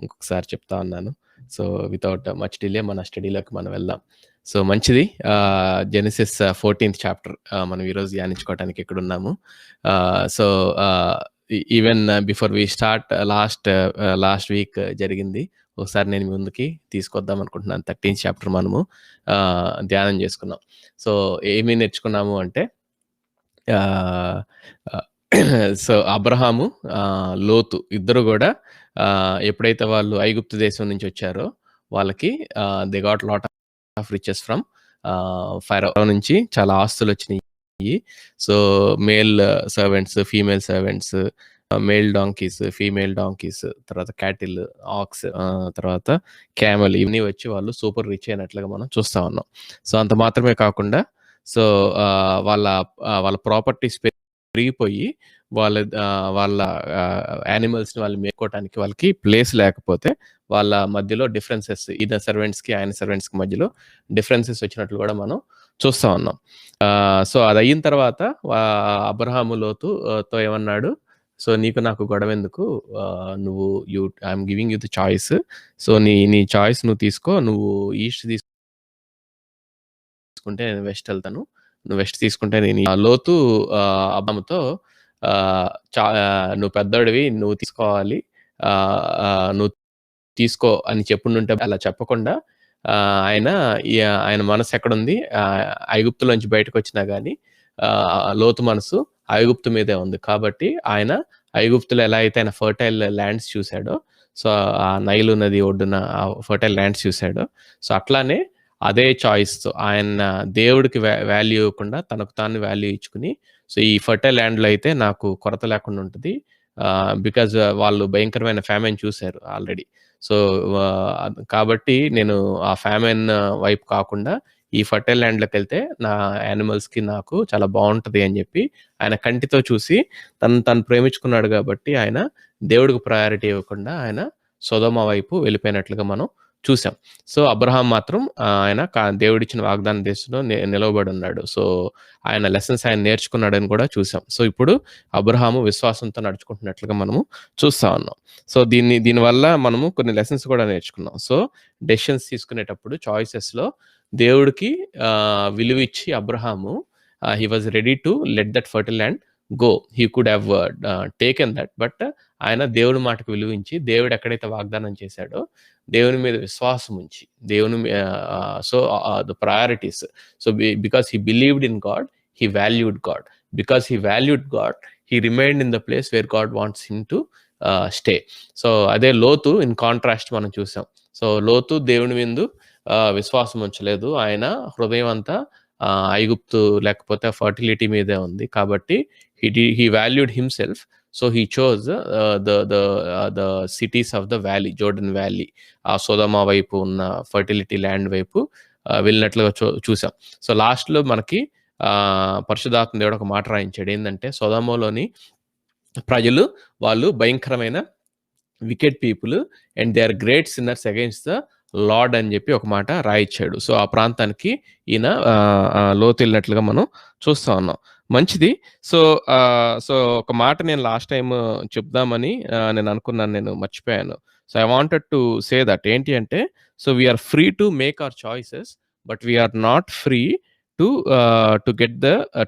ఇంకొకసారి చెప్తా ఉన్నాను. సో, వితౌట్ మచ్ డిలే మన స్టడీలోకి మనం వెళ్దాం. సో, మంచిది. జెనెసిస్ 14థ్ చాప్టర్ మనం ఈరోజు ధ్యానించుకోవటానికి ఇక్కడున్నాము. So, even before we start last week జరిగింది. ఒకసారి నేను మీ ముందుకి తీసుకొద్దాం అనుకుంటున్నాను. 13థ్ చాప్టర్ మనము ధ్యానం చేసుకున్నాం. సో, ఏమి నేర్చుకున్నాము అంటే ఆహ్, ఆహ్, సో, అబ్రహాము, లోతు ఇద్దరు గూడా ఎప్పుడైతే వాళ్ళు ఐగుప్తు దేశం నుంచి వచ్చారో వాళ్ళకి they got lot of riches from Pharaoh నుంచి చాలా ఆస్తులొచ్చినియి. So, male servants, female servants, male donkeys, female donkeys, తర్వాత క్యాటిల్, ఆక్స్, తర్వాత క్యామెల్ ఇవన్నీ వచ్చి వాళ్ళు సూపర్ రిచ్ అయినట్లుగా మనం చూస్తా ఉన్నాం. సో, అంత మాత్రమే కాకుండా సో, వాళ్ళ ప్రాపర్టీస్ పెరిగిపోయి వాళ్ళ యానిమల్స్‌ని వాళ్ళు మేపుకోవటానికి వాళ్ళకి ప్లేస్ లేకపోతే వాళ్ళ మధ్యలో డిఫరెన్సెస్ ఈయన సర్వెంట్స్‌కి, ఆయన సర్వెంట్స్‌కి మధ్యలో డిఫరెన్సెస్ వచ్చినట్లు గూడా మనం చూస్తా ఉన్నాం. సో, అదయిన తర్వాత అబ్రహాము లోతు తో ఏమన్నాడు? సో, నీకు నాకు గొడవెందుకు? నువ్వు I'm giving you the choice. So, నీ చాయిస్ నువ్వు తీసుకో. నువ్వు ఈస్ట్ తీసుకుంటే నేను వెస్ట్ ఎళ్తాను. నువ్వు వెస్ట్ తీసుకుంటే నేను లోతు అబ్రాముతో నువ్వు పెద్దోడివి, నువ్వు తీసుకోవాలి. నువ్వు తీసుకో అని చెప్పుండుంటే అలా చెప్పకుండా ఆయన ఆయన మనసు ఎక్కడుంది? ఐగుప్తులోంచి బయటకొచ్చినా గాని లోతు మనసు ఐగుప్తు మీదే ఉంది. కాబట్టి ఆయన ఐగుప్తులో ఎలా అయితే ఆయన ఫెర్టైల్ ల్యాండ్స్ చూసాడో, సో, ఆ నైలు నది ఒడ్డున ఆ ఫెర్టైల్ ల్యాండ్స్ చూసాడో, సో, అట్లానే అదే చాయిస్‌తో ఆయన దేవుడికి వాల్యూ ఇవ్వకుండా తనకు తాను వాల్యూ ఇచ్చుకొని, సో, ఈ ఫెర్టైల్ ల్యాండ్‌లో అయితే నాకు కొరత లేకుండా ఉంటది. బికాజ్ వాళ్ళు భయంకరమైన ఫామైన్ చూసారు ఆల్రెడీ. సో, కాబట్టి నేను ఆ ఫామైన్ వైపు కాకుండా ఈ ఫెర్టైల్ ల్యాండ్‌లోకెళ్తే నా యానిమల్స్‌కి నాకు చాలా బావుంటది అని జెప్పి ఆయన కంటితో చూసి తను ప్రేమించుకున్నాడు గాబట్టి ఆయన దేవుడికి ప్రయారిటీ ఇవ్వకుండా ఆయన సొదొమ వైపు వెళ్ళిపోయినట్లుగా మనం చూసాం. సో, అబ్రహాం మాత్రం ఆయన దేవుడిచ్చిన వాగ్దాన దేశంలో నిలవబడున్నాడు. సో, ఆయన లెసన్స్ ఆయన నేర్చుకున్నాడని కూడా చూసాం. సో, ఇప్పుడు అబ్రహాము విశ్వాసంతో నడుచుకుంటున్నట్లుగా మనము చూస్తా ఉన్నాం. సో, దీనివల్ల మనము కొన్ని లెసన్స్ కూడా నేర్చుకున్నాం. సో, డెసిషన్స్ తీసుకునేటప్పుడు చాయిసెస్‌లో దేవుడికి విలువిచ్చి Abraham he was ready to let that fertile land go. He could have taken that. But ఆయన దేవుడి మాటకు విలువించి దేవుడు ఎక్కడైతే వాగ్దానం చేశాడో దేవుని మీద విశ్వాసం ఉంచి the priorities. So, because he believed in God, he valued God. Because he valued God, he remained in the place where God wants him to stay. So, అదే లోతు ఇన్ కాంట్రాస్ట్ మనం చూసాం. సో, లోతు దేవుని విందు విశ్వాసం ఉంచలేదు. ఆయన హృదయం అంతా ఐగుప్తు లేకపోతే ఫర్టిలిటీ మీదే ఉంది. కాబట్టి he valued himself. So, he chose the cities of the valley, Jordan valley, ఆ సొదొమ వైపు ఉన్న ఫర్టిలిటీ ల్యాండ్ వైపు వెళ్ళినట్లుగా చూసాం. సో, లాస్ట్‌లో మనకి పరిశుద్ధాత్మ దేవుడు ఒక మాట రాయించాడు. ఏందంటే సొదొమలోని ప్రజలు వాళ్ళు భయంకరమైన wicked people and they are great sinners against the Lord అని చెప్పి ఒక మాట రాయిచ్చాడు. సో, ఆ ప్రాంతానికి ఈయన లోతు వెళ్ళినట్లుగా మనం చూస్తా ఉన్నాం. మంచిది. సో, సో, ఒక మాట నేను లాస్ట్ టైమ్ చెప్దామని నేను అనుకున్నాను. నేను మర్చిపోయాను. So, I wanted to say that ఏంటి అంటే, so, we are free to make our choices, but we are not free to get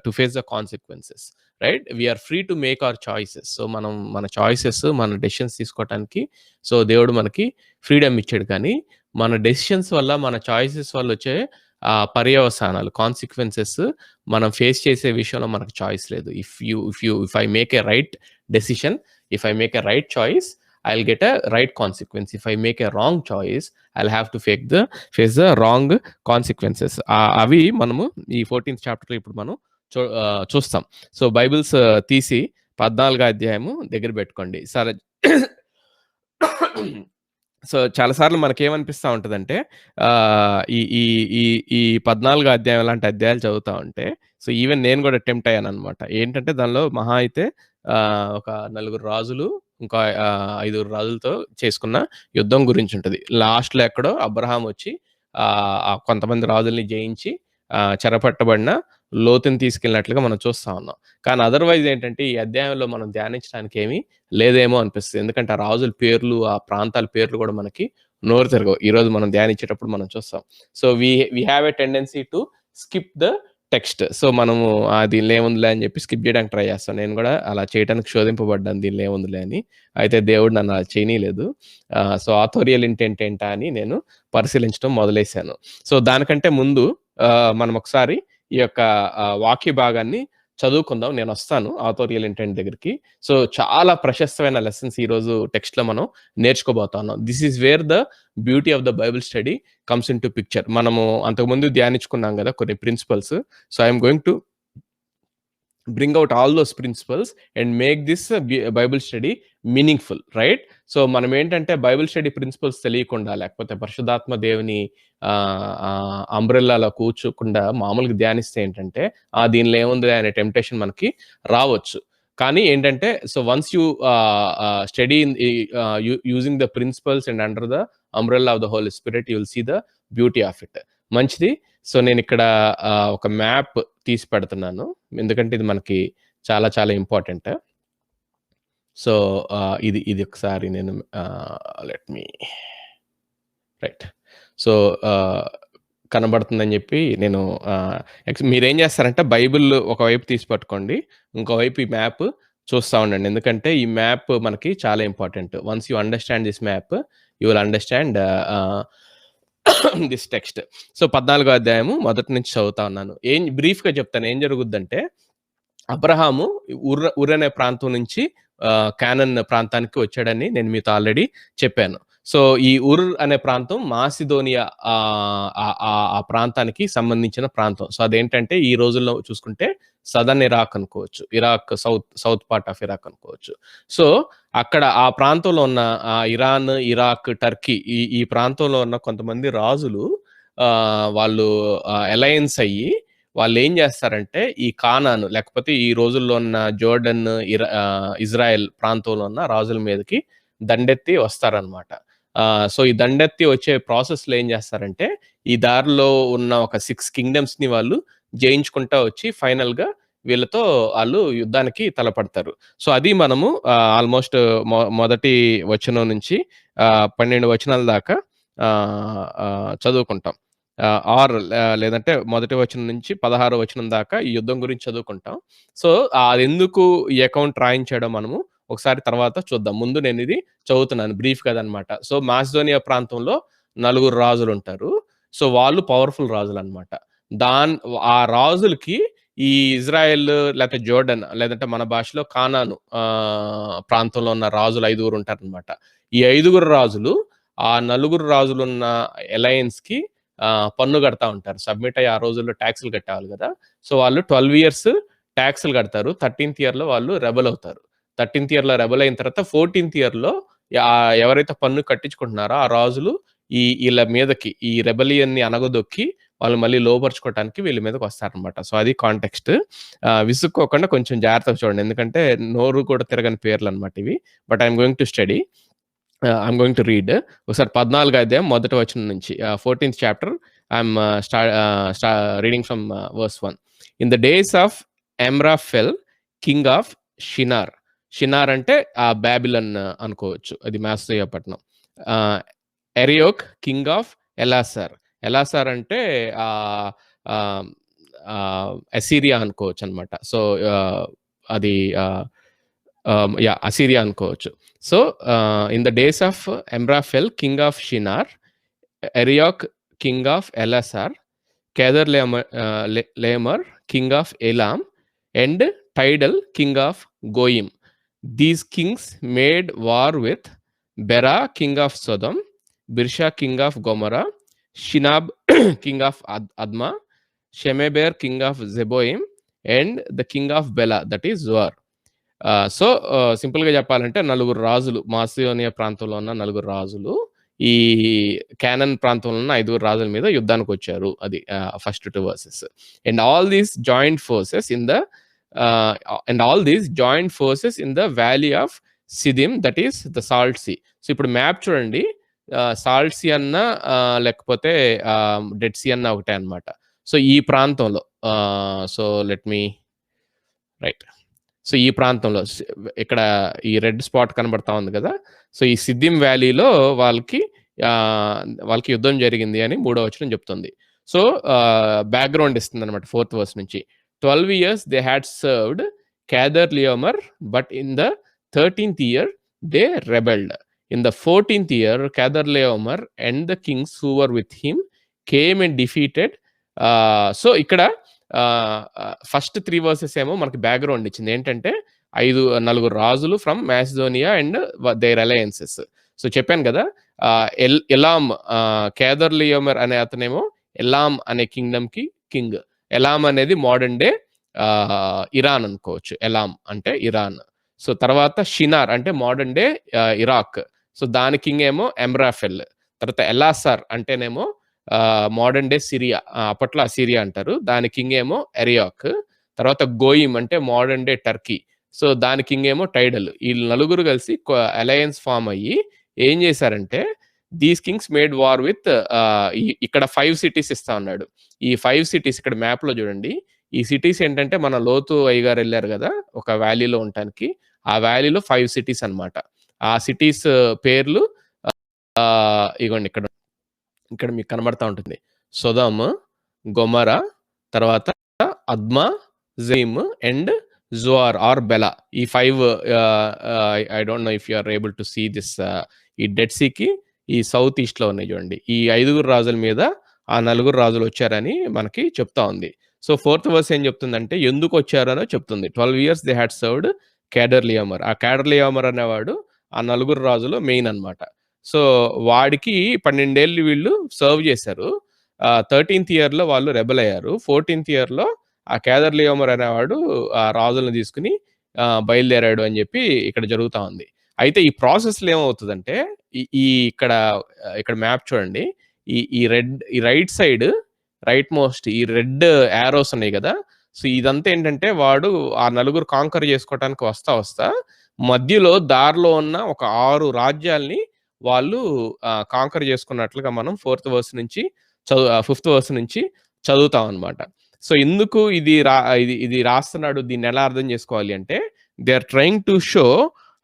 to face the consequences. Right? We are free to make our choices. So, మనం మన choices, మన decisions తీసుకోవటానికి so, దేవుడు మనకి freedom ఇచ్చాడు. కానీ మన decisions వల్ల, మన చాయిసెస్ వల్ల వచ్చే పర్యవసానాలు, కాన్సిక్వెన్సెస్ మనం ఫేస్ చేసే విషయంలో మనకు చాయిస్ లేదు. If I make a right decision, if I make a right choice, I'll get a right consequence. If I make a wrong choice, I'll have to face the wrong consequences. అవి మనము ఈ 14th చాప్టర్‌లో ఇప్పుడు మనం చూస్తాం. So, Bibles తీసి 14వ అధ్యాయము దగ్గర పెట్టుకోండి. సరే. సో, చాలా సార్లు మనకేమనిపిస్తా ఉంటదంటే ఈ ఈ ఈ ఈ 14వ అధ్యాయం లాంటి అధ్యాయాలు చదువుతా ఉంటే, సో, ఈవెన్ నేను కూడా టెంప్ట్ అయ్యాననమాట. ఏంటంటే దానిలో మహా అయితే ఒక నలుగురు రాజులు, ఇంకా 5 రాజులతో చేసుకున్న యుద్ధం గురించి ఉంటది. లాస్ట్‌లో ఎక్కడో అబ్రహాం వచ్చి కొంతమంది రాజుల్ని జయించి చెరపట్టబడిన లోతుని తీసుకెళ్ళినట్లుగా మనం చూస్తా ఉన్నాం. కానీ అదర్‌వైజ్ ఏంటంటే ఈ అధ్యాయంలో మనం ధ్యానించడానికి ఏమీ లేదేమో అనిపిస్తది. ఎందుకంటే ఆ రాజుల పేర్లు, ఆ ప్రాంతాల పేర్లు కూడా మనకి నోరు తిరగవు. ఈరోజు మనం ధ్యానించేటప్పుడు మనం చూస్తాం. So, we have a tendency to skip the text. So, మనము దీనిలో ఏముందిలే అని చెప్పి స్కిప్ చేయడానికి ట్రై చేస్తాం. నేను కూడా అలా చేయడానికి శోధింపబడ్డాను దీనిలో ఏముందిలే అని. అయితే దేవుడు నన్ను అలా చేయనీయలేదు. సో, ఆథోరియల్ ఇంటెంట్ ఏంటా అని నేను పరిశీలించడం మొదలేశాను. సో, దానికంటే ముందు మనం ఒకసారి ఈ యొక్క వాక్య భాగాన్ని చదువుకుందాం. నేనొస్తాను ఆథోరియల్ ఇంటెంట్ దగ్గరికి. సో, చాలా ప్రశస్తమైన లెసన్స్ ఈరోజు టెక్స్ట్‌లో మనం నేర్చుకోబోతున్నాం. This is where the beauty of the Bible study comes into picture. మనము అంతకుముందు ధ్యానించుకున్నాం గదా! కొన్ని principles. So, I am going to bring out all those principles and make this Bible study meaningful, right? So, మనం ఏంటంటే Bible study principles తెలియకుండా లేకపోతే పరిశుద్ధాత్మ దేవుని అంబ్రెల్లాలో కూర్చోకుండా మామూలుగా ధ్యానిస్తే ఏంటంటే దీనిలో ఏముందిలే అనే టెంప్టేషన్ మనకి రావచ్చు. కానీ ఏంటంటే so once you study in using the principles and under the umbrella of the Holi Spirit you will see the beauty of it. మంచిది. సో, నేనిక్కడ ఒక మ్యాప్ తీసి పెడుతున్నాను. ఎందుకంటే ఇది మనకి చాలా చాలా ఇంపార్టెంట్. సో, ఇది ఒకసారి నేను లెట్ మీ రైట్. సో, కనబడుతుందని చెప్పి నేను మీరేం చేస్తారంటే బైబిల్ ఒకవైపు తీసి పట్టుకోండి. ఇంకోవైపు ఈ మ్యాప్ చూస్తా ఉండండి. ఎందుకంటే ఈ మ్యాప్ మనకి చాలా important. Once you understand this map you will understand this text. So, 14వ అధ్యాయము మొదటి నుంచి చదువుతా ఉన్నాను. బ్రీఫ్‌గా చెప్తాను. ఏం జరుగుద్దంటే అబ్రహాము ఉర్ అనే ప్రాంతం నుంచి కానాన్ ప్రాంతానికి వచ్చాడని నేను మీతో ఆల్రెడీ చెప్పాను. సో, ఈ ఉర్ అనే ప్రాంతం మాసిదోనియా ఆ ప్రాంతానికి సంబంధించిన ప్రాంతం. సో, అదేంటంటే ఈ రోజుల్లో చూసుకుంటే సదర్న్ ఇరాక్ అనుకోవచ్చు. Iraq south part of Iraq అనుకోవచ్చు. సో, అక్కడ ఆ ప్రాంతంలో ఉన్న ఇరాన్, ఇరాక్, టర్కీ ఈ ప్రాంతంలో ఉన్న కొంతమంది రాజులు వాళ్ళు అలయన్స్ అయ్యి వాళ్ళేం జేస్తారంటే, ఈ కానాను లేకపోతే ఈ రోజుల్లో ఉన్న జోర్డన్, ఇజ్రాయెల్ ప్రాంతంలో ఉన్న రాజుల మీదకి దండెత్తి వస్తారనమాట. సో, ఈ దండెత్తి వచ్చే ప్రాసెస్‌లో ఏం జేస్తారంటే, ఈ దారిలో ఉన్న ఒక 6 కింగ్డమ్స్‌ని వాళ్ళు జయించుకుంటా వచ్చి ఫైనల్‌గా వీళ్ళతో ఆళ్ళు యుద్ధానికి తలపడతారు. సో, అది మనము ఆల్‌మోస్ట్ మొదటి వచనం నుంచి 12 వచనాల దాకా చదువుకుంటాం. లేదంటే మొదటి వచనం నుంచి 16వ వచనం దాకా ఈ యుద్ధం గురించి చదువుకుంటాం. సో, అదెందుకు ఈ అకౌంట్ రాయించాడో మనము ఒకసారి తర్వాత చూద్దాం. ముందు నేనిది చదువుతున్నాను బ్రీఫ్ కదనమాట. సో, మాసిదోనియా ప్రాంతంలో నలుగురు రాజులుంటారు. సో, వాళ్ళు పవర్‌ఫుల్ రాజులనమాట. ఆ రాజులకి ఈ ఇజ్రాయెల్ లేతే జోర్డన్ లేదంటే మన భాషలో కానాను ప్రాంతంలో ఉన్న రాజులు 5గురు ఉంటారనమాట. ఈ 5గురు రాజులు ఆ నలుగురు రాజులున్న అలయన్స్‌కి పన్ను కడతా ఉంటారు. సబ్మిట్ అయ్యి ఆ రోజుల్లో టాక్స్‌లు కట్టేవాళ్ళు గదా! సో, వాళ్ళు 12 ఇయర్స్ టాక్స్‌లు కడతారు. 13థ్ ఇయర్‌లో వాళ్ళు రెబెల్ అవుతారు. 13థ్ ఇయర్‌లో రెబెల్ అయిన తర్వాత 14థ్ ఇయర్‌లో ఎవరైతే పన్ను కట్టించుకుంటున్నారో ఆ రాజులు ఈళ్ళ మీదకి ఈ రెబెలియన్‌ని అణగదొక్కి వాళ్ళు మళ్ళీ లోపరుచుకోవటానికి వీళ్ళ మీదకొస్తారనమాట. సో, అది కాంటెక్స్ట్. విసుక్కోకుండా కొంచెం జాగ్రత్తగా చూడండి. ఎందుకంటే నోరు కూడా తిరగని పేర్లనమాట ఇవి. But I am going to study. I'm going to read. ఒకసారి 14వ అధ్యాయం మొదటి వచనం నుంచి 14th chapter I'm reading from verse 1. In the days of Amraphel king of Shinar. Shinar అంటే బాబిలన్ అనుకోవచ్చు. అది మాసిదోనియా పట్టణం. అరియోక్ కింగ్ ఆఫ్ ఎలాసార్. ఎలాసార్ అంటే అసీరియా అనుకోవచ్చు అనమాట. సో, అది అసీరియా అనుకోవచ్చు. So, in the days of Amraphel king of Shinar, Arioch king of Ellasar, Laomer king of Elam, and Tidal king of Goiim. These kings made war with Bera king of Sodom, Birsha king of Gomorrah, Shinab king of Adma, Shemeber king of Zeboim, and the king of Bela, that is Zoar. So, సింపుల్‌గా చెప్పాలంటే నలుగురు రాజులు మాసిదోనియా ప్రాంతంలో ఉన్న నలుగురు రాజులు ఈ Conan ప్రాంతంలో ఉన్న 5గురు రాజుల మీద యుద్ధానికొచ్చారు. అది first 2 verses. And all these joint forces in the valley of Siddim, that is the salt sea. So, ఇప్పుడు మ్యాప్ చూడండి. సాల్ట్ సీ అన్నా లేకపోతే డెడ్ సీ అన్నా ఒకటే అనమాట. సో ఈ ప్రాంతంలో so let me right. So ఈ ప్రాంతంలో ఇక్కడ ఈ రెడ్ స్పాట్ కనబడతా ఉంది కదా! సో ఈ సిద్దిం వ్యాలీలో వాళ్ళకి వాళ్ళకి యుద్ధం జరిగింది అని మూడో వచనం చెప్తుంది. సో బ్యాక్‌గ్రౌండ్ ఇస్తుందన్నమాట 4th వర్స్ నుంచి. 12 years they had served Chedorlaomer but in the 13th year they rebelled. In the 14th year Chedorlaomer and the kings who were with him came and defeated. So ఇక్కడ first 3 verses ఏమో మనకి background ఇచ్చింది. ఏంటంటే 4 రాజులు from Macedonia and their alliances. So చెప్పాను కదా! ఎలామ్ కేదర్లియోమర్ అనే అతనేమో ఎలామ్ అనే కింగ్‌డమ్‌కి కింగ్. ఎలామ్ అనేది మోడర్న్ డే ఇరాన్ అనుకోవచ్చు. ఎలామ్ అంటే ఇరాన్. సో తర్వాత షినార్ అంటే మోడర్న్ డే ఇరాక్. సో దాని కింగ్ ఏమో ఎమ్రాఫెల్. తర్వాత ఎలాసార్ అంటేనేమో మోడర్న్ డే సిరియా. అప్పట్లో అసిరియా అంటారు. దాని కింగ్ ఏమో ఎరియాక్. తర్వాత గోయిమ్ అంటే మోడర్న్ డే టర్కీ. సో దాని కింగ్ ఏమో టైడల్. వీళ్ళు నలుగురు కలిసి అలయన్స్ ఫార్మ్ అయ్యి ఏం చేశారంటే these Kings made war with ఇక్కడ 5 సిటీస్ ఇస్తా ఉన్నాడు. ఈ 5 సిటీస్ ఇక్కడ మ్యాప్‌లో చూడండి. ఈ సిటీస్ ఏంటంటే మన లోతు అయ్యగారు ఎళ్లారు కదా! ఒక వ్యాలీలో ఉండటానికి. ఆ వ్యాలీలో 5 సిటీస్ అన్నమాట. ఆ సిటీస్ పేర్లు ఇగోండి ఇక్కడ మీకు కనబడతా ఉంటుంది. సొదొమ్, గొమొర్రా, తర్వాత Admah, Zeboiim and Zoar or Bela. ఈ 5 I don't know if you are able to see this. ఈ డెడ్ సీకి ఈ సౌత్ ఈస్ట్‌లో ఉన్నాయి చూడండి. ఈ 5 రాజుల మీద ఆ 4 రాజులు వచ్చారని మనకి చెప్తా ఉంది. సో 4th వర్స్ ఏం చెప్తుందంటే ఎందుకు వచ్చారనో చెప్తుంది. 12 ఇయర్స్ దే హాడ్ సర్వ్డ్ కేడర్లియోమర్. ఆ కేడర్లియోమర్ అనేవాడు ఆ 4 రాజులో మెయిన్ అన్నమాట. సో వాడికి 12 ఏళ్ళు వీళ్ళు సర్వ్ చేశారు. 13th ఇయర్‌లో వాళ్ళు రెబెల్ అయ్యారు. 14th ఇయర్‌లో ఆ కేదర్లియోమర్ అనేవాడు ఆ రాజులను తీసుకొని బయలుదేరాడు అని చెప్పి ఇక్కడ జరుగుతా ఉంది. అయితే ఈ ప్రాసెస్‌లో ఏమవుతదంటే ఈ ఇక్కడ మ్యాప్ చూడండి. ఈ రైట్ సైడ్ రైట్ మోస్ట్ ఈ రెడ్ యారోస్ ఉన్నాయి కదా! సో ఇదంతా ఏంటంటే వాడు ఆ నలుగురు కాంకర్ చేసుకోవటానికి వస్తా మధ్యలో దారిలో ఉన్న ఒక 6 రాజ్యాల్ని వాళ్ళు కాంకర్ చేసుకున్నట్లుగా మనం 4th వర్స్ నుంచి 5th వర్స్ నుంచి చదువుతాం అన్నమాట. సో ఎందుకు ఇది రాస్తున్నాడు, దీన్ని ఎలా అర్థం చేసుకోవాలి అంటే they are trying to show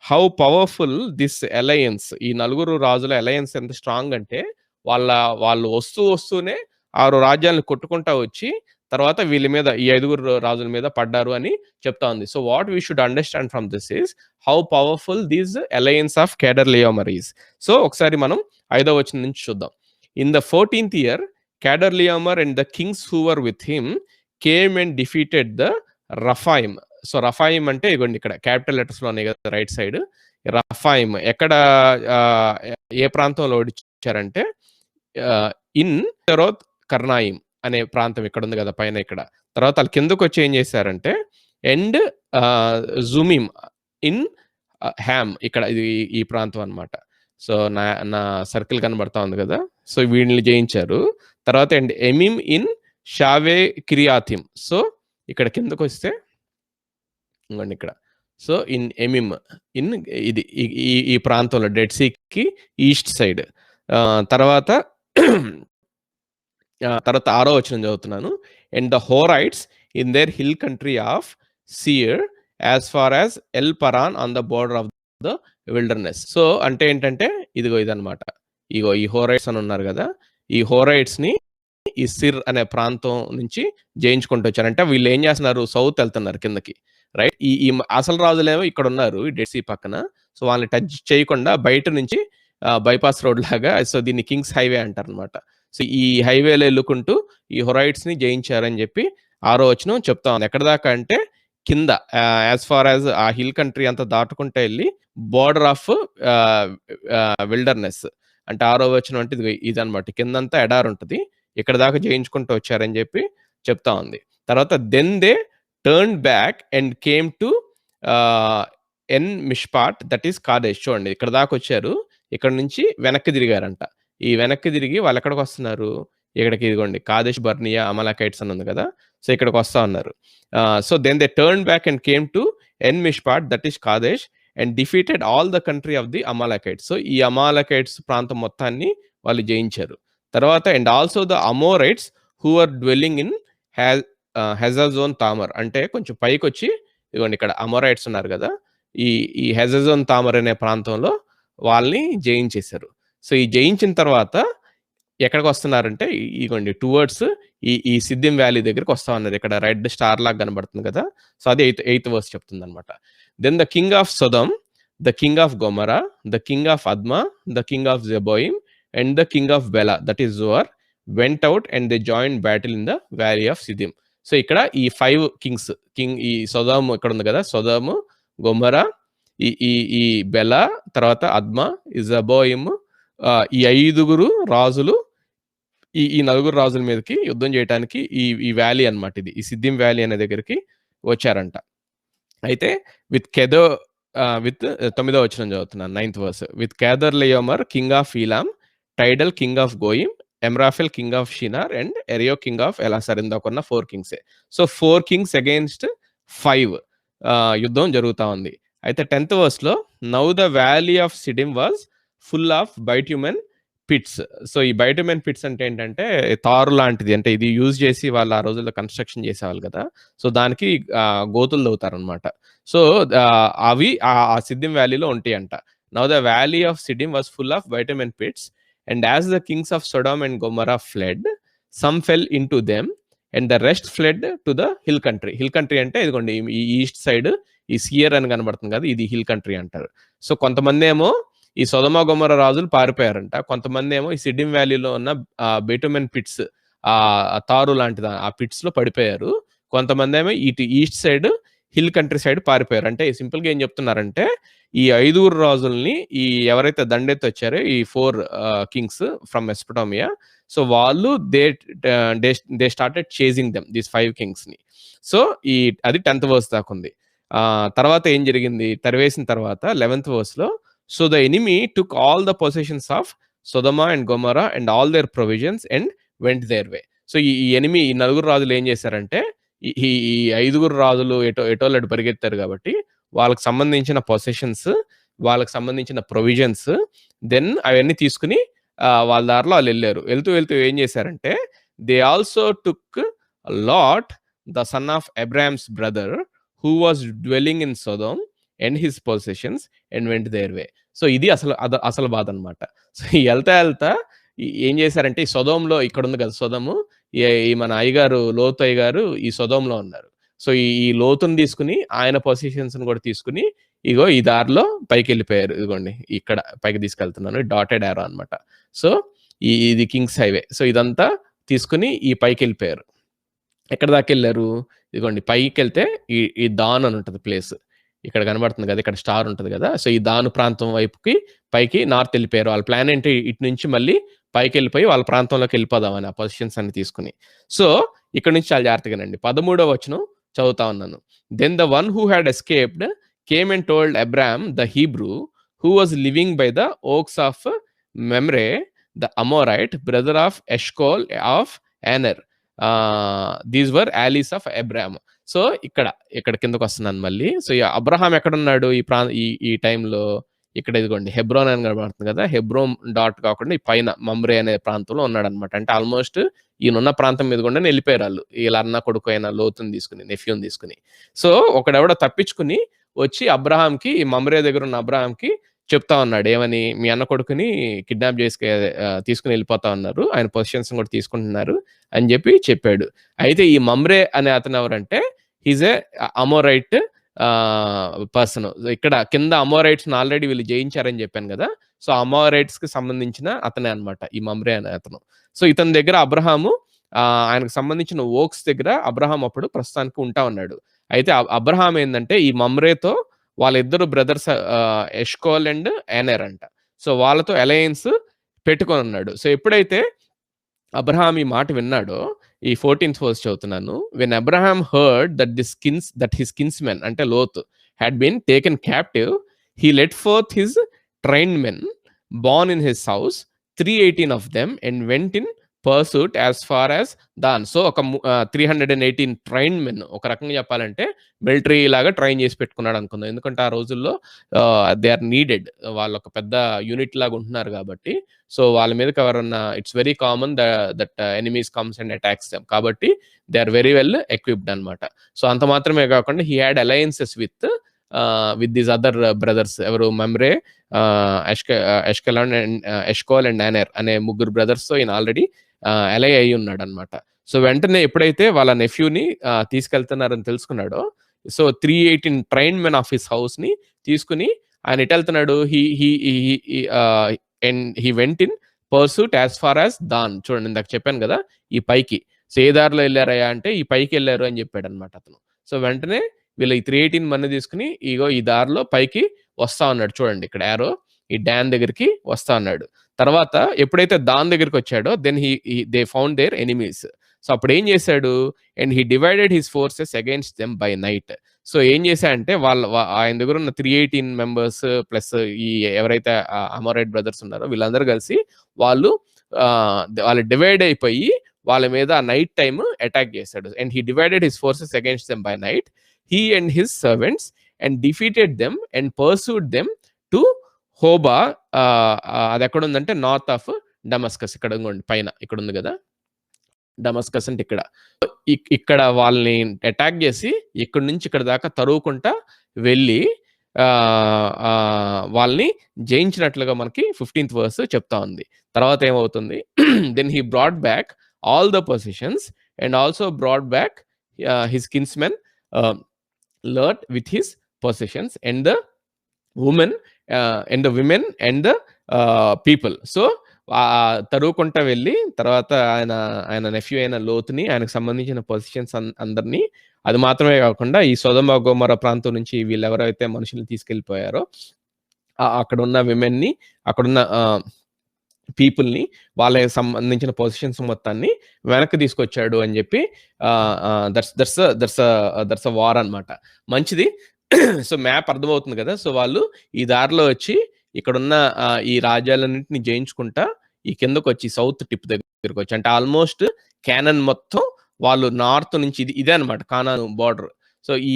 how powerful this alliance, ఈ నలుగురు రాజుల అలయన్స్ ఎంత స్ట్రాంగ్ అంటే వాళ్ళు వస్తూనే 6 రాజ్యాలను కొట్టుకుంటా వచ్చి తర్వాత వీళ్ళ మీద ఈ 5 రాజుల మీద పడ్డారు అని చెప్తా ఉంది. So what we should understand from this is how powerful this alliance of Chedorlaomer is. So ఒకసారి మనం 5వ వచనం నుంచి చూద్దాం. In the 14th year Chedorlaomer and the kings who were with him came and defeated the Rephaim. So Rephaim అంటే ఇగోండి ఇక్కడ capital లెటర్స్‌లో ఉన్నాయి కదా రైట్ సైడ్. రఫాయిమ్ ఎక్కడ ఏ ప్రాంతంలో ఓడించారంటే ఇన్ తెరోత్ కర్నాయిమ్ అనే ప్రాంతం ఇక్కడ ఉంది కదా పైన ఇక్కడ. తర్వాత వాళ్ళు కిందకొచ్చి ఏం చేశారంటే అండ్ జుమిమ్ ఇన్ హ్యామ్ ఇక్కడ ఈ ప్రాంతం అన్నమాట. సో నా సర్కిల్ కనబడతా ఉంది కదా! సో వీళ్ళని జయించారు. తర్వాత అండ్ ఎమిమ్ ఇన్ షావే కిరియాథిమ్. సో ఇక్కడ కిందకొస్తే ఇంగోండి ఇక్కడ. సో ఇన్ ఎమిమ్ ఇన్ ఇది ఈ ప్రాంతంలో డెడ్ సీకి ఈస్ట్ సైడ్. తర్వాత 6వ వచనం చదువుతున్నాను. And the Horites in their hill country of Seir as far as El Paran on the border of the wilderness. So అంటే ఏంటంటే ఇదన్నమాట. ఈ హోరైట్స్ అని ఉన్నారు కదా! ఈ హోరైట్స్‌ని ఈ సిర్ అనే ప్రాంతం నుంచి జయించుకుంటూ వచ్చారు. అంటే వీళ్ళు ఏం చేస్తున్నారు, సౌత్ వెళ్తున్నారు కిందకి. రైట్. ఈ అసలు రాజులేమో ఇక్కడ ఉన్నారు ఈ డెడ్ సీ పక్కన. సో వాళ్ళని టచ్ చేయకుండా బయట నుంచి బైపాస్ రోడ్ లాగా, సో దీన్ని కింగ్స్ హైవే అంటారనమాట. సో ఈ హైవేలో ఎళ్ళుకుంటూ ఈ హొరైట్స్‌ని జయించారని చెప్పి 6వ వచనం చెప్తా ఉంది. ఎక్కడి దాకా అంటే కింద యాస్ ఫార్ యాస్ ఆ హిల్ కంట్రీ అంతా దాటుకుంటా ఎళ్లి బోర్డర్ ఆఫ్ విల్డర్‌నెస్ అంటే 6వ వచనం అంటే ఇదన్నమాట. కిందంతా ఎడారి ఉంటది. ఇక్కడ దాకా జయించుకుంటూ వచ్చారని చెప్పి చెప్తా ఉంది. తర్వాత then they turned back and came to En Mishpat that is Kadesh. చూడండి ఇక్కడ దాకా వచ్చారు. ఇక్కడ నుంచి వెనక్కి తిరిగారంట. ఈ వెనక్కి తిరిగి వాళ్ళు ఎక్కడికి వస్తున్నారు, ఇక్కడికి ఇదిగోండి కాదేష్ బర్నియా అమలకైట్స్ అని ఉంది కదా! సో ఇక్కడికి వస్తా ఉన్నారు. So then they turn back and came to En Mishpat that is Kadesh and defeated all the country of the Amalekites. So ఈ అమాలకైట్స్ ప్రాంతం మొత్తాన్ని వాళ్ళు జయించారు. తర్వాత and also the Amorites who are dwelling in Hazazon Tamar. అంటే కొంచెం పైకొచ్చి ఇదిగోండి ఇక్కడ అమోరైట్స్ ఉన్నారు గదా! ఈ ఈ హెజజోన్ తామర్ అనే ప్రాంతంలో వాళ్ళని జయించేశారు. సో, ఈ జయించిన తర్వాత ఎక్కడికొస్తున్నారంటే ఇగోండి టువర్డ్స్ ఈ సిద్దిం వ్యాలీ దగ్గరికొస్తా ఉన్నారు. ఇక్కడ రెడ్ స్టార్ లాగా కనబడుతుంది కదా! సో, అది ఎయిత్ వర్స్ చెప్తుందనమాట. Then the king of Sodom, the king of Gomorrah, the king of Admah, the king of Zeboiim and the king of Bela that is Zoar went out and they joined battle in the valley of Siddim. So, ఇక్కడ ఈ 5 Kings ఈ సొదోమ్ ఇక్కడుంది కదా! సొదోము, గొమొర్రా, ఈ ఈ ఈ బెలా, తర్వాత అద్మా, ఈ జెబోయిమ్, ఈ 5 రాజులు ఈ నలుగురు రాజుల మీదకి యుద్ధం చేయటానికి ఈ వ్యాలీ అన్నమాట ఇది. ఈ సిద్దిం వ్యాలీ అనే దగ్గరికి వచ్చారంట. అయితే విత్ కెదో విత్ 9వ వచనం చదువుతున్నాను. Ninth verse. With Chedorlaomer king of Elam, Tidal king of Goiim, Amraphel king of Shinar and Arioch king of Ellasar. ఇందాకున్న 4 కింగ్సే. సో 4 కింగ్స్ అగైన్స్ట్ 5 యుద్ధం జరుగుతా ఉంది. అయితే 10థ్ వర్స్‌లో now the valley of Siddim was full of bitumen pits. So, ఈ bitumen pits అంటే ఏంటంటే తారు లాంటిది. అంటే ఇది యూజ్ చేసి వాళ్ళు ఆ రోజుల్లో కన్‌స్ట్రక్షన్ చేసేవాళ్ళు కదా! సో, దానికి గోతులు తవ్వుతారనమాట. సో, అవి ఆ సిద్దిం వ్యాలీలో ఉంటాయంట. Now the valley of Siddim was full of bitumen pits and as the kings of Sodom and Gomorrah fled, some fell into them and the rest fled to the hill country. Hill country అంటే ఇదిగోండి ఈ east side ఈ సియర్ అని కనబడుతుంది కదా! ఇది hill country అంటారు. So, కొంతమందేమో ఈ సొదొమ గొమొర్రా రాజులు పారిపోయారంట. కొంతమందేమో ఈ సిడ్డిమ్ వ్యాలీలో ఉన్న బైటుమెన్ పిట్స్ తారు లాంటిది ఆ పిట్స్‌లో పడిపోయారు. కొంతమందేమో ఇటు east side hill country side పారిపోయారు. అంటే సింపుల్‌గా ఏం చెప్తున్నారంటే ఈ 5 రాజుల్ని ఎవరైతే దండెత్తొచ్చారో ఈ 4 కింగ్స్ ఫ్రమ్ మెసొపొటేమియా. సో, వాళ్ళు they started chasing them these 5 కింగ్స్‌ని. సో, అది 10థ్ వర్స్ దాకుంది. తర్వాత ఏం జరిగింది? తరివేసిన తర్వాత 11థ్ వర్స్‌లో so the enemy took all the possessions of Sodoma and Gomorrah and all their provisions and went their way. So, ఈ ఎనిమీ ఈ నలుగురు రాజులు ఏం చేశారంటే ఈ ఈ ఈ 5 రాజులు ఎటోళ్ళు పరిగెత్తారు కాబట్టి వాళ్ళకి సంబంధించిన పొసెషన్స్, వాళ్ళకి సంబంధించిన ప్రొవిజన్స్ దెన్ అవన్నీ తీసుకొని వాళ్ళ దారిలో ఆళ్ళెళ్లారు. వెళ్తూ ఏం చేశారంటే they also took Lot the son of Abraham's brother who was dwelling in Sodom and his possessions and went their way. So, ఇది అసలు బాధ అనమాట. సో, ఎళ్తా ఏం చేశారంటే ఈ సొదోమ్‌లో ఇక్కడుంది కదా! సొదొము ఈ మన అయ్యగారు లోతు అయ్యగారు ఈ సొదోమ్‌లో ఉన్నారు. సో, ఈ లోతుని తీసుకొని ఆయన పొసెషన్స్‌ని కూడా తీసుకొని ఇగో ఈ దారిలో పైకెళ్ళిపోయారు. ఇదిగోండి ఇక్కడ పైకి తీసుకెళ్తున్నాను. డాటెడ్ యారో అనమాట. సో, ఇది కింగ్స్ హైవే. సో, ఇదంతా తీసుకొని ఈ పైకెళ్ళిపోయారు. ఎక్కడి దాకెళ్లారు? ఇదిగోండి పైకెళ్తే ఈ దాన్ అని ఉంటది ప్లేస్. ఇక్కడ కనబడుతుంది కదా! ఇక్కడ స్టార్ ఉంటది కదా! సో, ఈ దాను ప్రాంతం వైపుకి పైకి నార్త్ ఎళ్ళిపోయారు. వాళ్ళ ప్లాన్ ఏంటి? ఇటు నుంచి మళ్ళీ పైకెళ్ళిపోయి వాళ్ళ ప్రాంతంలోకి వెళ్ళిపోదామని ఆ పొజిషన్స్ అన్ని తీసుకొని. సో, ఇక్కడ నుంచి చాలా జాగ్రత్తగానండి. 13వ వచనం చదువుతా ఉన్నాను. Then the one who had escaped came and told Abraham the Hebrew who was living by the oaks of Mamre the Amorite brother of Eshcol of Aner. These were allies of Abraham. So, ఇక్కడ కిందకొస్తున్నాను మళ్ళీ. So, Abraham ఎక్కడున్నాడు ఈ టైంలో? ఇక్కడ ఇదిగోండి హెబ్రోన్ అని కనబడుతుంది కదా! హెబ్రోన్ డాట్ కాకుండా ఈ పైన మమ్రే అనే ప్రాంతంలో ఉన్నాడనమాట. అంటే ఆల్మోస్ట్ ఈయనున్న ప్రాంతం మీద గుండానే ఎళ్ళిపోయారాళ్ళు. ఈళ్ళ అన్న కొడుకు అయిన లోతుని తీసుకొని, నెఫ్యూని తీసుకొని. సో, ఒకడెవడో తప్పించుకొని వచ్చి అబ్రహాంకి ఈ మమ్రే దగ్గరున్న అబ్రహాంకి చెప్తా ఉన్నాడు. ఏమని? మీ అన్న కొడుకుని కిడ్నాప్ తీసుకొని ఎళ్ళిపోతా ఉన్నారు. ఆయన పొజిషన్స్ కూడా తీసుకుంటున్నారు అని చెప్పాడు. అయితే ఈ మమ్రే అనే అతను ఎవరంటే హీస్ ఏ అమోరైట్ పర్సన్. ఇక్కడ కింద అమోరైట్స్‌ని ఆల్రెడీ వీళ్ళు జయించారని చెప్పాను కదా! సో, అమోరైట్స్‌కి సంబంధించిన అతనే అన్నమాట ఈ మమ్రే అనే అతను. సో, ఇతని దగ్గర అబ్రహాము ఆయనకు సంబంధించిన ఓక్స్ దగ్గర అబ్రహాం అప్పుడు ప్రస్తుతానికి ఉంటా ఉన్నాడు. అయితే అబ్రహాం ఏందంటే ఈ మమ్రేతో వాళ్ళిద్దరు బ్రదర్స్ ఎష్కోల్ అండ్ యానెర్ అంట. సో, వాళ్ళతో అలయన్స్ పెట్టుకొనున్నాడు. సో, ఎప్పుడైతే అబ్రహాం ఈ మాట విన్నాడో ఈ 14th వర్స్ చదువుతున్నాను. When Abraham heard that his kinsmen అంటే Lot had been taken captive, he led forth his trained men born in his house 318 of them and went in pursuit as far as Dan. So, ఒక 318 trained men. ఒక రకంగా చెప్పాలంటే military లాగా train చేసి పెట్టుకున్నాడనుకుందాం. ఎందుకంటే ఆ రోజుల్లో దే ఆర్ నీడెడ్. వాళ్ళొక పెద్ద యూనిట్ లాగా ఉంటున్నారు కాబట్టి. సో, వాళ్ళ మీదకి ఎవరన్నా it's very common that enemies comes and attacks them. కాబట్టి they are very well equipped అనమాట. సో, అంత మాత్రమే కాకుండా he had alliances with these other brothers. ఎవరు మమ్రే, ఎష్కోల్ అండ్ యానెర్ అనే ముగ్గురు బ్రదర్స్‌తో ఈయన ఆల్రెడీ అలై అయ్యి ఉన్నాడనమాట. సో, వెంటనే ఎప్పుడైతే వాళ్ళ నెఫ్యూని తీసుకెళ్తున్నారని తెలుసుకున్నాడో, so, 318 trained men of his హౌస్‌ని తీసుకొని ఆయన ఎటెళ్తున్నాడు? He went in pursuit as far as Dan. చూడండి, ఇందాక చెప్పాను గదా! ఈ పైకి. సో, ఏ దారిలో ఎళ్లారయ్యా అంటే, ఈ పైకెళ్లారు అని చెప్పాడనమాట అతను. సో, వెంటనే వీళ్ళు ఈ 318 మందిని తీసుకొని, ఇగో ఈ దారిలో పైకి వస్తా ఉన్నాడు. చూడండి ఇక్కడ యారో, ఈ డాన్ దగ్గరికి వస్తా అన్నాడు. తర్వాత ఎప్పుడైతే దాన్ దగ్గరికొచ్చాడో, then they found their enemies. So, అప్పుడేం చేశాడు? And he divided his forces against them by night. So, ఏం చేశాడంటే ఆయన దగ్గరున్న 318 మెంబర్స్ ప్లస్ ఈ ఎవరైతే అమోరైట్ బ్రదర్స్ ఉన్నారో వీళ్ళందరూ కలిసి వాళ్ళు డివైడ్ అయిపోయి వాళ్ళ మీద నైట్ టైమ్ అటాక్ చేశాడు. And he divided his forces against them by night. He and his servants and defeated them and pursued them to Hobah. అది ఎక్కడుందంటే నార్త్ ఆఫ్ డమస్కస్. ఇక్కడ ఇంకోండి పైన ఇక్కడ ఉంది కదా, డమస్కస్ అంటే ఇక్కడ. ఇక్కడ వాళ్ళని అటాక్ చేసి ఇక్కడి నుంచి ఇక్కడ దాకా తరువుకుంటా వెళ్ళి వాళ్ళని జయించినట్లుగా మనకి 15th వర్స్ చెప్తా ఉంది. తర్వాత ఏమవుతుంది? Then he brought back all the possessions and also brought back his kinsmen Lot with his possessions and the women and the women and the people. So, తరువుకుంటా వెళ్ళి తర్వాత ఆయన నెఫ్యూ అయిన లోతుని, ఆయనకు సంబంధించిన పొజిషన్స్ అందరినీ, అది మాత్రమే కాకుండా ఈ సొదొమ గొమొర్రా ప్రాంతం నుంచి వీళ్ళెవరైతే మనుషుల్ని తీసుకెళ్ళిపోయారో అక్కడున్న విమెన్‌ని, అక్కడున్న పీపుల్‌ని, వాళ్ళకి సంబంధించిన పొజిషన్స్ మొత్తాన్ని వెనక్కి తీసుకొచ్చాడు అని చెప్పి దట్స్ అ వార్ అన్నమాట. మంచిది. సో, మ్యాప్ అర్థమవుతుంది కదా! సో, వాళ్ళు ఈ దారిలో వచ్చి ఇక్కడున్న ఈ రాజ్యాలన్నింటిని జయించుకుంటా ఈ కిందకొచ్చి సౌత్ టిప్ దగ్గరకొచ్చి, అంటే ఆల్మోస్ట్ కానాన్ మొత్తం వాళ్ళు నార్త్ నుంచి ఇదే అన్నమాట కానాను బోర్డర్. సో, ఈ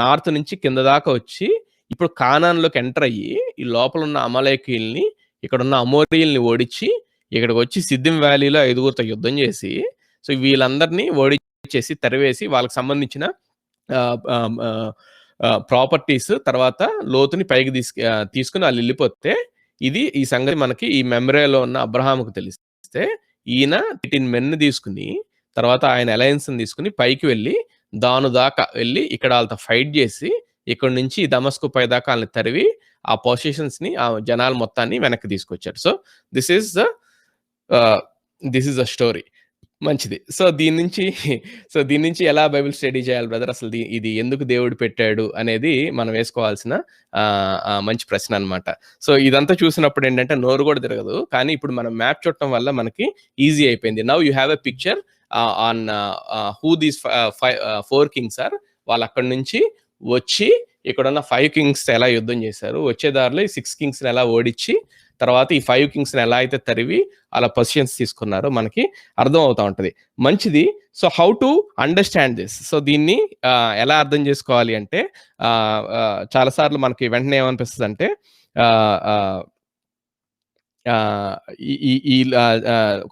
నార్త్ నుంచి కింద దాకా వచ్చి ఇప్పుడు కానాన్‌లోకి ఎంటర్ అయ్యి ఈ లోపల ఉన్న అమాలేకీయుల్ని, ఇక్కడున్న అమోరీయుల్ని ఓడించి ఇక్కడికొచ్చి సిద్దిం వ్యాలీలో 5గురితో యుద్ధం చేసి, సో, వీళ్ళందరినీ ఓడించేసి తరివేసి వాళ్ళకి సంబంధించిన ప్రాపర్టీస్ తర్వాత లోతుని పైకి తీసుకొని వాళ్ళు వెళ్ళిపోతే, ఈ సంగతి మనకి ఈ మెమరీలో ఉన్న అబ్రహాముకు తెలిస్తే ఈయన 18 మెన్‌ని తీసుకుని తర్వాత ఆయన అలయన్స్‌ని తీసుకొని పైకి వెళ్ళి దాను దాకా వెళ్ళి ఇక్కడ వాళ్ళతో ఫైట్ చేసి ఇక్కడి నుంచి దమస్కు పై దాకా వాళ్ళని తరివి ఆ పొజిషన్స్‌ని ఆ జనాలు మొత్తాన్ని వెనక్కి తీసుకొచ్చాడు. So, this is the story. మంచిది. సో, దీని నుంచి ఎలా బైబిల్ స్టడీ చేయాలి బ్రదర్? అసలు ఇది ఎందుకు దేవుడు పెట్టాడు అనేది మనం వేసుకోవాల్సిన మంచి ప్రశ్న అన్నమాట. సో, ఇదంతా చూసినప్పుడు ఏంటంటే నోరు కూడా తిరగదు. కానీ ఇప్పుడు మనం మ్యాప్ చూడటం వల్ల మనకి ఈజీ అయిపోయింది. Now you have a picture on who these 4 kings are. వాళ్ళు అక్కడి నుంచి వచ్చి ఇక్కడున్న 5 కింగ్స్ ఎలా యుద్ధం చేశారు, వచ్చే దారిలో ఈ 6 కింగ్స్‌ని ఎలా ఓడించి తర్వాత ఈ 5 కింగ్స్‌ని ఎలా అయితే తరివి అలా పొజిషన్స్ తీసుకున్నారో మనకి అర్థం అవుతా ఉంటది. మంచిది. So, how to understand this? So, దీన్ని ఎలా అర్థం చేసుకోవాలి అంటే చాలా సార్లు మనకి వెంటనే ఏమనిపిస్తదంటే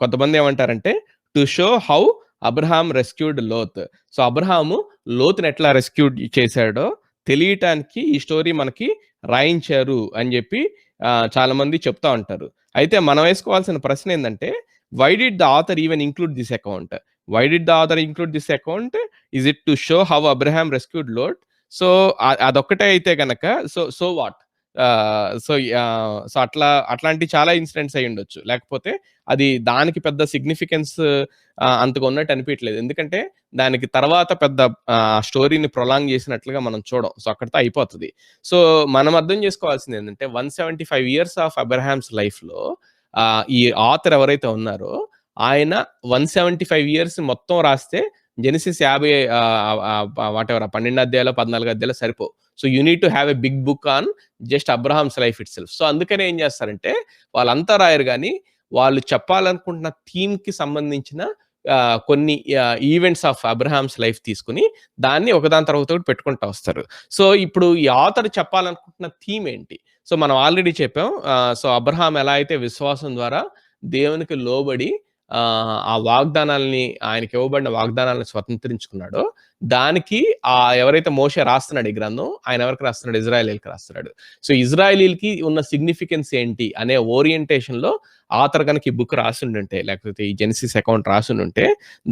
కొంతమంది ఏమంటారంటే to show how Abraham rescued Lot. So, Abraham లోతుని ఎట్లా రెస్క్యూ చేశాడో తెలియటానికి ఈ స్టోరీ మనకి రాయించారు అని చెప్పి చాలా మంది చెప్తా ఉంటారు. అయితే మనం వేసుకోవాల్సిన ప్రశ్న ఏందంటే, why did the author even include this account? Why did the author include this account? Is it to show how Abraham rescued Lot? So, అదొక్కటే అయితే గనక సో వాట్? సో, అట్లాంటి చాలా ఇన్సిడెంట్స్ అయ్యుండొచ్చు. లేకపోతే అది దానికి పెద్ద సిగ్నిఫికెన్స్ అంతగా ఉన్నట్టు అనిపియట్లేదు. ఎందుకంటే దానికి తర్వాత పెద్ద స్టోరీని ప్రొలాంగ్ చేసినట్లుగా మనం చూడం. సో, అక్కడితో అయిపోతది. సో, మనం అర్థం చేసుకోవాల్సింది ఏంటంటే 175 ఇయర్స్ ఆఫ్ అబ్రహామ్స్ లైఫ్‌లో ఈ ఆథర్ ఎవరైతే ఉన్నారో ఆయన 175 ఇయర్స్ మొత్తం రాస్తే జెనెసిస్ 50 వాటెవర్ 12 అధ్యాయాలు 14 అధ్యాయాలు సరిపోవు. So, you need to have a big book on just Abraham's life itself. So, అందుకనే ఏం చేస్తారంటే వాళ్ళంతా రాయరు గానీ వాళ్ళు చెప్పాలనుకుంటున్న థీమ్‌కి సంబంధించిన కొన్ని ఈవెంట్స్ ఆఫ్ అబ్రహామ్స్ లైఫ్ తీసుకొని దాన్ని ఒకదాని తర్వాత ఒకటి పెట్టుకుంటా వస్తారు. సో, ఇప్పుడు ఈ ఆథర్ చెప్పాలనుకుంటున్న థీమ్ ఏంటి? సో, మనం ఆల్రెడీ చెప్పాం. సో, అబ్రహాం ఎలా అయితే విశ్వాసం ద్వారా దేవునికి లోబడి ఆ వాగ్దానాల్ని ఆయనకి ఇవ్వబడిన వాగ్దానాలను స్వతంత్రించుకున్నాడో, దానికి ఎవరైతే మోషే రాస్తున్నాడు ఈ గ్రంథం, ఆయన ఎవరికి రాస్తున్నాడు? ఇజ్రాయేలీయులకి రాస్తున్నాడు. సో, ఇజ్రాయేలీయులకి ఉన్న సిగ్నిఫికెన్స్ ఏంటి అనే ఓరియంటేషన్‌లో ఆథర్ గనక ఈ బుక్ రాసుండుంటే, లేకపోతే ఈ జెనసిస్ అకౌంట్ రాసుండుంటే,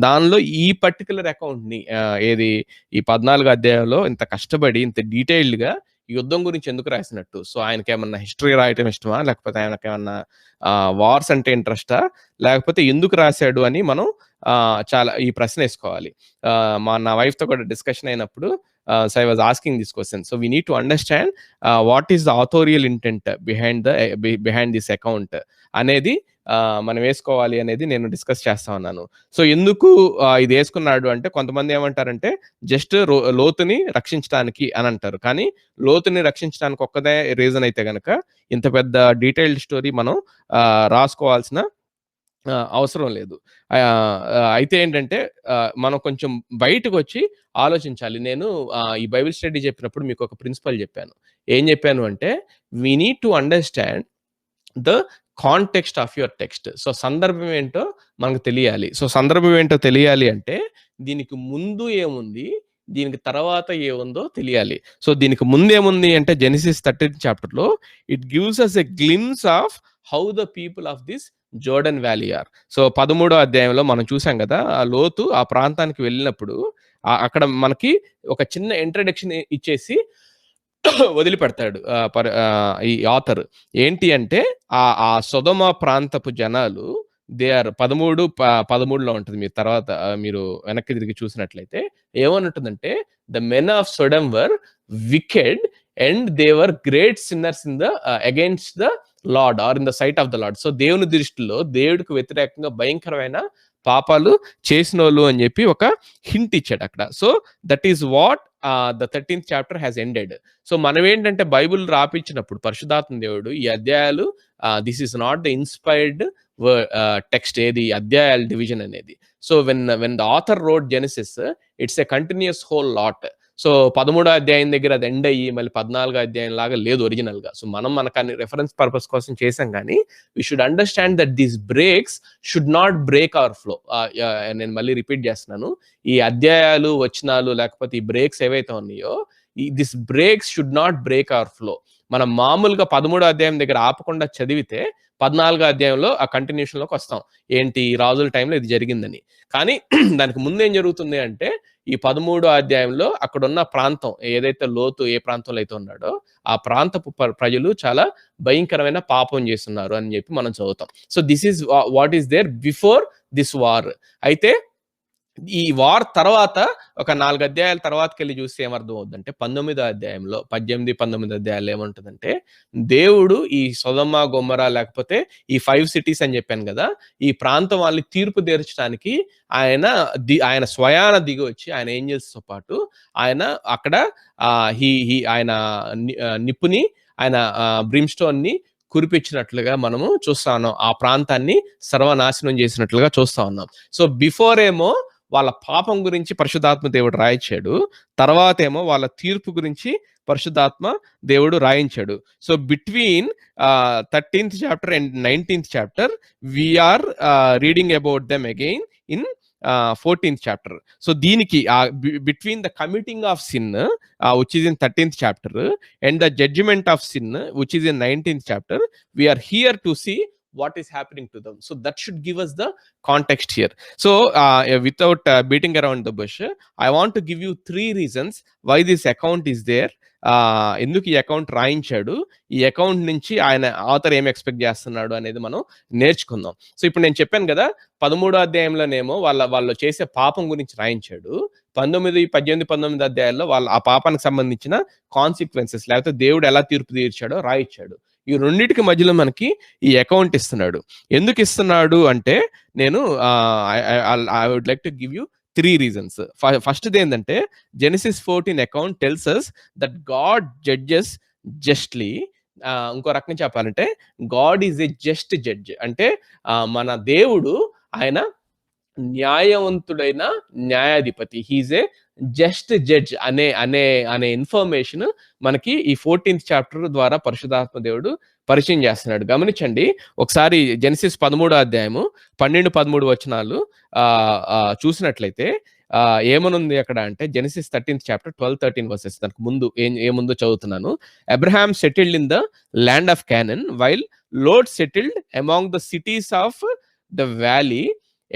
దానిలో ఈ పర్టిక్యులర్ అకౌంట్‌ని ఏది ఈ 14 అధ్యాయంలో ఇంత కష్టపడి, ఇంత డీటెయిల్డ్‌గా యుద్ధం గురించి ఎందుకు రాసినట్టు? సో, ఆయనకేమన్నా హిస్టరీ రాయటం ఇష్టమా? లేకపోతే ఆయనకేమన్నా వార్స్ అంటే ఇంట్రెస్టా? లేకపోతే ఎందుకు రాసాడు అని మనం చాలా ఈ ప్రశ్నేసుకోవాలి. నా వైఫ్‌తో కూడా డిస్కషన్ అయినప్పుడు so, I was asking this question. So, we need to understand what is the authorial intent behind this account అనేది మనం వేసుకోవాలి అనేది నేను డిస్కస్ చేస్తా ఉన్నాను. సో, ఎందుకు ఇది వేసుకున్నాడు అంటే, కొంతమంది ఏమంటారంటే జస్ట్ లోతుని రక్షించడానికి అని అంటారు. కానీ లోతుని రక్షించడానికి ఒక్కదే రీజన్ అయితే గనక ఇంత పెద్ద డీటెయిల్డ్ స్టోరీ మనం రాసుకోవాల్సిన అవసరం లేదు. అయితే ఏంటంటే మనం కొంచెం బయటకొచ్చి ఆలోచించాలి. నేను ఈ బైబిల్ స్టడీ చెప్పినప్పుడు మీకొక ప్రిన్సిపల్ చెప్పాను. ఏం చెప్పాను అంటే, we need to understand the context of your text. So, సందర్భం ఏంటో మనకు తెలియాలి. సో, సందర్భం ఏంటో తెలియాలి అంటే, దీనికి ముందు ఏముంది? దీనికి తర్వాత ఏముందో తెలియాలి. సో, దీనికి ముందేముంది అంటే జెనసిస్ 13th చాప్టర్‌లో it gives us a glimpse of how the people of this Jordan valley are. So, 13వ అధ్యాయంలో మనం చూసాం గదా! ఆ లోతు ఆ ప్రాంతానికి వెళ్ళినప్పుడు అక్కడ మనకి ఒక చిన్న ఇంట్రడక్షన్ ఇచ్చేసి వదిలిపెడతాడు ఈ ఆథర్. ఏంటి అంటే ఆ సొదొమ ప్రాంతపు జనాలు దే ఆర్ 13లో ఉంటది. మీరు తర్వాత మీరు వెనక్కి తిరిగి చూసినట్లయితే ఏమనుంటుందంటే, the men of Sodom were wicked and they were great sinners in the against the Lord or in the sight of the Lord. So, దేవుని దృష్టిలో దేవుడికి వ్యతిరేకంగా భయంకరమైన పాపాలు చేసినోళ్ళు అని చెప్పి ఒక హింట్ ఇచ్చాడు అక్కడ. So, that is what the 13th chapter has ended. So, మనం ఏంటంటే బైబిల్ రాపించినప్పుడు పరిశుద్ధాత్మ దేవుడు ఈ అధ్యాయాలు this is not the inspired text ఏది అధ్యాయాల డివిజన్ అనేది. So, when the author wrote Genesis it's a continuous whole lot. So, 13వ అధ్యాయం దగ్గర అది ఎండ్ అయ్యి మళ్ళీ 14వ అధ్యాయం లాగా లేదు ఒరిజినల్‌గా. సో, మనకన్ని రెఫరెన్స్ పర్పస్ కోసం చేసాం గానీ, we should understand that these breaks should not break our flow. నేను మళ్ళీ రిపీట్ చేస్తున్నాను. ఈ అధ్యాయాలు, వచనాలు లేకపోతే ఈ బ్రేక్స్ ఏవైతే ఉన్నాయో, this breaks should not break our flow. మనం మామూలుగా 13వ అధ్యాయం దగ్గర ఆపకుండా చదివితే 14వ అధ్యాయంలో ఆ కంటిన్యూషన్‌లోకి వస్తాం. ఏంటి రాజుల టైంలో ఇది జరిగిందని. కానీ దానికి ముందేం జరుగుతుంది అంటే, ఈ 13వ అధ్యాయంలో అక్కడున్న ప్రాంతం ఏదైతే లోతు ఏ ప్రాంతంలో అయితే ఉన్నాడో, ఆ ప్రాంతపు ప్రజలు చాలా భయంకరమైన పాపం చేస్తున్నారు అని చెప్పి మనం చదువుతాం. So, this is what is there before this war. అయితే ఈ వార్ తర్వాత ఒక 4 అధ్యాయాల తర్వాతకెళ్ళి చూస్తే ఏమర్థం అవుద్దంటే 19వ అధ్యాయంలో 18, 19 అధ్యాయాల్లో ఏముంటదంటే, దేవుడు ఈ సొదొమ, గొమొర్రా లేకపోతే ఈ 5 సిటీస్ అని చెప్పాను గదా! ఈ ప్రాంతం వాళ్ళని తీర్పు తీర్చడానికి ఆయన స్వయాన దిగొచ్చి ఆయన ఏంజెల్స్‌తో పాటు ఆయన అక్కడ ఆయన నిప్పుని ఆయన బ్రిమ్‌స్టోన్‌ని కురిపించినట్లుగా మనము చూస్తా ఉన్నాం. ఆ ప్రాంతాన్ని సర్వనాశనం చేసినట్లుగా చూస్తా ఉన్నాం. సో, బిఫోర్ ఏమో వాళ్ళ పాపం గురించి పరిశుద్ధాత్మ దేవుడు రాయించాడు. తర్వాతేమో వాళ్ళ తీర్పు గురించి పరిశుద్ధాత్మ దేవుడు రాయించాడు. So, between 13th chapter and 19th chapter we are reading about them again in 14th chapter. So, దీనికి between the committing of sin which is in 13th chapter and the judgment of sin which is in 19th chapter, we are here to see what is happening to them. So, that should give us the context here. So, without beating around the bush, I want to give you 3 reasons why this account is there. ఎందుకు ఈ account రాయించాడు, ఈ account నుంచి ఆయన author ఏం expect చేస్తున్నాడు అనేది మనం నేర్చుకుందాం. సో, ఇప్పుడు నేను చెప్పాను కదా, 13వ అధ్యాయంలోనేమో వాళ్ళు చేసే పాపం గురించి రాయించాడు. 19, 18, 19 అధ్యాయాల్లో ఆ పాపానికి సంబంధించిన కాన్సిక్వెన్సెస్ లేకపోతే దేవుడు ఎలా తీర్పు తీర్చాడో రాయించాడు. ఈ రెండిటికి మధ్యలో మనకి ఈ అకౌంట్ ఇస్తున్నాడు. ఎందుకు ఇస్తున్నాడు అంటే, నేను I would like to give you 3 reasons. ఫస్ట్‌ది ఏందంటే, Genesis 14 account tells us that God judges justly ఇంకో రకంగా చెప్పాలంటే God is a just judge. అంటే మన దేవుడు ఆయన న్యాయవంతుడైన న్యాయాధిపతి. He is a just judge అనే అనే అనే ఇన్ఫర్మేషన్ మనకి ఈ 14th చాప్టర్ ద్వారా పరిశుద్ధాత్మ దేవుడు పరిచయం చేస్తున్నాడు. గమనించండి ఒకసారి జెనసిస్ 13వ అధ్యాయము 12, 13 వచనాలు చూసినట్లయితే ఏమనుంది అక్కడ అంటే జెనసిస్ 13th చాప్టర్ 12, 13 వర్సెస్. దానికి ముందు ఏముందో చదువుతున్నాను. Abraham settled in the land of Conan while load settled among the cities of the valley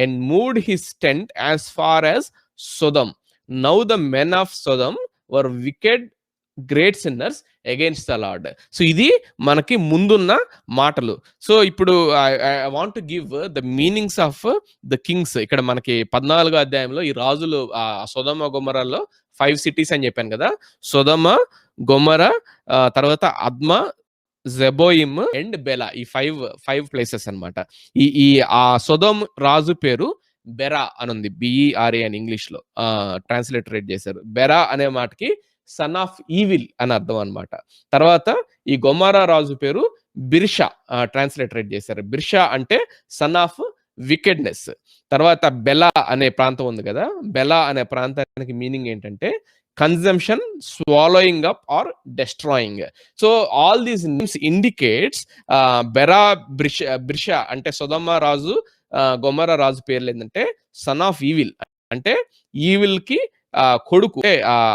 and moved his tent as far as Sodom. Now the men of Sodom were wicked, great sinners against the Lord. So ఇది మనకి ముందున్న మాటలు. So ఇప్పుడు I want to give the meanings of the Kings. ఇక్కడ మనకి 14వ అధ్యాయంలో ఈ రాజులు సొదొమ గొమొర్రాలో 5 సిటీస్ అని చెప్పాను కదా. సొదొమ, గొమొర్రా, తర్వాత అద్మ, జెబోయిమ్ అండ్ బెలా. ఈ 5 ప్లేసెస్ అన్నమాట. ఈ సొదొమ్ రాజు పేరు బెరా అని ఉంది. బిఈఆర్ఏ అని ఇంగ్లీష్ లో ట్రాన్స్లిటరేట్ చేశారు. బెరా అనే మాటకి సన్ ఆఫ్ ఈవిల్ అని అర్థం అనమాట. తర్వాత ఈ గొమొర్రా రాజు పేరు బిర్షా ట్రాన్స్లిటరేట్ చేశారు. బిర్షా అంటే సన్ ఆఫ్ వికెడ్నెస్. తర్వాత బెలా అనే ప్రాంతం ఉంది కదా. బెలా అనే ప్రాంతానికి మీనింగ్ ఏంటంటే consumption, swallowing up or destroying. So all these names indicates బెరా, బిర్షా అంటే సొదొమ రాజు, గొమొర్రా రాజు పేర్లు ఏంటంటే సన్ ఆఫ్ ఈవిల్ అంటే ఈవిల్ కి కొడుకు,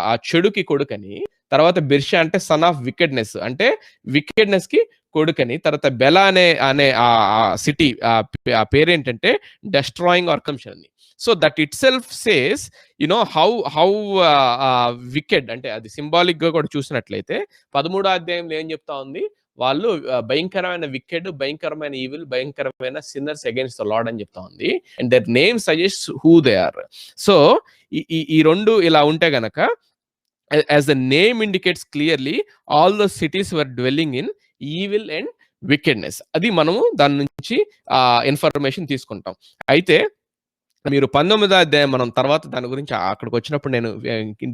ఆ చెడుకి కొడుకని. తర్వాత బిర్షా అంటే సన్ ఆఫ్ వికెడ్నెస్ అంటే వికెడ్నెస్ కి కొడుకని. తర్వాత బెలా అనే సిటీ పేరేంటంటే డెస్ట్రాయింగ్ ఆర్ కన్సంప్షన్ అని. So that it self says how wicked అంటే అది సింబాలిక్ గా కూడా చూసినట్లయితే 13వ అధ్యాయంలో ఏం చెప్తా ఉంది, వాళ్ళు భయంకరమైన వికెడ్, భయంకరమైన ఈవిల్, భయంకరమైన సిన్నర్స్ అగైన్స్ ద లార్డ్ అని చెప్తా ఉంది. And their name suggest who they are. So ఈ రెండు ఇలా ఉంటే గనక as the name indicates clearly all the cities were dwelling in evil and wickedness. అది మనము దాని నుంచి ఇన్ఫర్మేషన్ తీసుకుంటాం. అయితే మీరు 19వ అధ్యాయం మనం తర్వాత దాని గురించి అక్కడికి వచ్చినప్పుడు నేను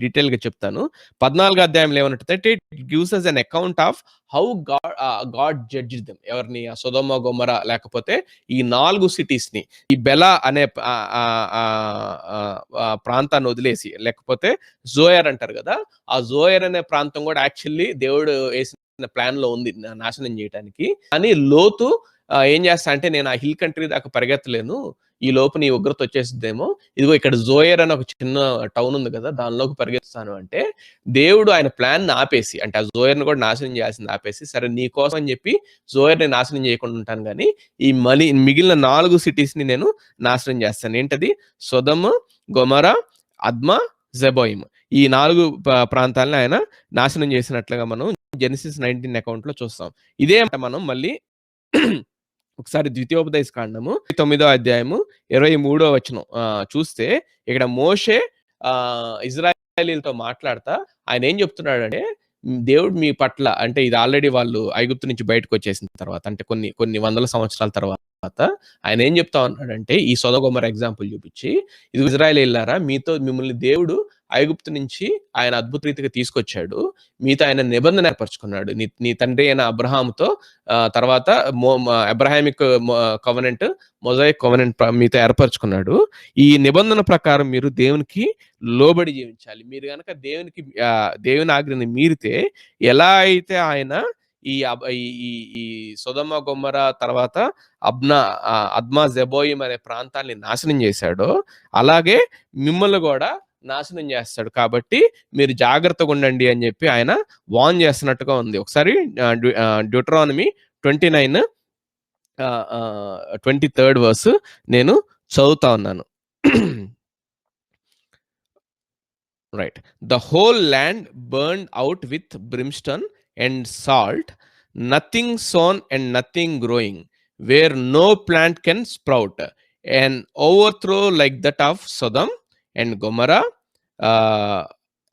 డీటెయిల్ గా చెప్తాను. 14వ అధ్యాయంలో ఏమన్నట్టు it gives us an account of how God judged them. ఎవరిని? సొదొమ, గొమొర్రా లేకపోతే ఈ 4 సిటీస్ ని ఈ బెలా అనే ప్రాంతాన్ని వదిలేసి, లేకపోతే జోయర్ అంటారు కదా, ఆ జోయర్ అనే ప్రాంతం కూడా యాక్చువల్లీ దేవుడు వేసిన ప్లాన్ లో ఉంది నాశనం చేయడానికి. కానీ లోతు ఏం చేస్తా అంటే నేను ఆ హిల్ కంట్రీ దాకా పరిగెత్తలేను, ఈ లోపు నీ ఉగ్రత వచ్చేసిద్దేమో, ఇదిగో ఇక్కడ జోయర్ అని ఒక చిన్న టౌన్ ఉంది కదా దానిలోకి పరిగెత్తాను అంటే దేవుడు ఆయన ప్లాన్ ఆపేసి, అంటే ఆ జోయర్ ని కూడా నాశనం చేయాల్సింది ఆపేసి, సరే నీ కోసం అని చెప్పి జోయర్ ని నాశనం చేయకుండా ఉంటాను కానీ ఈ మిగిలిన 4 సిటీస్ ని నేను నాశనం చేస్తాను. ఏంటది? సొదొమ, గొమొర్రా, అద్మ, జెబోయిమ్. ఈ 4 ప్రాంతాలను ఆయన నాశనం చేసినట్లుగా మనం జెనసిస్ 19 అకౌంట్ లో చూస్తాం. ఇదే మనం మళ్ళీ ఒకసారి ద్వితీయోపదేశ కాండము 9వ అధ్యాయము 23వ వచనం చూస్తే ఇక్కడ మోషే ఇజ్రాయేలీలతో మాట్లాడతా ఆయన ఏం చెప్తున్నాడంటే, దేవుడు మీ పట్ల అంటే ఇది ఆల్రెడీ వాళ్ళు ఐగుప్తు నుంచి బయటకు వచ్చేసిన తర్వాత, అంటే కొన్ని వందల సంవత్సరాల తర్వాత ఆయన ఏం చెప్తా ఉన్నాడంటే ఈ సొదొమ గొమొర్రా ఎగ్జాంపుల్ చూపించి, ఇది ఇజ్రాయేలీయులారా మిమ్మల్ని దేవుడు ఐగుప్తు నుంచి ఆయన అద్భుత రీతిగా తీసుకొచ్చాడు, మీతో ఆయన నిబంధన ఏర్పరచుకున్నాడు. నీ తండ్రి అయిన అబ్రహాముతో, తర్వాత అబ్రహామిక్ కవెనెంట్, మొజాయిక్ కవెనెంట్ మీతో ఏర్పరచుకున్నాడు. ఈ నిబంధన ప్రకారం మీరు దేవునికి లోబడి జీవించాలి. మీరు గనక దేవుని ఆజ్ఞని మీరితే ఎలా అయితే ఆయన ఈ సొదొమ, గొమొర్రా తర్వాత అద్మ, జెబోయిమ్ అనే ప్రాంతాన్ని నాశనం చేశాడో అలాగే మిమ్మల్ని కూడా నాశనం చేస్తాడు. కాబట్టి మీరు జాగ్రత్తగా ఉండండి అని చెప్పి ఆయన వార్న్ చేస్తున్నట్టుగా ఉంది. ఒకసారి డ్యూటరానమీ 29 23rd వర్స్ నేను చదువుతా ఉన్నాను. Right. The whole land burned out with brimstone and salt, nothing sown and nothing growing, where no plant can sprout, an overthrow like that of Sodom and Gomorrah,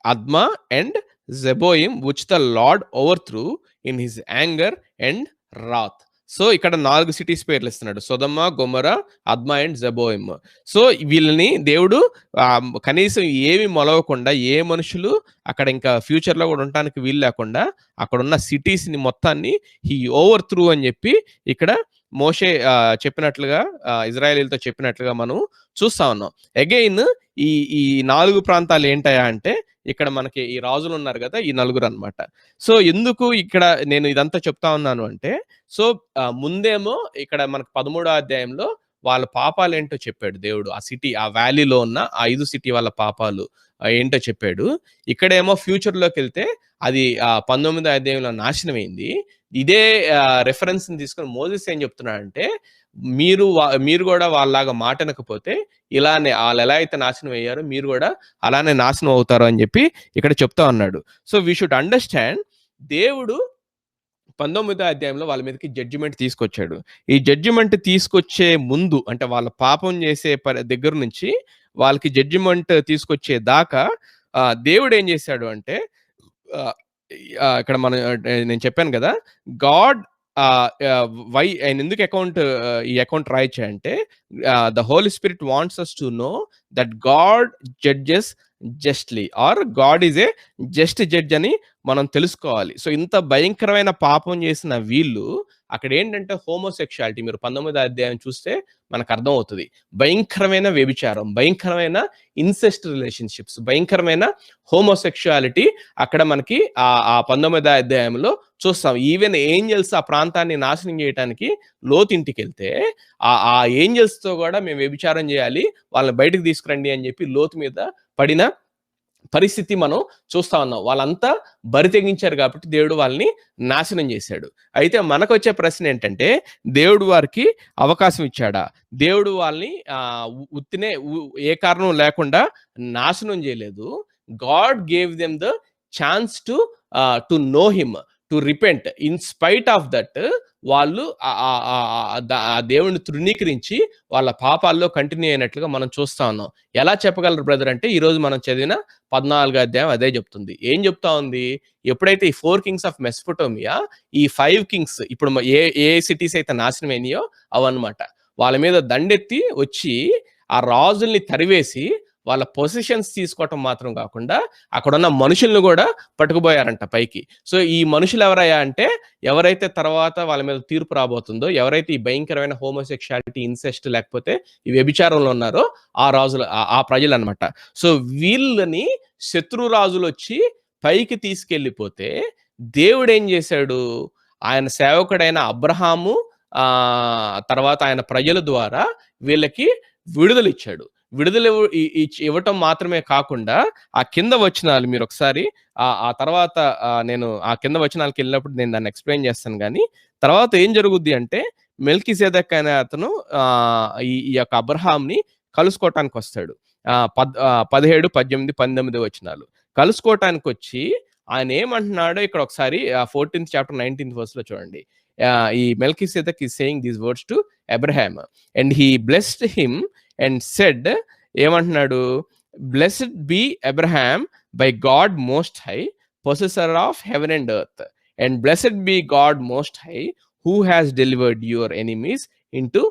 Adma and Zeboim, which the Lord overthrew in his anger and wrath. So ఇక్కడ 4 cities పేర్లు ఇస్తున్నాడు. సొదొమ, Gomorrah, అద్మా and జెబోయిమ్. So వీళ్ళని దేవుడు కనీసం ఏమి మొలవకుండా, ఏ మనుషులు అక్కడ ఇంకా ఫ్యూచర్‌లో గూడా ఉండటానికి వీలు లేకుండా అక్కడున్న సిటీస్‌ని మొత్తాన్ని హి ఓవర్ త్రూ అని జెప్పి ఇక్కడ మోషే చెప్పినట్లుగా ఇజ్రాయేలీయులతో చెప్పినట్లుగా మనం చూస్తా ఉన్నాం. అగైన్ ఈ ఈ 4 ప్రాంతాలు ఏంటయ్యా అంటే ఇక్కడ మనకి ఈ రాజులున్నారు గదా! ఈ నలుగురనమాట. సో ఎందుకు ఇక్కడ నేను ఇదంతా చెప్తా ఉన్నాను అంటే సో ముందేమో ఇక్కడ మనకు 13వ అధ్యాయంలో వాళ్ళ పాపాలేంటో చెప్పాడు దేవుడు. ఆ సిటీ, ఆ వ్యాలీలో ఉన్న ఆ 5 సిటీ వాళ్ళ పాపాలు ఏంటో చెప్పాడు. ఇక్కడేమో ఫ్యూచర్‌లోకెళ్తే అది 19వ అధ్యాయంలో నాశనమైంది. ఇదే రిఫరెన్స్‌ని తీసుకొని మోసెస్ ఏం చెప్తున్నాడంటే, మీరు గూడా వాళ్ళలాగా మాటినకపోతే ఇలానే ఆళ్ళెలా అయితే నాశనం అయ్యారో మీరు గూడా అలానే నాశనం అవుతారు అని జెప్పి ఇక్కడ చెప్తా ఉన్నాడు. సో వి షుడ్ అండర్‌స్టాండ్ దేవుడు 19వ అధ్యాయంలో వాళ్ళ మీదకి జడ్జిమెంట్ తీసుకొచ్చాడు. ఈ జడ్జిమెంట్ తీసుకొచ్చే ముందు అంటే వాళ్ళ పాపం చేసే దగ్గర నుంచి వాళ్ళకి జడ్జిమెంట్ తీసుకొచ్చే దాకా దేవుడు ఏం చేశాడు అంటే ఆహ్, ఇక్కడ నేను చెప్పాను గదా! గాడ్ వై ఆయన ఎందుకు ఈ అకౌంట్ రాయిచ్చాడంటే the Holi Spirit wants us to know that God judges justly or God is a just judge అని మనం తెలుసుకోవాలి. సో ఇంత భయంకరమైన పాపం చేసిన వీళ్ళు అక్కడేంటంటే హోమోసెక్షువాలిటీ మీరు 19వ అధ్యాయం చూస్తే మనకర్థమవుతది. భయంకరమైన వ్యభిచారం, భయంకరమైన ఇన్సెస్ట్ రిలేషన్‌షిప్స్, భయంకరమైన హోమోసెక్షువాలిటీ అక్కడ మనకి 19వ అధ్యాయంలో చూస్తాం. ఈవెన్ ఏంజెల్స్ ఆ ప్రాంతాన్ని నాశనం చేయటానికి లోతు ఇంటికెళ్తే ఆ ఏంజెల్స్‌తో గూడా మేము వ్యభిచారం చేయాలి, వాళ్ళని బయటకు తీసుకురండి అని చెప్పి లోతు మీద పడిన పరిస్థితి మనం చూస్తా ఉన్నాం. వాళ్ళంతా బరి తెగించారు కాబట్టి దేవుడు వాళ్ళని నాశనం చేశాడు. అయితే మనకొచ్చే ప్రశ్న ఏంటంటే దేవుడు వారికి అవకాశం ఇచ్చాడా? దేవుడు వాళ్ళని ఉత్తినే ఏ కారణం లేకుండా నాశనం చేయలేదు. God gave them the chance to know him, to repent. In spite of that వాళ్ళు ఆ దేవుడిని తృణీకరించి వాళ్ళ పాపాల్లో కంటిన్యూ అయినట్లుగా మనం చూస్తా ఉన్నాం. ఎలా చెప్పగలరు బ్రదర్ అంటే ఈరోజు మనం చదివిన 14వ అధ్యాయం అదే చెప్తుంది. ఏం చెప్తా ఉంది? ఎప్పుడైతే ఈ 4 కింగ్స్ ఆఫ్ మెసొపొటేమియా, ఈ 5 కింగ్స్ ఇప్పుడు ఏ సిటీస్ అయితే నాశనం అయినాయో అవన్నమాట. వాళ్ళ మీద దండెత్తి వచ్చి ఆ రాజుల్ని తరివేసి వాళ్ళ పొజిషన్స్ తీసుకోవటం మాత్రం కాకుండా అక్కడున్న మనుషుల్ని కూడా పట్టుకుపోయారంట పైకి. సో ఈ మనుషులు ఎవరయ్యా అంటే ఎవరైతే తర్వాత వాళ్ళ మీద తీర్పు రాబోతుందో, ఎవరైతే ఈ భయంకరమైన హోమోసెక్షువాలిటీ, ఇన్సెస్ట్ లేకపోతే ఈ వ్యభిచారంలో ఉన్నారో ఆ రాజులు, ఆ ప్రజలు అనమాట. సో వీళ్ళని శత్రు రాజులు వచ్చి పైకి తీసుకెళ్ళిపోతే దేవుడు ఏం చేశాడు? ఆయన సేవకుడైన అబ్రహాము తర్వాత ఆయన ప్రజల ద్వారా వీళ్ళకి విడుదల ఇచ్చాడు. విడుదల ఇవ్వటం మాత్రమే కాకుండా ఆ కింద వచనాలు మీరు ఒకసారి ఆ తర్వాత నేను ఆ కింద వచనాలకు వెళ్ళినప్పుడు నేను దాన్ని ఎక్స్ప్లెయిన్ చేస్తాను. కానీ తర్వాత ఏం జరుగుద్ది అంటే మెల్కీసెదెక్ అనే అతను ఈ యొక్క అబ్రహాంని కలుసుకోవటానికి వస్తాడు. 17, 18, 19 వచనాలు కలుసుకోవటానికి వచ్చి ఆయన ఏమంటున్నాడో ఇక్కడ ఒకసారి 14th చాప్టర్ 19th వర్స్ లో చూడండి. ఈ Melchizedek is saying these words to Abraham and he blessed him and said ఏమంటున్నాడు? Blessed be Abraham by God most high, possessor of heaven and earth, and blessed be God most high who has delivered your enemies into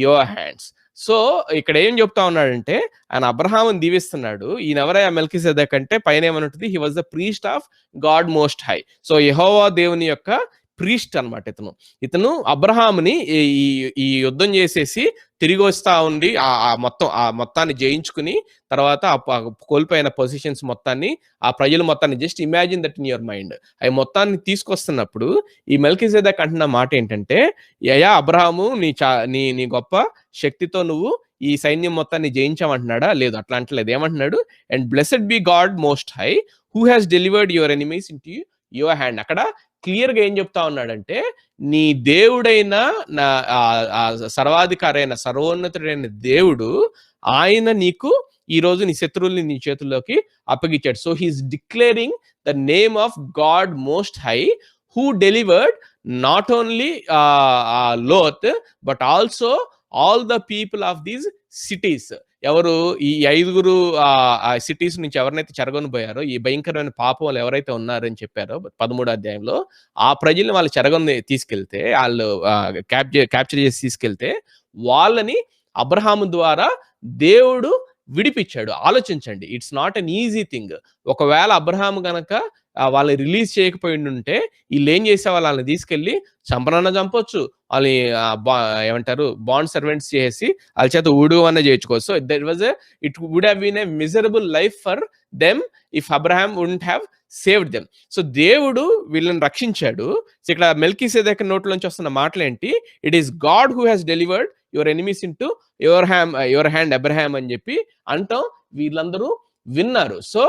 your hands. So ఇక్కడ ఏం చెప్తా ఉన్నాడంటే ఆయన అబ్రహాముని దీవిస్తున్నాడు. ఈయన ఎవరయ్యా Melchizedek అంటే పైన ఏమనుంటుంది? He was the priest of God most high. So యెహోవా దేవుని యొక్క ప్రీస్ట్ అనమాట ఇతను అబ్రహాముని ఈ యుద్ధం చేసేసి తిరిగి వస్తా ఉండి మొత్తాన్ని జయించుకుని తర్వాత కోల్పోయిన పొజిషన్స్ మొత్తాన్ని ఆ ప్రజలు మొత్తాన్ని just imagine that in your mind అవి మొత్తాన్ని తీసుకొస్తున్నప్పుడు ఈ మెల్కీసెదెక్ అంటున్న మాట ఏంటంటే, యయా అబ్రహాము నీ గొప్ప శక్తితో నువ్వు ఈ సైన్యం మొత్తాన్ని జయించామంటున్నాడా? లేదు, అట్లా అంటలేదు. ఏమంటున్నాడు? And blessed be God most high who has delivered your enemies into your hand. అక్కడ క్లియర్ గా ఏం చెప్తా ఉన్నాడంటే నీ దేవుడైన సర్వాధికారైన సర్వోన్నతుడైన దేవుడు ఆయన నీకు ఈ రోజు నీ శత్రువుల్ని నీ చేతుల్లోకి అప్పగించాడు. So he is declaring the name of God most high who delivered not only Lot but also all the people of these cities. ఎవరు ఈ 5 సిటీస్ నుంచి ఎవరినైతే చెరగొనిపోయారో, ఈ భయంకరమైన పాపం వాళ్ళు ఎవరైతే ఉన్నారని చెప్పారో 13 అధ్యాయంలో, ఆ ప్రజల్ని వాళ్ళు చెరగొని తీసుకెళ్తే, ఆళ్ళు క్యాప్చర్ చేసి తీసుకెళ్తే, వాళ్ళని అబ్రహాము ద్వారా దేవుడు విడిపించాడు. ఆలోచించండి. It's not an easy thing. ఒకవేళ అబ్రహాము గనక వాళ్ళని రిలీజ్ చేయకపోయిండుంటే, ఈళ్ళేం చేసేవాళ్ళు, ఆళ్ళని తీసుకెళ్ళి చంపనన్నా చంపొచ్చు. వాళ్ళని ఏమంటారు, బాండ్ సర్వెంట్స్ చేసేసి ఆళ్ళ చేత ఉడువన్నా చేయించుకోవచ్చు. So that was it would have been a miserable life for them if Abraham wouldn't have saved them. So దేవుడు వీళ్ళని రక్షించాడు. సో ఇక్కడ మెల్కీసెదెకు నోట్లోంచి వస్తున్న మాటలేంటి? It is God who has delivered your enemies into your hand Abraham అని చెప్పి అంటాం. వీళ్ళందరూ విన్నారు. So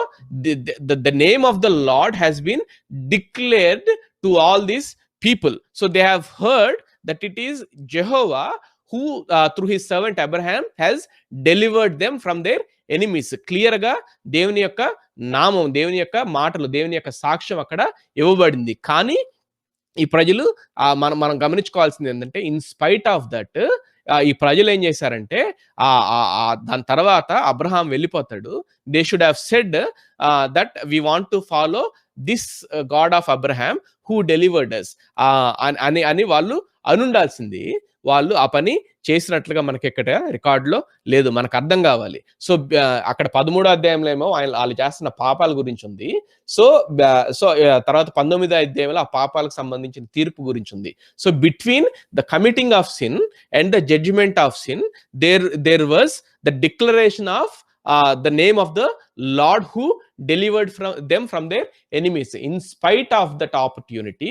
the name of the Lord has been declared to all these people. So they have heard that it is Jehovah who through his servant Abraham has delivered them from their enemies. Clear గా దేవుని యొక్క నామం, దేవుని యొక్క మాటలు, దేవుని యొక్క సాక్ష్యం అక్కడ ఇవ్వబడింది. కానీ ఈ ప్రజలు మనం గమనించుకోవాల్సింది ఏంటంటే, ఇన్ స్పైట్ ఆఫ్ దట్ ఈ ప్రజలు ఏం చేశారంటే, దాని తర్వాత అబ్రహాం వెళ్ళిపోతాడు. They should have said that we want to follow this God of Abraham who delivered us అని వాళ్ళు అనుండాల్సింది. వాళ్ళు ఆ పని చేసినట్లుగా మనకి ఇక్కడ రికార్డులో లేదు. మనకు అర్థం కావాలి. సో అక్కడ 13 అధ్యాయంలో ఏమో వాళ్ళు చేస్తున్న పాపాల గురించి ఉంది. సో తర్వాత 19 అధ్యాయంలో ఆ పాపాలకు సంబంధించిన తీర్పు గురించి ఉంది. So between the committing of sin and the judgement of sin there was the declaration of the name of the Lord who delivered them from their enemies. In spite of that opportunity,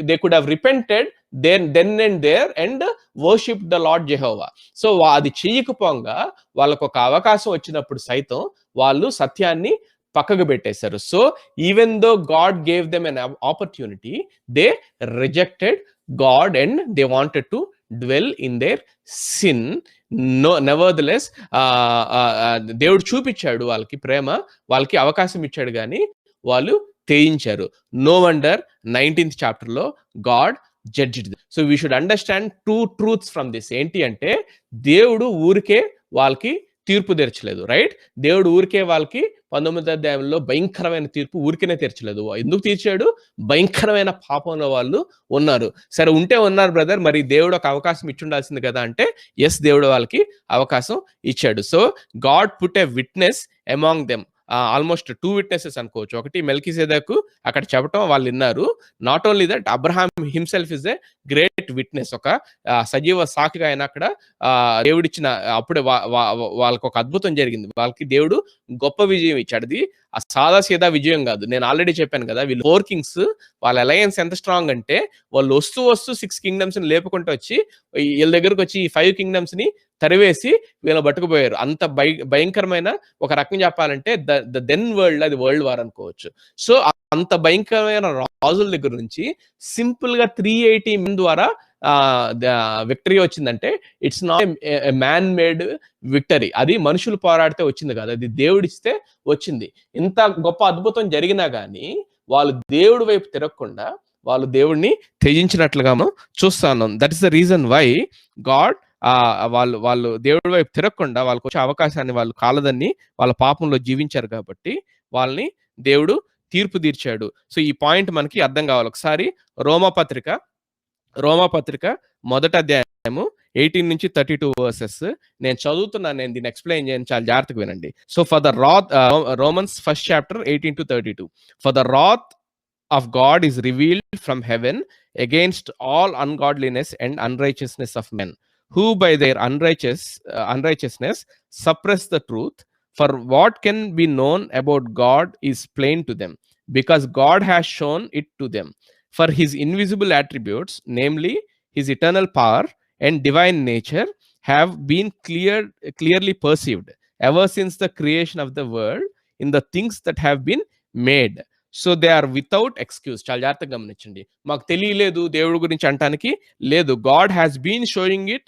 they could have repented then and there and worshipped the Lord Jehovah. So అది చేయకపోగా వాళ్ళకు ఒక అవకాశం వచ్చినప్పుడు సైతం వాళ్ళు సత్యాన్ని పక్కకు పెట్టేశారు. So even though God gave them an opportunity, they rejected God and they wanted to dwell in their sin. Nevertheless దేవుడు చూపించాడు వాళ్ళకి ప్రేమ, వాళ్ళకి అవకాశం ఇచ్చాడు, కానీ వాళ్ళు తేయించారు. నో వండర్ 19th చాప్టర్లో God judged. So we should understand 2 truths from this. ఏంటి అంటే, దేవుడు ఊరికే వాళ్ళకి తీర్పు తెరచలేదు. రైట్? దేవుడు ఊరికే వాళ్ళకి 19వ అధ్యాయంలో భయంకరమైన తీర్పు ఊరికేనే తెరచలేదు. ఎందుకు తీర్చాడు? భయంకరమైన పాపంలో వాళ్ళు ఉన్నారు. సరే, ఉంటే ఉన్నారు బ్రదర్, మరి దేవుడు ఒక అవకాశం ఇచ్చి ఉండాల్సింది కదా అంటే, ఎస్, దేవుడు వాళ్ళకి అవకాశం ఇచ్చాడు. So God put a witness among them. Almost 2 witnesses అనుకోవచ్చు. ఒకటి మెల్కీసెదెకు అక్కడ చెప్పటం వాళ్ళు విన్నారు. Not only that, Abraham himself is a great witness. ఒక సజీవ సాక్షిగా ఆయన అక్కడ దేవుడిచ్చిన అప్పుడే వాళ్ళకి ఒక అద్భుతం జరిగింది. వాళ్ళకి దేవుడు గొప్ప విజయం ఇచ్చాడు. అది సాదా సీదా విజయం కాదు. నేను ఆల్రెడీ చెప్పాను కదా, వీళ్ళు 4 kings, వాళ్ళ అలయన్స్ ఎంత స్ట్రాంగ్ అంటే, వాళ్ళు వస్తూ 6 kingdoms లేపుకుంటూ వచ్చి వీళ్ళ దగ్గరకు వచ్చి ఈ 5 kingdoms తరివేసి వీళ్ళని పట్టుకుపోయారు. అంత భయంకరమైన, ఒక రకం చెప్పాలంటే ద దెన్ వరల్డ్, అది వరల్డ్ వార్ అనుకోవచ్చు. సో అంత భయంకరమైన రాజుల దగ్గర నుంచి సింపుల్ గా 380 men ద్వారా విక్టరీ వచ్చిందంటే, it's not a man made victory. అది మనుషులు పోరాడితే వచ్చింది కాదు, అది దేవుడిస్తే వచ్చింది. ఇంత గొప్ప అద్భుతం జరిగినా కానీ వాళ్ళు దేవుడి వైపు తిరగకుండా వాళ్ళు దేవుడిని త్యజించినట్లుగా మనం చూస్తాను. That is the reason why God వాళ్ళు దేవుడి వైపు తిరగకుండా వాళ్ళకి వచ్చే అవకాశాన్ని వాళ్ళు కాలదని వాళ్ళ పాపంలో జీవించారు కాబట్టి వాళ్ళని దేవుడు తీర్పు తీర్చాడు. సో ఈ పాయింట్ మనకి అర్థం కావాలి. ఒకసారి రోమాపత్రిక 1వ అధ్యాయము 18 నుంచి 32 verses నేను చదువుతున్నాను. నేను దీన్ని ఎక్స్ప్లెయిన్ చేయను, చాలా జాగ్రత్తగా వినండి. So for the wrath, Romans 1st chapter 18 to 32, for the wrath of God is revealed from heaven against all ungodliness and unrighteousness of men, who by their unrighteousness suppress the truth. For what can be known about God is plain to them, because God has shown it to them. For his invisible attributes, namely his eternal power and divine nature, have been clearly perceived ever since the creation of the world in the things that have been made. So they are without excuse. చాలా జాగ్రత్తగా గమనించండి. మాకు తెలియలేదు దేవుడి గురించి అంటానికి లేదు. God has been showing it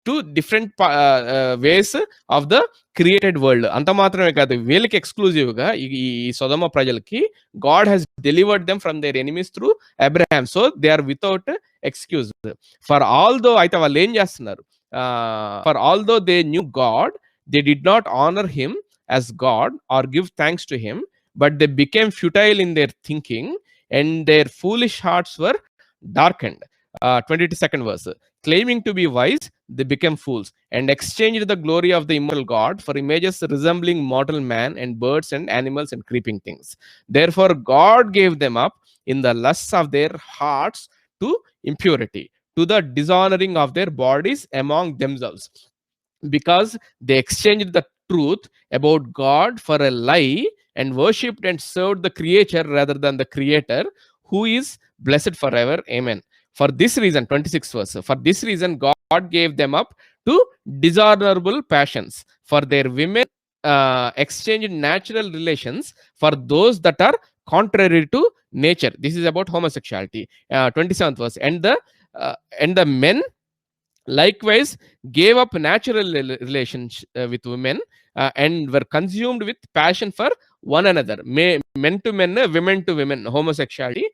to different ways of the created world. అంత మాత్రమే కాదు, వీళ్ళకి ఎక్స్క్లూజివ్ గా ఈ సొదొమ ప్రజలకి God has delivered them from their enemies through Abraham. So they are without excuse. For although, అయితే వాళ్ళు ఏం చేస్తున్నారు? For although they knew God, they did not honor him as God or give thanks to him, but they became futile in their thinking, and their foolish hearts were darkened. 22nd verse. Claiming to be wise, they became fools and exchanged the glory of the immortal God for images resembling mortal man and birds and animals and creeping things. Therefore, God gave them up in the lusts of their hearts to impurity, to the dishonoring of their bodies among themselves, because they exchanged the truth about God for a lie and worshipped and served the creature rather than the Creator, who is blessed forever. Amen. For this reason, 26th verse, for this reason God gave them up to dishonorable passions, for their women exchanged natural relations for those that are contrary to nature. This is about homosexuality. 27th verse, and the men likewise gave up natural relations with women, and were consumed with passion for one another. Men to men, women to women, homosexuality.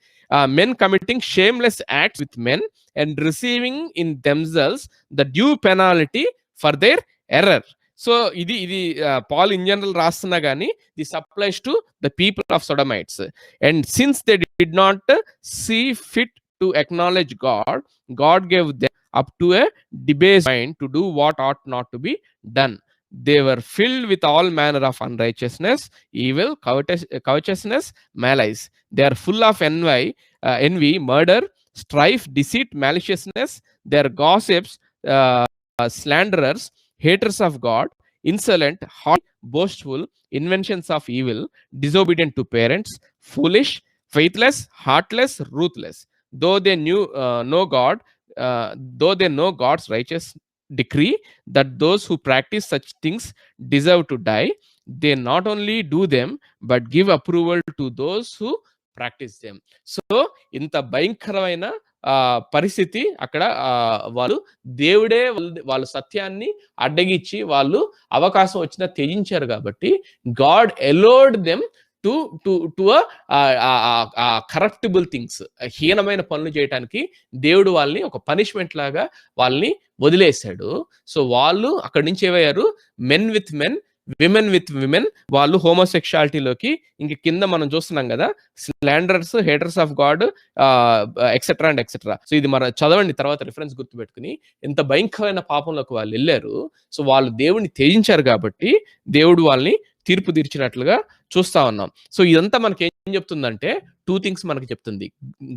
Men committing shameless acts with men and receiving in themselves the due penalty for their error. So ఇది Paul in general రాస్తున్నా కానీ this applies to the people of Sodomites. And since they did not see fit to acknowledge God, God gave them up to a debased mind to do what ought not to be done. They were filled with all manner of unrighteousness, evil, covetousness, malice. They are full of envy, murder, strife, deceit, maliciousness. They are gossips, slanderers, haters of God, insolent, haughty, boastful, inventions of evil, disobedient to parents, foolish, faithless, heartless, ruthless. Though they know God, though they know God's righteous decree that those who practice such things deserve to die, they not only do them but give approval to those who practice them. So ఇంత భయంకరమైన పరిస్థితి అక్కడ. వాళ్ళు దేవుడే వాళ్ళ సత్యాన్ని అడ్డగిచ్చి వాళ్ళు అవకాశం వచ్చినా త్యజించారు కాబట్టి God allowed them to corruptible things, హీనమైన పనులు చేయడానికి దేవుడు వాళ్ళని ఒక పనిష్మెంట్ లాగా వాళ్ళని వదిలేశాడు. సో వాళ్ళు అక్కడి నుంచి ఏమయ్యారు, men with men, women with women, వాళ్ళు హోమోసెక్షువాలిటీలోకి, ఇంక కింద మనం చూస్తున్నాం కదా slanders, haters of God, etcetera and etcetera. So ఇది మన చదవండి తర్వాత రిఫరెన్స్ గుర్తుపెట్టుకుని ఎంత భయంకరమైన పాపంలోకి వాళ్ళు వెళ్ళారు. సో వాళ్ళు దేవుడిని త్యజించారు కాబట్టి దేవుడు వాళ్ళని తీర్పు తీర్చినట్లుగా చూస్తా ఉన్నాం. సో ఇదంతా మనకి ఏం చెప్తుందంటే 2 థింగ్స్ మనకి చెప్తుంది.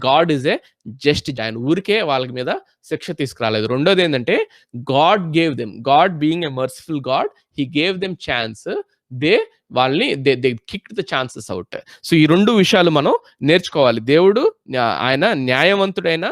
గాడ్ ఈజ్ ఏ జస్ట్, ఆయన ఊరికే వాళ్ళ మీద శిక్ష తీసుకురాలేదు. రెండోది ఏంటంటే God gave them, God being a merciful God, he gave them chance, వాళ్ళని they kicked the chances out. So ఈ 2 విషయాలు మనం నేర్చుకోవాలి. దేవుడు ఆయన న్యాయవంతుడైన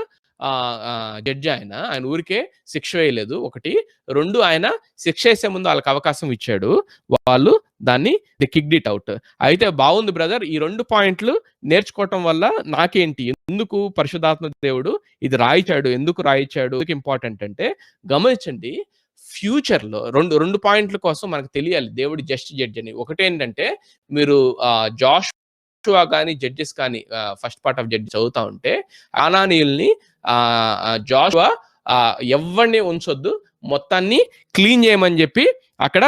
జడ్జి, ఆయన ఊరికే శిక్ష వేయలేదు. 1, 2 ఆయన శిక్ష వేసే ముందు వాళ్ళకి అవకాశం ఇచ్చాడు, వాళ్ళు దాన్ని ది కిక్డ్ ఇట్ అవుట్. అయితే బాగుంది బ్రదర్, ఈ 2 పాయింట్లు నేర్చుకోవటం వల్ల నాకేంటి, ఎందుకు పరిశుద్ధాత్మ దేవుడు ఇది రాయించాడు, ఎందుకు రాయించాడు, ఎందుకు ఇంపార్టెంట్ అంటే గమనించండి, ఫ్యూచర్ లో 2 పాయింట్ల కోసం మనకు తెలియాలి దేవుడు జస్ట్ జడ్జ్ అని. ఒకటేంటంటే మీరు జాషువా కానీ జడ్జెస్ కానీ ఫస్ట్ పార్ట్ ఆఫ్ జడ్జ్ చదువుతా ఉంటే అనానీయుల్ని జాషువా ఎవరిని ఉంచొద్దు, మొత్తాన్ని క్లీన్ చేయమని చెప్పి అక్కడ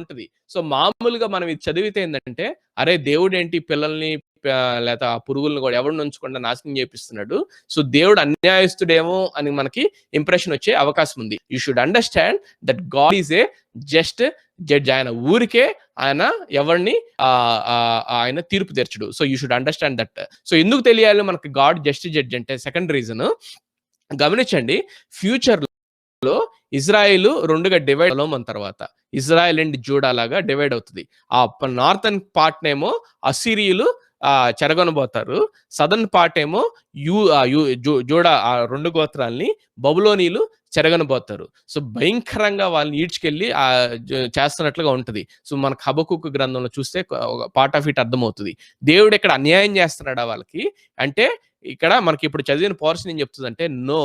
ఉంటుంది. సో మామూలుగా మనం ఇది చదివితే ఏంటంటే, అరే దేవుడు ఏంటి పిల్లల్ని లేదా పురుగులను కూడా ఎవరిని ఉంచకుండా నాశనం చేపిస్తున్నాడు, సో దేవుడు అన్యాయస్తుడేమో అని మనకి ఇంప్రెషన్ వచ్చే అవకాశం ఉంది. You should understand that God is a just judge. ఆయన ఊరికే ఆయన ఎవరిని ఆయన తీర్పు తీర్చడు. So you should understand that. So ఎందుకు తెలియాలి మనకి గాడ్ జస్ట్ జడ్జ్ అంటే, సెకండ్ రీజన్ గమనించండి, ఫ్యూచర్ లో ఇజ్రాయిల్ 2గా డివైడ్ అవ్వడం తర్వాత ఇజ్రాయెల్ అండ్ జూడా లాగా డివైడ్ అవుతుంది. ఆ నార్థన్ పార్ట్ నేమో అసిరియులు చెరగొనబోతారు, సదర్న్ పార్ట్ ఏమో జూడా, ఆ 2 గోత్రాల్ని బబులోనీలు చెరగనబోతారు. సో భయంకరంగా వాళ్ళని ఈడ్చుకెళ్ళి చేస్తున్నట్లుగా ఉంటుంది. సో మనకు హబక్కూకు గ్రంథంలో చూస్తే పార్ట్ ఆఫ్ ఇట్ అర్థమవుతుంది. దేవుడు ఇక్కడ అన్యాయం చేస్తున్నాడా వాళ్ళకి అంటే, ఇక్కడ మనకి ఇప్పుడు చదివిన పోర్షన్ ఏం చెప్తుందంటే, no,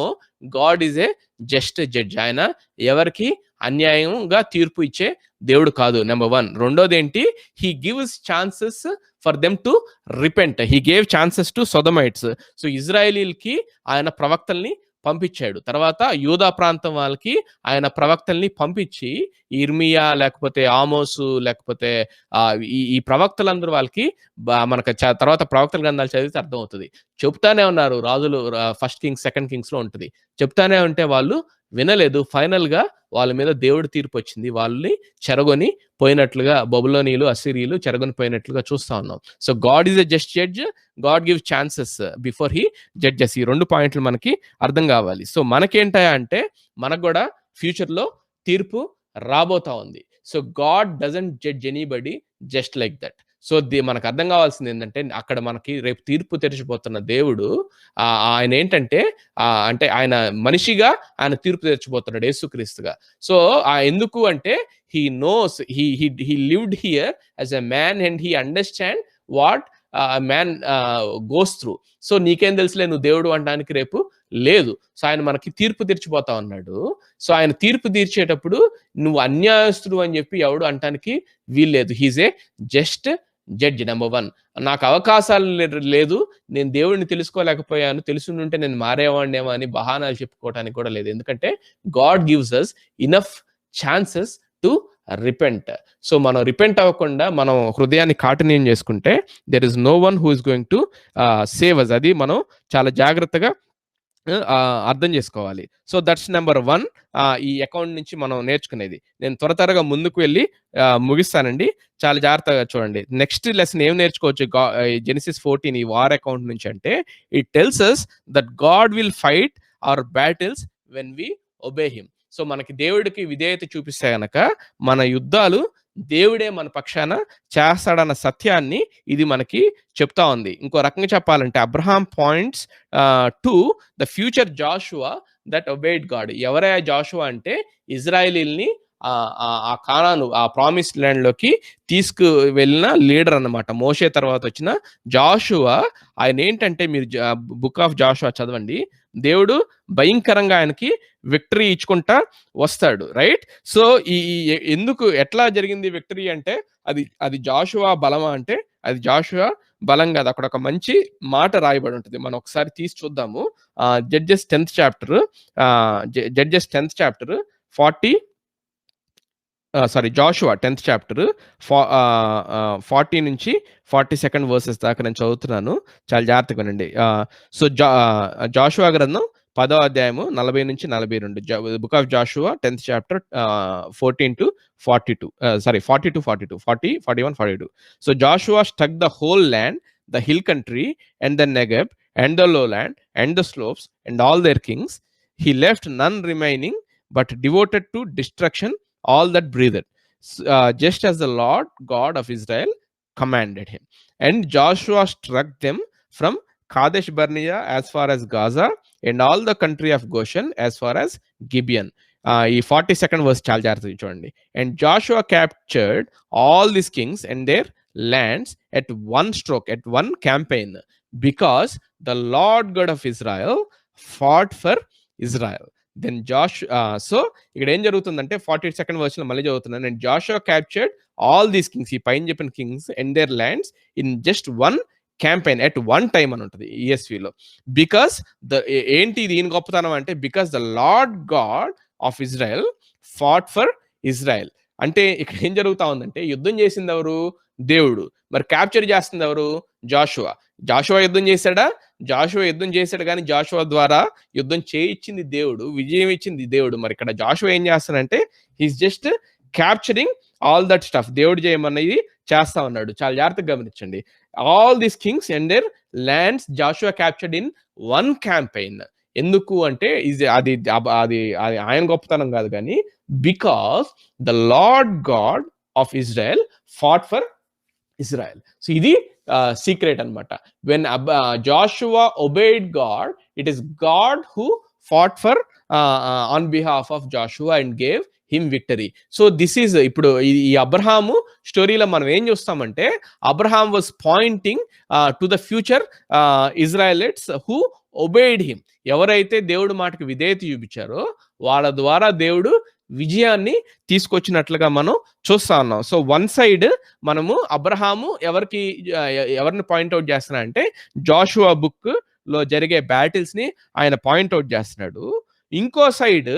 God is a just judge. ఆయన ఎవరికి అన్యాయంగా తీర్పు ఇచ్చే దేవుడు కాదు, నెంబర్ 1. రెండోది ఏంటి, he gives chances for them to repent. He gave chances to Sodomites. So ఇజ్రాయేలీలకి ఆయన ప్రవక్తల్ని పంపించాడు. తర్వాత యూదా ప్రాంతం వాళ్ళకి ఆయన ప్రవక్తల్ని పంపించి ఇర్మియా లేకపోతే ఆమోసు లేకపోతే ఈ ప్రవక్తలందరూ వాళ్ళకి మనకు తర్వాత ప్రవక్తల గ్రంథాలు చదివితే అర్థమవుతుంది. చెప్తానే ఉన్నారు రాజులు, ఫస్ట్ కింగ్స్, సెకండ్ కింగ్స్‌లో ఉంటది. చెప్తానే ఉంటే వాళ్ళు వినలేదు. ఫైనల్‌గా వాళ్ళ మీద దేవుడి తీర్పు వచ్చింది. వాళ్ళని చెరగొని పోయినట్లుగా బబులోనీయులు, అస్సిరియలు చెరగొని పోయినట్లుగా చూస్తా ఉన్నాం. So God is a just judge. God gives chances before he judges. ఈ 2 పాయింట్లు మనకి అర్థం కావాలి. సో మనకేంటయా అంటే మనకు కూడా ఫ్యూచర్‌లో తీర్పు రాబోతా ఉంది. So God doesn't judge anybody just like that. So మనకు అర్థం కావాల్సింది ఏంటంటే అక్కడ మనకి రేపు తీర్పు తెరిచిపోతున్న దేవుడు ఆయన ఏంటంటే అంటే ఆయన మనిషిగా ఆయన తీర్పు తెరిచిపోతున్నాడు యేసుక్రీస్తుగా. సో ఎందుకు అంటే he knows he lived here as a man and he understand what a man goes through. So నీకేం తెలుసులే నువ్వు దేవుడు అనడానికి రేపు లేదు. సో ఆయన మనకి తీర్పు తీర్చిపోతా ఉన్నాడు. సో ఆయన తీర్పు తీర్చేటప్పుడు నువ్వు అన్యాయస్తుడు అని చెప్పి ఎవడు అనటానికి వీల్లేదు. He's a just judge. Number 1, నాకు అవకాశాలు లేదు, నేను దేవుడిని తెలుసుకోలేకపోయాను, తెలుసుంటే నేను మారేవాడినేమో అని బహానాలు చెప్పుకోవడానికి కూడా లేదు. ఎందుకంటే God gives us enough chances to repent. So మనం రిపెంట్ అవ్వకుండా మనం హృదయాన్ని కాఠిన్యం చేసుకుంటే there is no one who is going to save us. అది మనం చాలా జాగ్రత్తగా అర్థం చేసుకోవాలి. సో దట్స్ నెంబర్ 1 ఈ అకౌంట్ నుంచి మనం నేర్చుకునేది. నేను త్వరగా ముందుకు వెళ్ళి ముగిస్తానండి. చాలా జాగ్రత్తగా చూడండి. నెక్స్ట్ లెసన్ ఏం నేర్చుకోవచ్చు జెనిసిస్ 14 ఈ వార్ అకౌంట్ నుంచి అంటే it tells us that God will fight our battles when we obey him. So మనకి దేవుడికి విధేయత చూపిస్తే గనక మన యుద్ధాలు దేవుడే మన పక్షాన చేస్తాడన్న సత్యాన్ని ఇది మనకి చెప్తా ఉంది. ఇంకో రకంగా చెప్పాలంటే Abraham points to the future Joshua that obeyed God. ఎవరై జాషువా అంటే ఇజ్రాయేలీల్ని ఆ కానాను, ఆ ప్రామిస్ ల్యాండ్ లోకి తీసుకు వెళ్ళిన లీడర్ అన్నమాట. మోషే తర్వాత వచ్చిన జాషువా. ఆయన ఏంటంటే మీరు బుక్ ఆఫ్ జాషువా చదవండి. దేవుడు భయంకరంగా ఆయనకి విక్టరీ ఇచ్చుకుంటా వస్తాడు, రైట్? సో ఎందుకు ఎట్లా జరిగింది విక్టరీ అంటే అది జాషువా బలమా అంటే అది జాషువా బలం కాదు. అక్కడ ఒక మంచి మాట రాయబడి ఉంటుంది. మనం ఒకసారి తీసి చూద్దాము. Judges 10th chapter 40 Jashuva 10th chapter 40 నుంచి 42nd వర్సెస్ దాకా నేను చదువుతున్నాను. చాలా జాగ్రత్తగా వినండి. సో జాషువా గ్రంథం 10వ అధ్యాయము 40 నుంచి 42. Book of Jashuva 10th chapter 14 to 42. 40 to 42. 40, 41, 42. So Joshua struck the whole land, the hill country, and the Negeb, and the lowland, and the slopes, and all their kings. He left none remaining, but devoted to destruction all that breathed, just as the Lord God of Israel commanded him. And Joshua struck them from Kadesh Barnea as far as Gaza, and all the country of Goshen as far as Gibeon. ఈ 42nd verse చాలా జాగ్రత్తగా చూడండి. And Joshua captured all this kings and their lands at one stroke, at one campaign, because the Lord God of Israel fought for Israel. Then so ఇక్కడ ఏం జరుగుతుందంటే 42nd verse లో మళ్ళీ చదువుతున్నాను. And Joshua captured all these kings, ఈ పైన చెప్పిన kings, and their lands in just one campaign at one time అని ఉంటుంది ESVలో. బికాస్ ఏంటి దీని గొప్పతనం అంటే because the Lord God of Israel fought for Israel. అంటే ఇక్కడ ఏం జరుగుతా ఉందంటే యుద్ధం చేసింది ఎవరు? దేవుడు. మరి క్యాప్చర్ చేస్తుంది ఎవరు? జాషువా. జాషువా యుద్ధం చేశాడా? జాషువా యుద్ధం చేశాడు, కానీ జాషువా ద్వారా యుద్ధం చేయించింది దేవుడు, విజయం ఇచ్చింది దేవుడు. మరి ఇక్కడ జాషువా ఏం చేస్తాడంటే he's just capturing all that stuff. దేవుడు చేయమన్నది చేస్తా ఉన్నాడు. చాలా జాగ్రత్తగా గమనించండి. All these kings and their lands Joshua captured in one campaign. ఎందుకు అంటే అది ఆయన గొప్పతనం కాదు, కానీ because the Lord God of Israel fought for Israel. So ఇది సీక్రెట్ అనమాట. When Joshua obeyed God, it is God who fought for on behalf of Joshua and gave him victory. So this is ఇప్పుడు ఈ Abraham స్టోరీలో మనం ఏం చూస్తామంటే Abraham was pointing to the future Israelites who obeyed him. ఎవరైతే దేవుడు మాటకి విధేయత చూపించారో వాళ్ళ ద్వారా దేవుడు విజయాన్ని తీసుకొచ్చినట్లుగా మనం చూస్తా ఉన్నాం. సో వన్ సైడ్ మనము అబ్రహాము ఎవరిని పాయింట్అవుట్ చేస్తున్నా అంటే జాషువా బుక్ లో జరిగే బ్యాటిల్స్ ని ఆయన పాయింట్అవుట్ చేస్తున్నాడు. ఇంకో సైడ్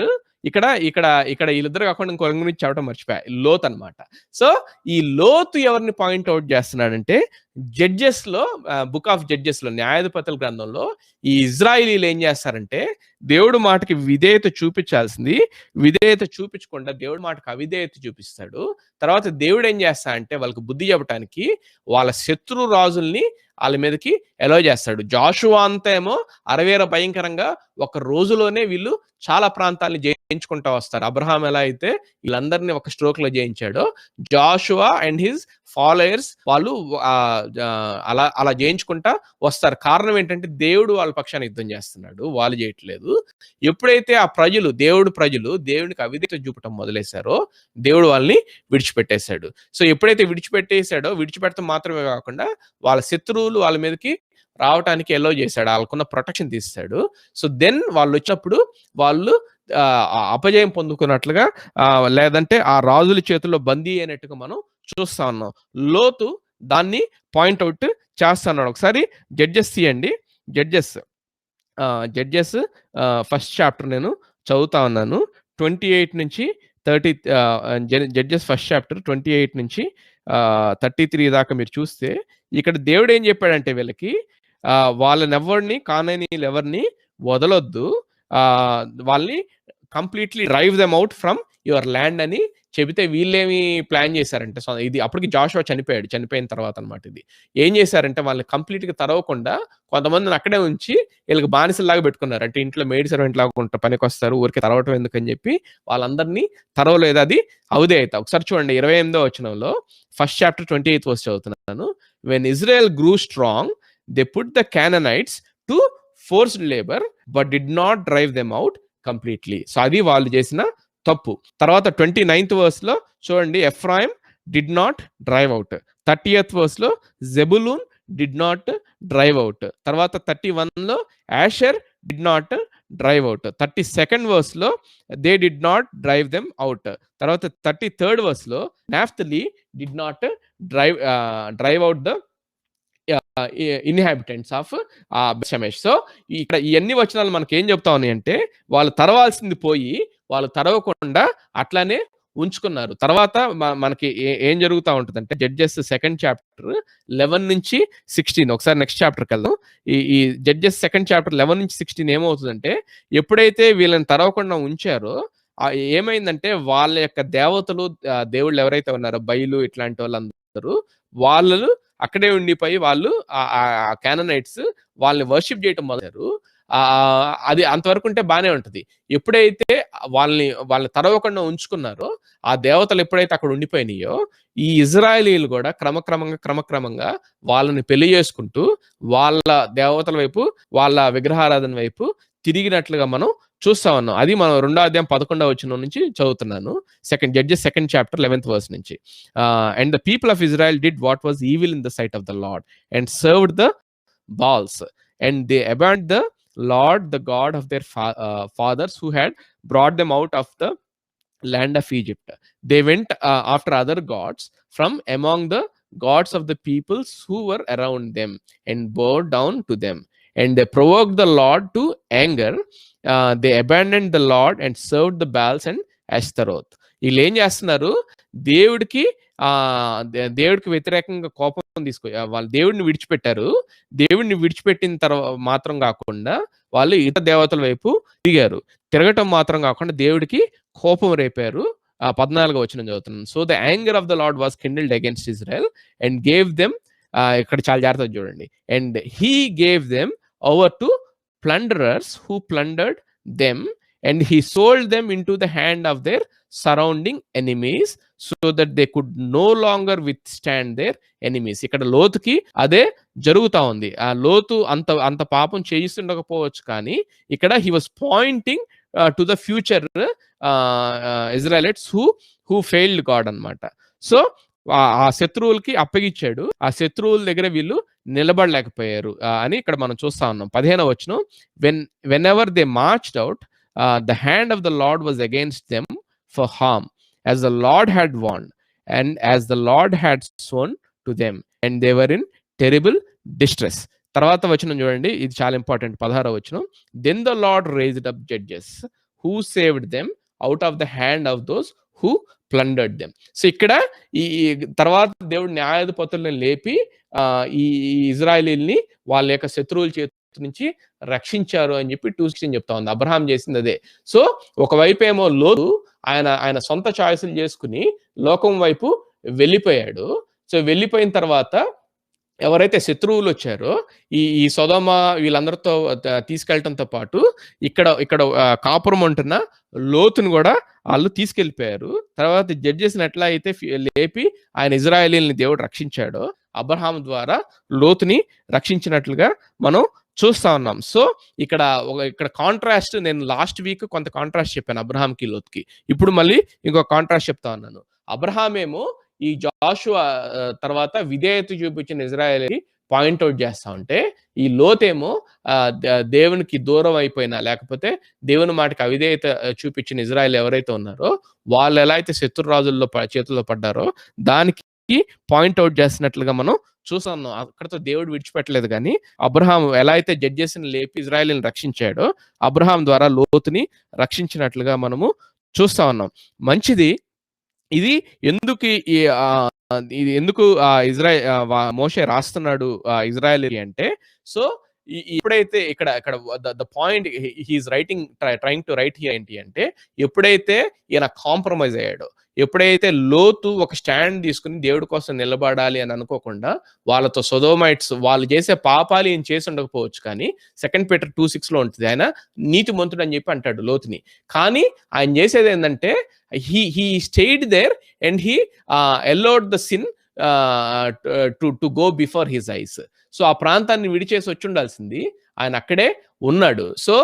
ఇక్కడ ఇక్కడ ఇక్కడ వీళ్ళిద్దరు కాకుండా ఇంకో గురించి చెప్పడం మర్చిపోయా, లోత్ అనమాట. సో ఈ లోతు ఎవరిని పాయింట్అవుట్ చేస్తున్నాడంటే జడ్జెస్ లో, బుక్ ఆఫ్ జడ్జెస్ లో, న్యాయాధిపతుల గ్రంథంలో ఈ ఇజ్రాయిలీలు ఏం చేస్తారంటే దేవుడు మాటకి విధేయత చూపించాల్సింది విధేయత చూపించకుండా దేవుడి మాటకు అవిధేయత చూపిస్తాడు. తర్వాత దేవుడు ఏం చేస్తా అంటే వాళ్ళకి బుద్ధి చెప్పడానికి వాళ్ళ శత్రు రాజుల్ని వాళ్ళ మీదకి ఎలో చేస్తాడు. జాషువా అంతా ఏమో అరవేర భయంకరంగా ఒక రోజులోనే వీళ్ళు చాలా ప్రాంతాన్ని జయించుకుంటా వస్తారు. అబ్రహాం ఎలా అయితే వీళ్ళందరినీ ఒక స్ట్రోక్ లో జయించాడో, జాషువా అండ్ హిజ్ ఫాలోయర్స్ వాళ్ళు అలా అలా జయించుకుంటా వస్తారు. కారణం ఏంటంటే దేవుడు వాళ్ళ పక్షాన్ని యుద్ధం చేస్తున్నాడు, వాళ్ళు చేయట్లేదు. ఎప్పుడైతే ఆ ప్రజలు దేవునికి అవిధేయత చూపటం మొదలేశారో దేవుడు వాళ్ళని విడిచిపెట్టేశాడు. సో ఎప్పుడైతే విడిచిపెట్టడం మాత్రమే కాకుండా వాళ్ళ శత్రువులు వాళ్ళ మీదకి రావటానికి ఎలో చేశాడు, వాళ్ళకున్న ప్రొటెక్షన్ తీస్తాడు. సో దెన్ వాళ్ళు వచ్చినప్పుడు వాళ్ళు అపజయం పొందుకున్నట్లుగా, లేదంటే ఆ రాజుల చేతుల్లో బందీ అయినట్టుగా మనం చూస్తా ఉన్నాం. లోతు దాన్ని పాయింట్అవుట్ చేస్తున్నాడు. ఒకసారి జడ్జెస్ తీయండి. జడ్జెస్ ఫస్ట్ చాప్టర్ నేను చదువుతా ఉన్నాను. 28 నుంచి 30, జడ్జెస్ ఫస్ట్ చాప్టర్ 28 నుంచి 33 దాకా మీరు చూస్తే ఇక్కడ దేవుడు ఏం చెప్పాడంటే వీళ్ళకి వాళ్ళనెవరిని కానానీయులు ఎవరిని వదలొద్దు, వాళ్ళని completely drive them out from your land అని చెబితే వీళ్ళేమి ప్లాన్ చేశారంటే, ఇది అప్పటికి జాషువా చనిపోయిన తర్వాత అనమాట. ఇది ఏం చేశారంటే వాళ్ళని కంప్లీట్ గా తరవకుండా కొంతమందిని అక్కడే ఉంచి వీళ్ళకి బానిసలాగా పెట్టుకున్నారు. అంటే ఇంట్లో మెయిడ్ సర్వెంట్ లాగా ఉంటారు, పనికి వస్తారు, ఊరికి తరవటం ఎందుకని చెప్పి వాళ్ళందరినీ తరవలేదు. అది అవుదేయత. ఒకసారి చూడండి 28వ వచనంలో, ఫస్ట్ చాప్టర్ 28 వర్స్ చదువుతున్నాను. When Israel grew strong they put the Canaanites to forced labour but did not drive them out completely. So అది వాళ్ళు చేసిన తప్పు. తర్వాత 29th వర్స్ లో చూడండి, Ephraim did not drive out. 30th verse లో Zebulun did not drive out. తర్వాత 31 లో Asher did not drive out. 32nd verse లో they did not drive them out. తర్వాత 33rd వర్స్ లో Naphtali did not drive out the inhabitants of Bethshemesh. So ఇక్కడ ఇవన్నీ వచనాలు మనకి ఏం చెప్తా ఉన్నాయి అంటే వాళ్ళు తరవాల్సింది పోయి వాళ్ళు తరవకుండా అట్లానే ఉంచుకున్నారు. తర్వాత మనకి ఏం జరుగుతూ ఉంటుంది అంటే జడ్జెస్ సెకండ్ చాప్టర్ 11 నుంచి 16, ఒకసారి నెక్స్ట్ చాప్టర్కి వెళ్దాం. ఈ జడ్జెస్ సెకండ్ చాప్టర్ 11 నుంచి 16 ఏమవుతుందంటే ఎప్పుడైతే వీళ్ళని తరవకుండా ఉంచారో ఏమైందంటే వాళ్ళ యొక్క దేవతలు, దేవుళ్ళు ఎవరైతే ఉన్నారో బయలు ఇట్లాంటి వాళ్ళందరూ వాళ్ళు అక్కడే ఉండిపోయి వాళ్ళు కానానైట్స్ వాళ్ళని వర్షిప్ చేయటం మొదలెట్టారు. అది అంతవరకు ఉంటే బానే ఉంటది. ఎప్పుడైతే వాళ్ళని తరవకుండా ఉంచుకున్నారో, ఆ దేవతలు ఎప్పుడైతే అక్కడ ఉండిపోయినాయో, ఈ ఇజ్రాయేలీలు కూడా క్రమక్రమంగా వాళ్ళని పెళ్లి చేసుకుంటూ వాళ్ళ దేవతల వైపు, వాళ్ళ విగ్రహారాధన వైపు తిరిగినట్లుగా మనం చూస్తా ఉన్నాం. అది మనం 2వ అధ్యాయం 11వ వచనం నుంచి చదువుతున్నాను. Judges second chapter 11th verse నుంచి. And the people of Israel did what was evil in the sight of the Lord and served the Baals and they abandoned the Lord, the God of their fathers who had brought them out of the land of Egypt. They went after other gods from among the gods of the peoples who were around them and bowed down to them. And they provoked the Lord to anger. They abandoned the Lord and served the Baals and Ashtaroth. వీళ్ళు ఏం చేస్తున్నారు, దేవుడికి వ్యతిరేకంగా కోపం వాళ్ళు దేవుడిని విడిచిపెట్టారు. దేవుడిని విడిచిపెట్టిన తర్వాత మాత్రం కాకుండా వాళ్ళు ఇతర దేవతల వైపు తిరగటం మాత్రం కాకుండా దేవుడికి కోపం రేపారు. 14వ వచనం చదువుతున్నాను. So the anger of the Lord was kindled against Israel and gave them, ఇక్కడ చాలా జాగ్రత్తగా చూడండి, and he gave them over to plunderers who plundered them and he sold them into the hand of their surrounding enemies so that they could no longer withstand their enemies. ఇక్కడ లోతుకి అదే జరుగుతా ఉంది. ఆ లోతు అంత పాపం చేయిస్తుండకపోవచ్చు, కానీ ఇక్కడ he was pointing to the future Israelites who failed God అన్నమాట. సో ఆ శత్రువులకి అప్పగిచ్చాడు. ఆ శత్రువుల దగ్గర వీళ్ళు నిలబడలేకపోయారు అని ఇక్కడ మనం చూస్తా ఉన్నాం. 15వ వచనం, whenever they marched out, the hand of the Lord was against them for harm, as the Lord had warned, and as the Lord had sworn to them, and they were in terrible distress. తర్వాత వచనం చూడండి, ఇది చాలా important. 16వ వచనం. Then the Lord raised up judges who saved them out of the hand of those who plundered them. So ఇక్కడ ఈ తర్వాత దేవుడు న్యాయాధిపతులను లేపి ఈ ఇజ్రాయేలీల్ని వాళ్ళ యొక్క శత్రువుల చేతి నుంచి రక్షించారు అని చెప్పి 2:16 చెప్తా ఉంది. అబ్రహాం చేసింది అదే. సో ఒకవైపు ఏమో లోతు ఆయన సొంత చాయిస్లు చేసుకుని లోకం వైపు వెళ్ళిపోయాడు. సో వెళ్ళిపోయిన తర్వాత ఎవరైతే శత్రువులు వచ్చారో ఈ సొదొమ వీళ్ళందరితో తీసుకెళ్ళటంతో పాటు ఇక్కడ కాపురం ఉంటున్న లోతును కూడా వాళ్ళు తీసుకెళ్ళిపోయారు. తర్వాత జడ్జెస్ని ఎట్లా అయితే లేపి ఆయన ఇజ్రాయేలీల్ని దేవుడు రక్షించాడో అబ్రహాం ద్వారా లోతుని రక్షించినట్లుగా మనం చూస్తా ఉన్నాం. సో ఇక్కడ కాంట్రాస్ట్, నేను లాస్ట్ వీక్ కొంత కాంట్రాస్ట్ చెప్పాను అబ్రహాంకి లోతుకి. ఇప్పుడు మళ్ళీ ఇంకో కాంట్రాస్ట్ చెప్తా ఉన్నాను. అబ్రహాం ఏమో ఈ జాషువా తర్వాత విధేయత చూపించిన ఇజ్రాయేల్కి పాయింట్అవుట్ చేస్తా ఉంటే, ఈ లోతేమో దేవునికి దూరం అయిపోయినా లేకపోతే దేవుని మాటకి అవిధేయత చూపించిన ఇజ్రాయేల్ ఎవరైతే ఉన్నారో వాళ్ళు ఎలా అయితే శత్రు రాజుల్లో చేతుల్లో పడ్డారో దానికి పాయింట్అవుట్ చేస్తున్నట్లుగా మనం చూసాం. అక్కడతో దేవుడు విడిచిపెట్టలేదు, కానీ అబ్రహాం ఎలా అయితే జడ్జెస్ని లేపి ఇజ్రాయేల్ని రక్షించాడో అబ్రహాం ద్వారా లోతుని రక్షించినట్లుగా మనము చూస్తా ఉన్నాం. మంచిది. ఇది ఎందుకు మోషే రాస్తున్నాడు ఇజ్రాయేల్ అంటే, సో ఎప్పుడైతే ఇక్కడ the point he is writing trying to write here ఏంటి అంటే, ఎప్పుడైతే ఈయన కాంప్రమైజ్ అయ్యాడో, ఎప్పుడైతే లోతు ఒక స్టాండ్ తీసుకుని దేవుడి కోసం నిలబడాలి అని అనుకోకుండా వాళ్ళతో సొదోమైట్స్ వాళ్ళు చేసే పాపాలు ఈయన చేసి ఉండకపోవచ్చు, కానీ 2 Peter 2:6 ఉంటుంది ఆయన నీతిమంతుడు అని చెప్పి అంటాడు లోతుని. కానీ ఆయన చేసేది ఏంటంటే he stayed there and he allowed the sin to go before his eyes. So ఆ ప్రాంతాన్ని విడిచేసి వచ్చి ఉండాల్సింది, ఆయన అక్కడే ఉన్నాడు. సో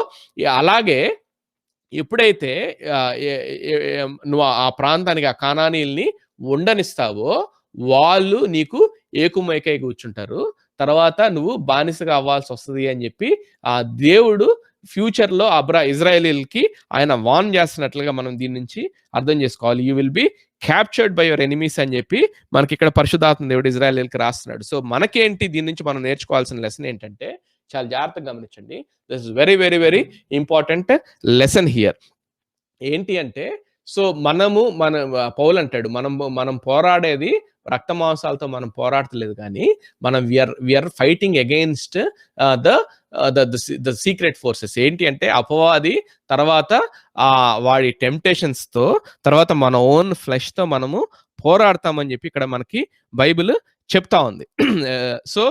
అలాగే ఎప్పుడైతే నువ్వు ఆ ప్రాంతానికి ఆ కానానీయుల్ని ఉండనిస్తావో వాళ్ళు నీకు ఏకుమైకై కూర్చుంటారు, తర్వాత నువ్వు బానిసగా అవ్వాల్సి వస్తుంది అని చెప్పి ఆ దేవుడు ఫ్యూచర్ లో ఇజ్రాయేలీలకి ఆయన వార్న్ చేస్తున్నట్లుగా మనం దీని నుంచి అర్థం చేసుకోవాలి. You will be captured by your enemies అని చెప్పి మనకి ఇక్కడ పరిశుద్ధాత్మ దేవుడు ఇజ్రాయేలీలకి రాస్తున్నాడు. సో మనకేంటి దీని నుంచి మనం నేర్చుకోవాల్సిన లెసన్ ఏంటంటే, చాలా జాగ్రత్తగా గమనించండి. This is very very very important lesson here. ఏంటి అంటే, సో మన పౌలు అంటాడు, మనం పోరాడేది రక్త మాంసాలతో మనం పోరాడతలేదు, కానీ మనం we are fighting against the secret forces. ఏంటి అంటే అపవాది, తర్వాత వాడి టెంప్టేషన్స్ తో, తర్వాత మన ఓన్ ఫ్లెష్ తో మనము పోరాడతామని చెప్పి ఇక్కడ మనకి బైబిల్ చెప్తా ఉంది. సో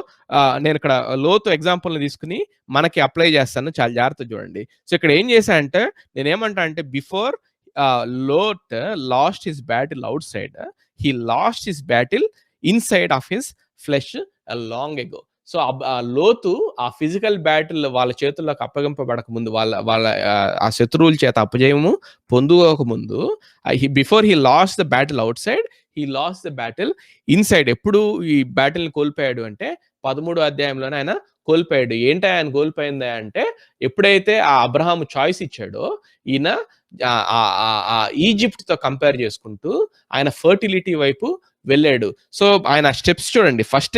నేను ఇక్కడ లోతు ఎగ్జాంపుల్ని తీసుకుని మనకి అప్లై చేస్తాను, చాలా జాగ్రత్త చూడండి. సో ఇక్కడ ఏం చేశా అంటే, నేనేమంటా అంటే, before Lot lost his battle outside, he lost his battle inside of his flesh long ago. So లోతు ఆ ఫిజికల్ బ్యాటిల్ వాళ్ళ చేతుల్లోకి అప్పగింపబడక ముందు, వాళ్ళ ఆ శత్రువుల చేత అపజయము పొందుకోక ముందు, before he lost the battle out side, he lost the battle inside. ఎప్పుడు ఈ బ్యాటిల్ని కోల్పోయాడు అంటే 13వ అధ్యాయంలోనే ఆయన కోల్పోయాడు. ఏంటి ఆయన కోల్పోయింది అంటే, ఎప్పుడైతే ఆ అబ్రహాము చాయిస్ ఇచ్చాడో, ఈయన ఈజిప్ట్ తో కంపేర్ చేసుకుంటూ ఆయన ఫర్టిలిటీ వైపు వెళ్ళాడు. సో ఆయన స్టెప్స్ చూడండి. ఫస్ట్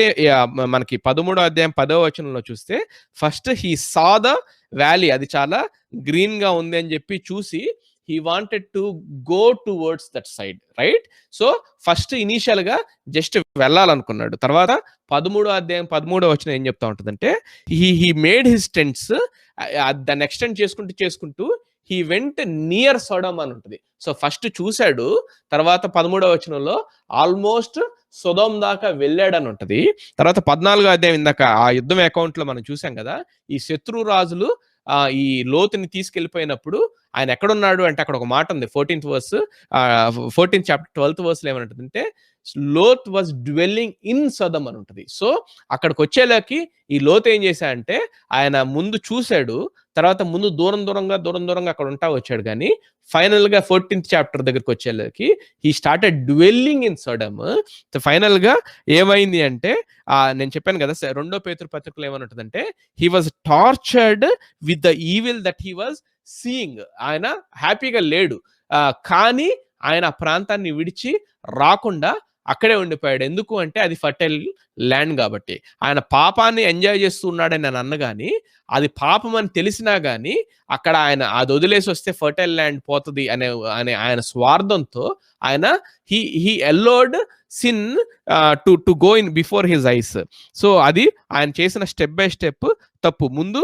మనకి 13వ అధ్యాయం 10వ వచనంలో చూస్తే, first he saw the valley, అది చాలా గ్రీన్ గా ఉంది అని చెప్పి చూసి he wanted to go towards that side, right? So first initial గా జస్ట్ వెళ్ళాలనుకున్నాడు. తర్వాత 13వ అధ్యాయం 13వ వచనం ఏం చెప్తా ఉంటుందంటే, he made his tents, దాన్ని ఎక్స్టెండ్ చేసుకుంటూ he went near Sodom అని ఉంటుంది. సో ఫస్ట్ చూశాడు, తర్వాత 13వ వచనంలో ఆల్మోస్ట్ సొదోమ్ దాకా వెళ్ళాడని ఉంటుంది. తర్వాత 14వ అధ్యాయం ఇందాక ఆ యుద్ధం అకౌంట్ లో మనం చూసాం కదా, ఈ శత్రు రాజులు ఈ లోతుని తీసుకెళ్లిపోయినప్పుడు ఆయన ఎక్కడున్నాడు అంటే, అక్కడ ఒక మాట ఉంది 14th chapter 12th verse లో ఏమంటుందంటే, లోత్ వాజ్ డ్వెల్లింగ్ ఇన్ సొదమ్ అని ఉంటుంది. సో అక్కడికి వచ్చేలాకి ఈ లోత్ ఏం చేశాడంటే, ఆయన ముందు చూశాడు, తర్వాత ముందు దూరంగా అక్కడ ఉంటా వచ్చాడు, కానీ ఫైనల్ గా 14th chapter దగ్గరికి వచ్చేలాకి he started dwelling in Sodom. Final గా ఏమైంది అంటే, నేను చెప్పాను కదా 2వ పేతురు పత్రికలో ఏమని ఉంటుందంటే, he was tortured with the evil that he was seeing. ఆయన హ్యాపీగా లేడు, కానీ ఆయన ప్రాంతాన్ని విడిచి రాకుండా అక్కడే ఉండిపోయాడు. ఎందుకు అంటే అది ఫర్టైల్ ల్యాండ్ కాబట్టి. ఆయన పాపాన్ని ఎంజాయ్ చేస్తూ ఉన్నాడని నేను అన్నగాని, అది పాపం అని తెలిసినా గాని అక్కడ ఆయన అది వదిలేసి వస్తే ఫర్టైల్ ల్యాండ్ పోతది అనే అనే ఆయన స్వార్థంతో ఆయన he allowed sin to go in before his eyes. So అది ఆయన చేసిన స్టెప్ బై స్టెప్ తప్పు. ముందు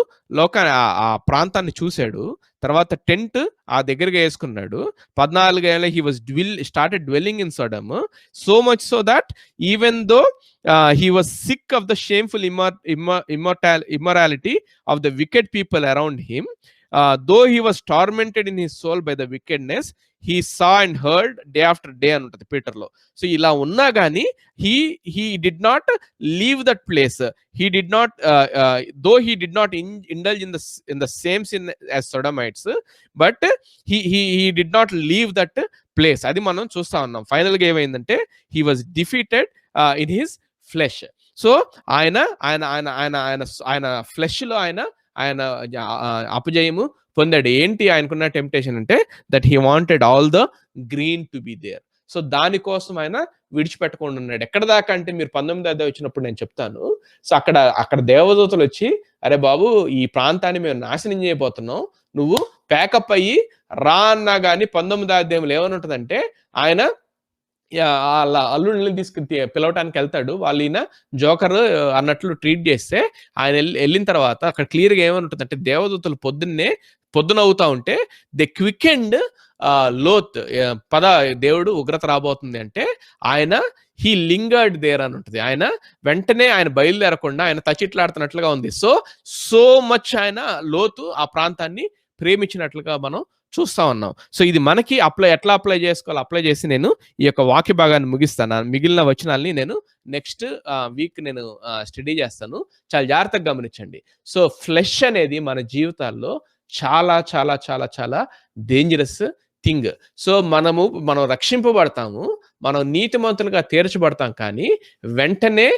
ఆ ప్రాంతాన్ని చూశాడు, తర్వాత టెంట్ ఆ దగ్గరగా వేసుకున్నాడు. 14 ఏళ్ళ he was started dwelling in Sodom, so much so that even though he was sick of the shameful immorality of the wicked people around him. Though he was tormented in his soul by the wickedness, he saw and heard day after day అని ఉంటుంది పీటర్లో. So ఇలా ఉన్నా కానీ he did not leave that place. He did not though he did not indulge in the same sin as Sodomites, but he did not leave that place. అది మనం చూస్తా ఉన్నాం. Final గా ఏమైందంటే he was defeated in his flesh. So ఆయన ఆయన ఆయన ఆయన ఆయన ఆయన ఫ్లెష్ లో ఆయన అపజయము పొందాడు. ఏంటి ఆయనకున్న టెంప్టేషన్ అంటే that he wanted all the green to be there. So దానికోసం ఆయన విడిచిపెట్టకుండా ఉన్నాడు. ఎక్కడ దాకా అంటే మీరు 19వ అధ్యాయం వచ్చినప్పుడు నేను చెప్తాను. సో అక్కడ దేవదూతలు వచ్చి, అరే బాబు ఈ ప్రాంతాన్ని మేము నాశనం చేయబోతున్నాం, నువ్వు ప్యాకప్ అయ్యి రా అన్నా కానీ 19వ అధ్యాయంలో ఏమని ఉంటుందంటే ఆయన వాళ్ళ అల్లుడిని పిలవటానికి వెళ్తాడు. వాళ్ళు ఈయన జోకర్ అన్నట్లు ట్రీట్ చేస్తే ఆయన వెళ్ళిన తర్వాత అక్కడ క్లియర్గా ఏమని అంటే దేవదూతలు పొద్దున అవుతా ఉంటే దే క్విక్ అండ్ లోత్ దేవుడు ఉగ్రత రాబోతుంది అంటే ఆయన హీ లింగర్డ్ దేర్ అని ఉంటుంది. ఆయన వెంటనే ఆయన బయలుదేరకుండా ఆయన తచిట్లాడుతున్నట్లుగా ఉంది. సో మచ్ ఆయన లోతు ఆ ప్రాంతాన్ని ప్రేమించినట్లుగా మనం చూస్తా ఉన్నాం. సో ఇది మనకి ఎట్లా అప్లై చేసుకోవాలి, అప్లై చేసి నేను ఈ యొక్క వాక్య భాగాన్ని ముగిస్తాను. మిగిలిన వచనాల్ని నేను నెక్స్ట్ వీక్ నేను స్టడీ చేస్తాను. చాలా జాగ్రత్తగా గమనించండి. సో ఫ్లెష్ అనేది మన జీవితాల్లో చాలా చాలా చాలా చాలా డేంజరస్ థింగ్. సో మనం రక్షింపబడతాము, మనం నీతిమంతులుగా తీర్చబడతాం, కానీ వెంటనే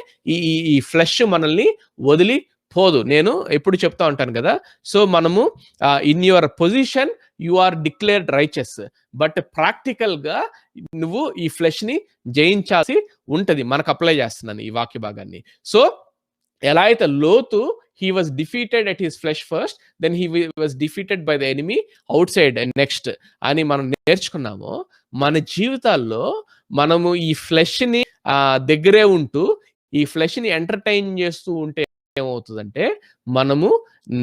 ఈ ఫ్లెష్ మనల్ని వదిలి పోదు. నేను ఎప్పుడు చెప్తా ఉంటాను కదా, సో మనము in your position you are declared righteous, but practical గా నువ్వు ఈ ఫ్లెష్ ని జయించాల్సి ఉంటది. మనకు అప్లై చేస్తున్నాను ఈ వాక్య భాగాన్ని. సో ఎలా అయితే లోతు he was defeated at his flesh first, then he was defeated by the enemy outside and next అని మనం నేర్చుకున్నామో, మన జీవితాల్లో మనము ఈ ఫ్లెష్ ని దగ్గరే ఉంటూ ఈ ఫ్లెష్ ని ఎంటర్టైన్ చేస్తూ ఉంటే ఏమవుతుందంటే మనము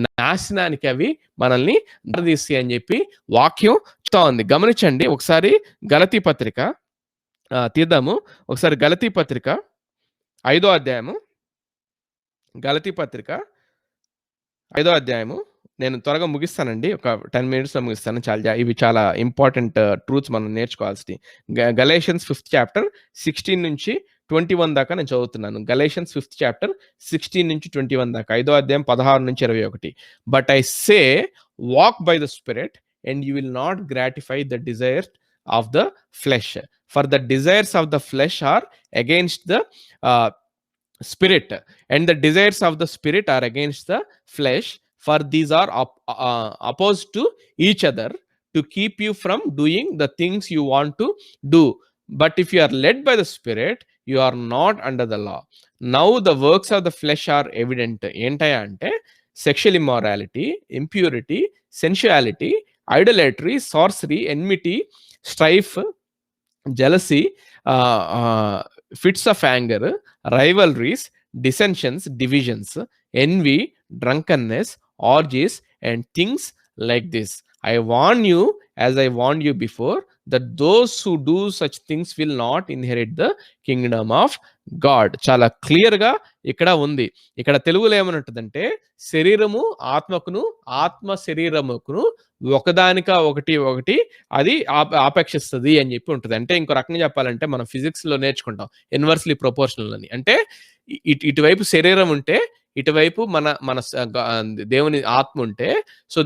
నాశనానికి అవి మనల్ని దారితీస్తాయి అని చెప్పి వాక్యం చెప్తా ఉంది. గమనించండి ఒకసారి గలతీ పత్రిక తీద్దాము. ఒకసారి గలతీ పత్రిక 5వ అధ్యాయము, గలతీ పత్రిక 5వ అధ్యాయము. నేను త్వరగా ముగిస్తానండి, ఒక 10 minutesలో ముగిస్తాను. ఇవి చాలా ఇంపార్టెంట్ ట్రూత్స్ మనం నేర్చుకోవాల్సి. గలేషియన్స్ 5th chapter 16 నుంచి 21 దాకా నేను చదువుతున్నాను. గలేషియన్స్ 5th chapter 16 నుంచి 21 దాకా, 5వ అధ్యాయం 16 నుంచి 21. But I say walk by the spirit and you will not gratify the desire of the flesh, for the desires of the flesh are against the spirit and the desires of the spirit are against the flesh, for these are opposed to each other to keep you from doing the things you want to do. But if you are led by the spirit, you are not under the law. Now the works of the flesh are evident. Entaya ante sexual immorality, impurity, sensuality, idolatry, sorcery, enmity, strife, jealousy, fits of anger, rivalries, dissensions, divisions, envy, drunkenness, orgies, and things like this. I warn you, as I warned you before, that those who do such things will not inherit the kingdom of God. చాలా clear గా ఇక్కడ ఉంది. ఇక్కడ తెలుగులో ఏమనుంటుందంటే శరీరము ఆత్మకును, ఆత్మ శరీరముకును ఒకదానికా ఒకటి అది ఆపేక్షిస్తుంది అని చెప్పి ఉంటుంది. అంటే ఇంకో రకంగా చెప్పాలంటే మనం ఫిజిక్స్ లో నేర్చుకుంటాం ఇన్వర్స్లీ ప్రపోర్షనల్ అని. అంటే ఇటువైపు శరీరం ఉంటే ఇటువైపు మన దేవుని ఆత్మ ఉంటే, so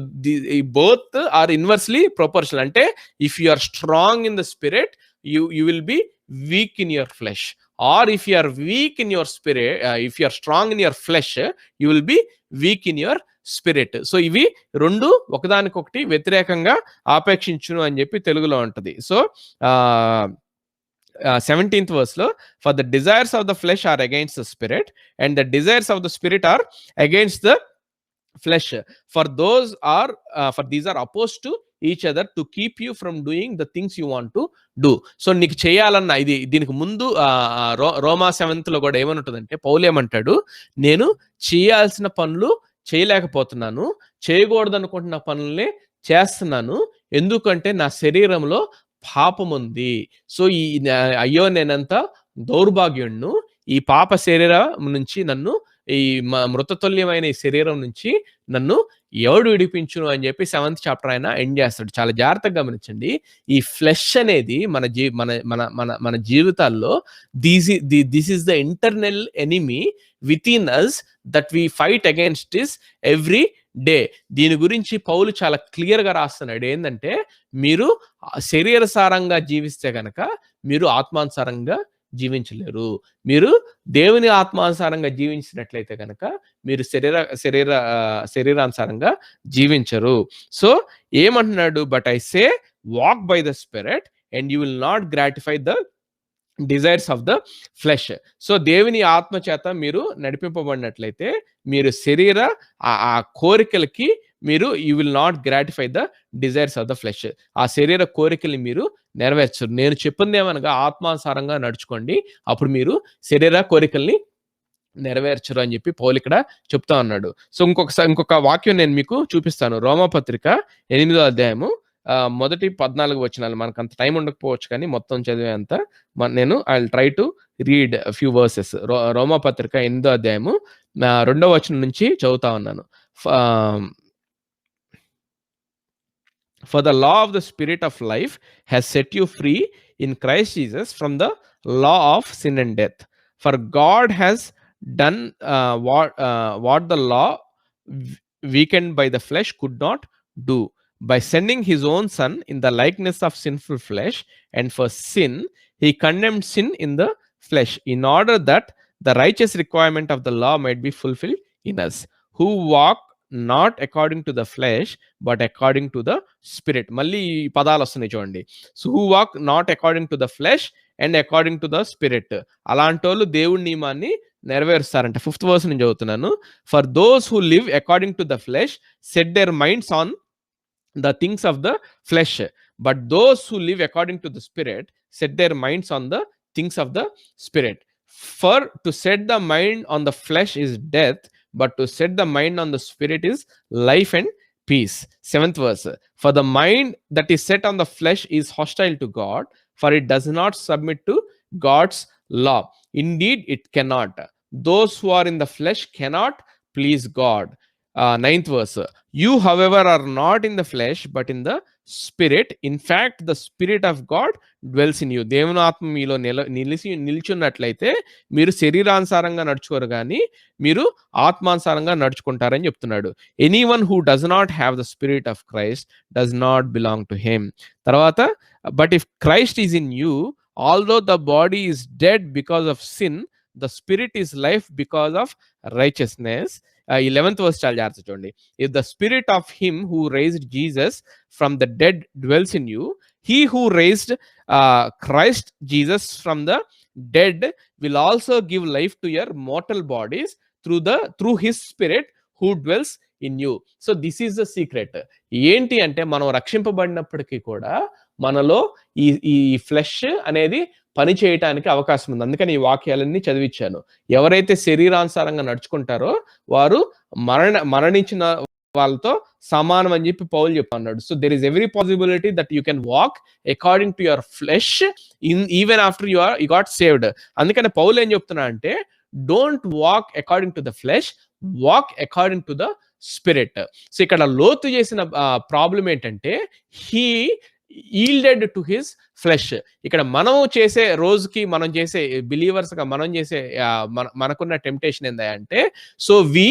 both are inversely proportional. అంటే if you are strong in the spirit you will be weak in your flesh, or if you are weak in your spirit, if you are strong in your flesh you will be weak in your spirit. So ఇవి రెండు ఒకదానికొకటి వ్యతిరేకంగా ఆపేక్షించును అని చెప్పి తెలుగులో ఉంటది. So 17th verse లో, for the desires of the flesh are against the spirit and the desires of the spirit are against the flesh, for these are opposed to each other to keep you from doing the things you want to do. So నీకు చేయాలన్న ఇది, దీనికి ముందు రోమా 7th లో కూడా ఏమనుంటుందంటే పౌలు ఏమంటాడు, నేను చేయాల్సిన పనులు చేయలేకపోతున్నాను, చేయకూడదు అనుకుంటున్న పనులనే చేస్తున్నాను, ఎందుకంటే నా శరీరంలో పాపం ఉంది. సో అయ్యో నేనంత దౌర్భాగ్యుణ్ణు, ఈ పాప శరీరం నుంచి నన్ను, ఈ మృతతుల్యమైన ఈ శరీరం నుంచి నన్ను ఎవడు విడిపించును అని చెప్పి 7th చాప్టర్ ఆయన ఎండ్ చేస్తాడు. చాలా జాగ్రత్తగా గమనించండి. ఈ ఫ్లెష్ అనేది మన జీవితాల్లో this is the internal enemy within us that we fight against is every day. దీని గురించి పౌలు చాలా క్లియర్ గా రాస్తున్నాడు. ఏంటంటే మీరు శరీరసారంగా జీవిస్తే గనక మీరు ఆత్మానుసారంగా జీవించలేరు. మీరు దేవుని ఆత్మానుసారంగా జీవించినట్లయితే కనుక మీరు శరీరానుసారంగా జీవించరు. సో ఏమంటున్నాడు, but I say walk by the spirit and you will not gratify the desires of the flesh. So దేవుని ఆత్మ చేత మీరు నడిపింపబడినట్లయితే మీరు శరీర ఆ కోరికలకి మీరు you will not gratify the desires of the flesh. ఆ శరీర కోరికల్ని మీరు నెరవేర్చరు. నేను చెప్పింది ఏమనగా ఆత్మానుసారంగా నడుచుకోండి, అప్పుడు మీరు శరీర కోరికల్ని నెరవేర్చరు అని చెప్పి పౌలు ఇక్కడ చెప్తా ఉన్నాడు. సో ఇంకొక వాక్యం నేను మీకు చూపిస్తాను. రోమాపత్రిక 8వ అధ్యాయము మొదటి 14 వచనాలు. మనకు అంత టైం ఉండకపోవచ్చు కానీ మొత్తం చదివేంత నేను I will try to read few versus. రోమాపత్రిక 8వ అధ్యాయము 2వ వచనం నుంచి చదువుతా ఉన్నాను. For the law of the spirit of life has set you free in Christ Jesus from the law of sin and death. For God has done what the law weakened by the flesh could not do, by sending his own son in the likeness of sinful flesh, and for sin he condemned sin in the flesh, in order that the righteous requirement of the law might be fulfilled in us, who walk not according to the flesh but according to the spirit. మళ్ళీ పదాలు వస్తున్నాయి చూడండి. So who walk not according to the flesh and according to the spirit. అలాంటి వాళ్ళు దేవుడి నియమాన్ని నెరవేరుస్తారంట. 5th verse నేను చదువుతున్నాను. For those who live according to the flesh set their minds on the things of the flesh, but those who live according to the spirit set their minds on the things of the spirit. For to set the mind on the flesh is death, but to set the mind on the spirit is life and peace. 7th verse. For the mind that is set on the flesh is hostile to God, for it does not submit to God's law. Indeed, it cannot. Those who are in the flesh cannot please God. 9th verse. You, however, are not in the flesh, but in the spirit. In fact, the spirit of God dwells in you. దేవుని ఆత్మ మీలో నిలిచున్నట్లయితే మీరు శరీరానుసారంగా నడుచుకోరు కానీ మీరు ఆత్మానుసారంగా నడుచుకుంటారని చెప్తున్నాడు. Anyone who does not have the spirit of Christ does not belong to him. తర్వాత, but if Christ is in you, although the body is dead because of sin, the spirit is life because of righteousness. 11th verse చాలా జాగ్రత్త చూడండి. If the spirit of him who raised Jesus from the dead dwells in you, he who raised Christ Jesus from the dead will also give life to your mortal bodies through his spirit who dwells in you. So this is the secret. ఏంటి అంటే మనం రక్షింపబడినప్పటికీ కూడా మనలో ఈ flesh అనేది పని చేయటానికి అవకాశం ఉంది. అందుకని ఈ వాక్యాలన్నీ చదివించాను. ఎవరైతే శరీరానుసారంగా నడుచుకుంటారో వారు మరణించిన వాళ్ళతో సమానం అని చెప్పి పౌలు చెప్పన్నాడు. So there is every possibility that you can walk according to your flesh even after you got saved. అందుకని పౌలు ఏం చెప్తున్నా అంటే, don't walk according to the flesh, walk according to the spirit. So ఇక్కడ లోతు చేసిన ప్రాబ్లం ఏంటంటే, he yielded to his flesh. ఇక్కడ మనం చేసే రోజుకి మనం చేసే బిలీవర్స్ గా మనం చేసే మనకున్న టెంప్టేషన్ ఏంటంటే, so we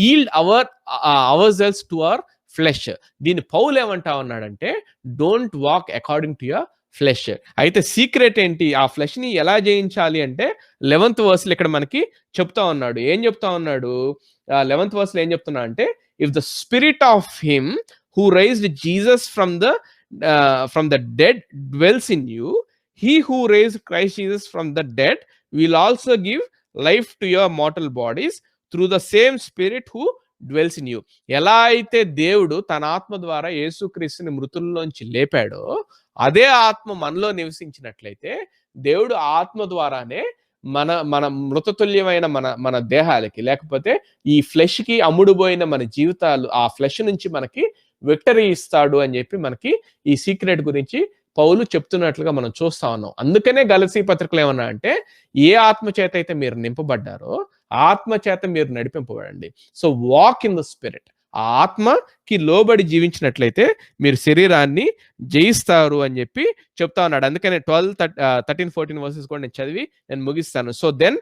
yield our selves to our flesh. దీన్ని పౌలు ఏమంటా ఉన్నాడంటే, don't walk according to your flesh. అయితే సీక్రెట్ ఏంటి, ఆ ఫ్లెష్ ని ఎలా జయించాలి అంటే 11th verse ఇక్కడ మనకి చెప్తా ఉన్నాడు. ఏం చెప్తా ఉన్నాడు 11th verse ఏం చెప్తున్నా అంటే, if the spirit of him who raised Jesus from the dead dwells in you, he who raised Christ Jesus from the dead will also give life to your mortal bodies through the same spirit who dwells in you. ఎలా అయితే దేవుడు తన ఆత్మ ద్వారా యేసుక్రీస్తుని మృతుల్లోంచి లేపాడో అదే ఆత్మ మనలో నివసించినట్లయితే దేవుడు ఆత్మ ద్వారానే మన మన మృతతుల్యమైన మన మన దేహాలకి, లేకపోతే ఈ ఫ్లెష్ కి అమ్ముడుపోయిన మన జీవితాలు, ఆ ఫ్లెష్ నుంచి మనకి విక్టరీ ఇస్తాడు అని చెప్పి మనకి ఈ సీక్రెట్ గురించి పౌలు చెప్తున్నట్లుగా మనం చూస్తా ఉన్నాం. అందుకనే గలతీ పత్రికలు ఏమన్నా అంటే, ఏ ఆత్మ చేత అయితే మీరు నింపబడ్డారో ఆత్మ చేత మీరు నడిపింపబడండి. So walk in the spirit. ఆ ఆత్మకి లోబడి జీవించినట్లయితే మీరు శరీరాన్ని జయిస్తారు అని చెప్పి చెప్తా ఉన్నాడు. అందుకనే 13-14 వర్సెస్ కూడా నేను చదివి నేను ముగిస్తాను. సో దెన్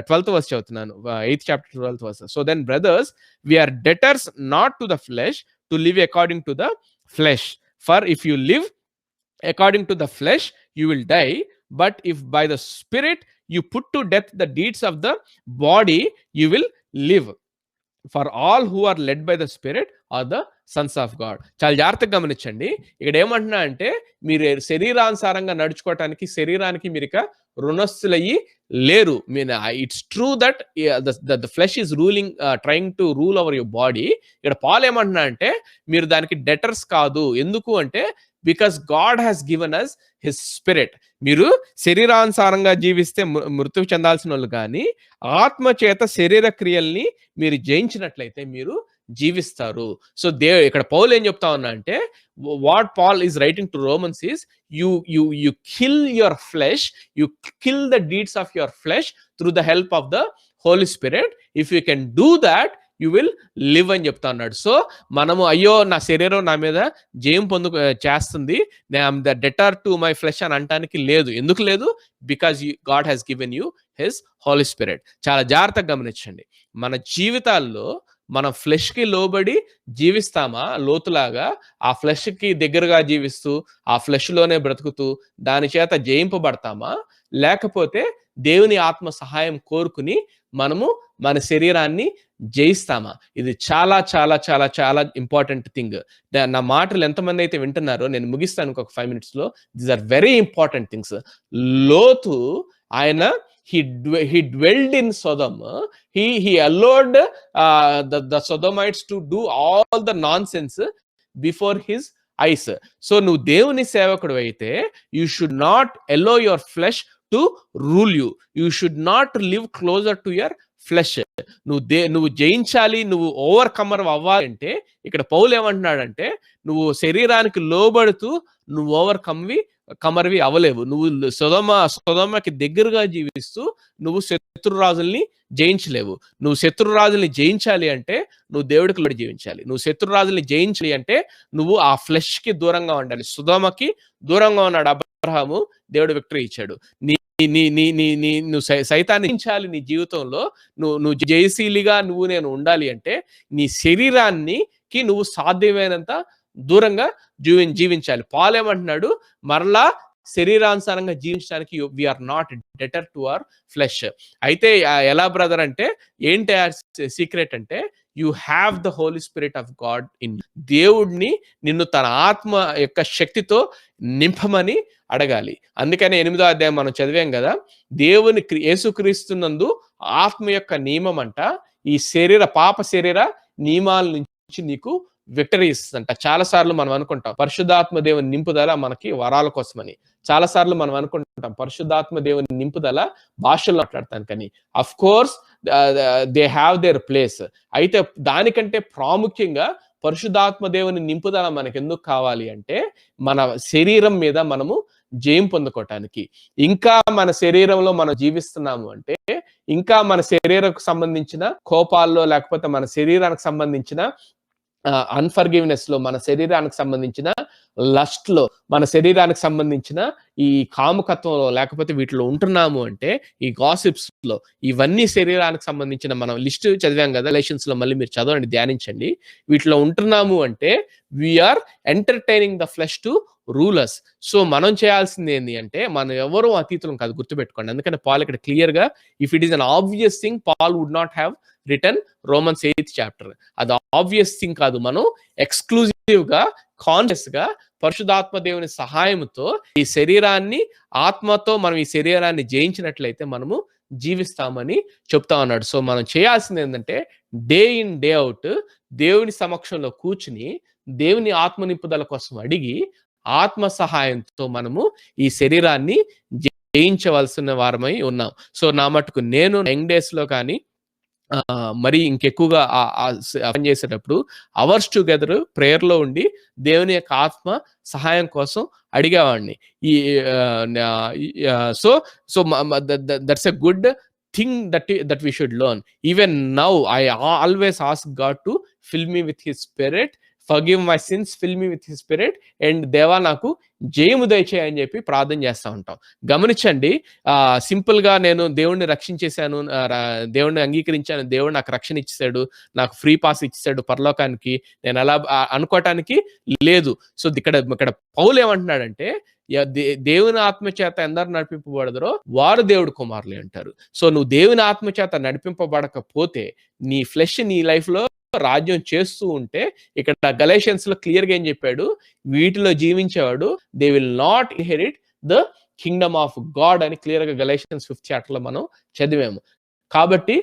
12th వర్స్ చదువుతున్నాను, 8th chapter 12th verse. So then brothers, we are debtors not to the flesh to live according to the flesh. For if you live according to the flesh, you will die. But if by the spirit you put to death the deeds of the body, you will live. For all who are led by the spirit are the sons of God. చాలా జాగ్రత్తగా గమనించండి. ఇక్కడ ఏమంటున్నా అంటే, మీరు శరీరానుసారంగా నడుచుకోవటానికి శరీరానికి మీరు ఇక రుణస్థులయ్యి లేరు. Mean it's true that the flesh is ruling, trying to rule over your body. ఇక్కడ పాల్ ఏమంటున్నా అంటే, మీరు దానికి డెటర్స్ కాదు. ఎందుకు అంటే, because God has given us his spirit. మీరు శరీరానుసారంగా జీవిస్తే మృత్యు చెందాల్సిన వాళ్ళు, కానీ ఆత్మ చేత శరీర క్రియల్ని మీరు జయించినట్లయితే మీరు జీవిస్తారు. సో ఇక్కడ పౌలు ఏం చెప్తా ఉన్నా అంటే, what Paul is writing to Romans is, you kill your flesh, you kill the deeds of your flesh through the help of the Holy Spirit. If you can do that, you will live అని చెప్తా ఉన్నాడు. So మనము అయ్యో నా శరీరం నా మీద జయం చేస్తుంది, I'm the debtor to my flesh అని అంటానికి లేదు. ఎందుకు లేదు? Because God has given you his holy spirit. చాలా జాగ్రత్తగా గమనించండి. మన జీవితాల్లో మనం ఫ్లెష్కి లోబడి జీవిస్తామా లోతులాగా, ఆ ఫ్లెష్కి దగ్గరగా జీవిస్తూ ఆ ఫ్లెష్లోనే బ్రతుకుతూ దాని చేత జయింపబడతామా, లేకపోతే దేవుని ఆత్మ సహాయం కోరుకుని మనము మన శరీరాన్ని జయిస్తామా? ఇది చాలా చాలా చాలా చాలా ఇంపార్టెంట్ థింగ్. నా మాటలు ఎంతమంది అయితే వింటున్నారో నేను ముగిస్తాను ఇంకొక 5 minutes లో. These are very important things. లోతు ఆయన he dwelled in Sodom. He allowed the Sodomites to do all the nonsense before his eyes. So నువ్వు దేవుని సేవకుడు అయితే you should not allow your flesh to rule you. You should not live closer to your flesh. నువ్వు జయించాలి, నువ్వు overcomer అవ్వాలంటే ఇక్కడ పౌలు ఏమంటున్నాడంటే, నువ్వు శరీరానికి లోబడుతూ నువ్వు కమర్వి అవ్వలేవు. నువ్వు సొదొమకి దగ్గరగా జీవిస్తూ నువ్వు శత్రురాజుల్ని జయించలేవు. నువ్వు శత్రురాజుల్ని జయించాలి అంటే నువ్వు దేవుడికి లోబడి జీవించాలి. నువ్వు శత్రురాజుల్ని జయించాలి అంటే నువ్వు ఆ ఫ్లెష్ కి దూరంగా ఉండాలి. సొదొమకి దూరంగా ఉన్నాడు అబ్రహాము, దేవుడు విక్టరీ ఇచ్చాడు. నువ్వు సైతాన్ని జయించాలి నీ జీవితంలో, నువ్వు జయశీలిగా నేను ఉండాలి అంటే నీ శరీరానికి నువ్వు సాధ్యమైనంత దూరంగా జీవించాలి. పాల్ ఏమంటున్నాడు, మరలా శరీరానుసారంగా జీవించడానికి we are not debtor to our flesh. అయితే ఎలా బ్రదర్ అంటే ఏంటి సీక్రెట్ అంటే, you have the Holi spirit of God in. దేవుడిని నిన్ను తన ఆత్మ యొక్క శక్తితో నింపమని అడగాలి. అందుకనే 8వ అధ్యాయం మనం చదివాం కదా, దేవుని యేసుక్రీస్తునందు ఆత్మ యొక్క నియమం అంట ఈ పాప శరీర నియమాల నుంచి నీకు విక్టరీ ఇస్తుందంట. చాలా సార్లు మనం అనుకుంటాం పరిశుద్ధాత్మ దేవుని నింపుదల మనకి వరాల కోసమని. చాలా సార్లు మనం అనుకుంటాం పరిశుద్ధాత్మ దేవుని నింపుదల భాషల్లో మాట్లాడతాను, కానీ of course they have their place. అయితే దానికంటే ప్రాముఖ్యంగా పరిశుద్ధాత్మ దేవుని నింపుదల మనకి ఎందుకు కావాలి అంటే, మన శరీరం మీద మనము జయం పొందుకోవటానికి. ఇంకా మన శరీరంలో మనం జీవిస్తున్నాము అంటే, ఇంకా మన శరీరకు సంబంధించిన కోపాల్లో, లేకపోతే మన శరీరానికి సంబంధించిన అన్ఫర్గివ్నెస్ లో, మన శరీరానికి సంబంధించిన లస్ట్ లో, మన శరీరానికి సంబంధించిన ఈ కాముకత్వంలో, లేకపోతే వీటిలో ఉంటున్నాము అంటే, ఈ గాసిప్స్ లో, ఇవన్నీ శరీరానికి సంబంధించిన మనం లిస్ట్ చదివాం కదా రిలేషన్స్ లో, మళ్ళీ మీరు చదవండి, ధ్యానించండి. వీటిలో ఉంటున్నాము అంటే we are entertaining the flesh to rulers. So మనం చేయాల్సింది ఏంటి అంటే, మనం ఎవరూ అతీతులం కాదు, గుర్తుపెట్టుకోండి. అందుకని పాల్ ఇక్కడ క్లియర్ గా, if it is an obvious thing, Paul would not have return Romans 8th chapter. అది ఆబ్వియస్ థింగ్ కాదు. మనం ఎక్స్క్లూజివ్ గా కాన్షియస్‌గా పరిశుద్ధాత్మ దేవుని సహాయంతో ఈ శరీరాన్ని ఆత్మతో మనం ఈ శరీరాన్ని జయించినట్లయితే మనము జీవిస్తామని చెప్తా ఉన్నాడు. సో మనం చేయాల్సింది ఏంటంటే డే ఇన్ డే అవుట్ దేవుని సమక్షంలో కూర్చుని దేవుని ఆత్మ నింపుదల కోసం అడిగి ఆత్మ సహాయంతో మనము ఈ శరీరాన్ని జయించవలసిన వారమై ఉన్నాం. సో నా మటుకు నేను యంగ్ డేస్ లో కానీ మరి ఇంకెక్కువగా పని చేసేటప్పుడు అవర్స్ టుగెదర్ ప్రేయర్ లో ఉండి దేవుని యొక్క ఆత్మ సహాయం కోసం అడిగేవాడిని. ఈ so so that's a good thing that we should learn. Even now I always ask God to fill me with his spirit, forgive my sins, fill me with his spirit, and దేవా నాకు జయము దయచేయి అని చెప్పి ప్రార్థన చేస్తూ ఉంటాం. గమనించండి, సింపుల్ గా నేను దేవుణ్ణి రక్షించేశాను, దేవుణ్ణి అంగీకరించాను, దేవుడు నాకు రక్షణ ఇచ్చేసాడు, నాకు ఫ్రీ పాస్ ఇచ్చేసాడు పరలోకానికి, నేను అలా అనుకోవటానికి లేదు. సో ఇక్కడ పౌలు ఏమంటున్నాడంటే దేవుని ఆత్మ చేత ఎందరు నడిపింపబడదరో వారు దేవుడు కుమారులే అంటారు. సో నువ్వు దేవుని ఆత్మ చేత నడిపింపబడకపోతే నీ ఫ్లెష్ నీ లైఫ్ లో రాజ్యం చేస్తూ ఉంటే, ఇక్కడ గలేషియన్స్ లో క్లియర్ గా ఏం చెప్పాడు, వీటిలో జీవించేవాడు they will not inherit the kingdom of God అని క్లియర్ గా గలేషియన్స్ 5th చాప్టర్ లో మనం చదివాము. కాబట్టి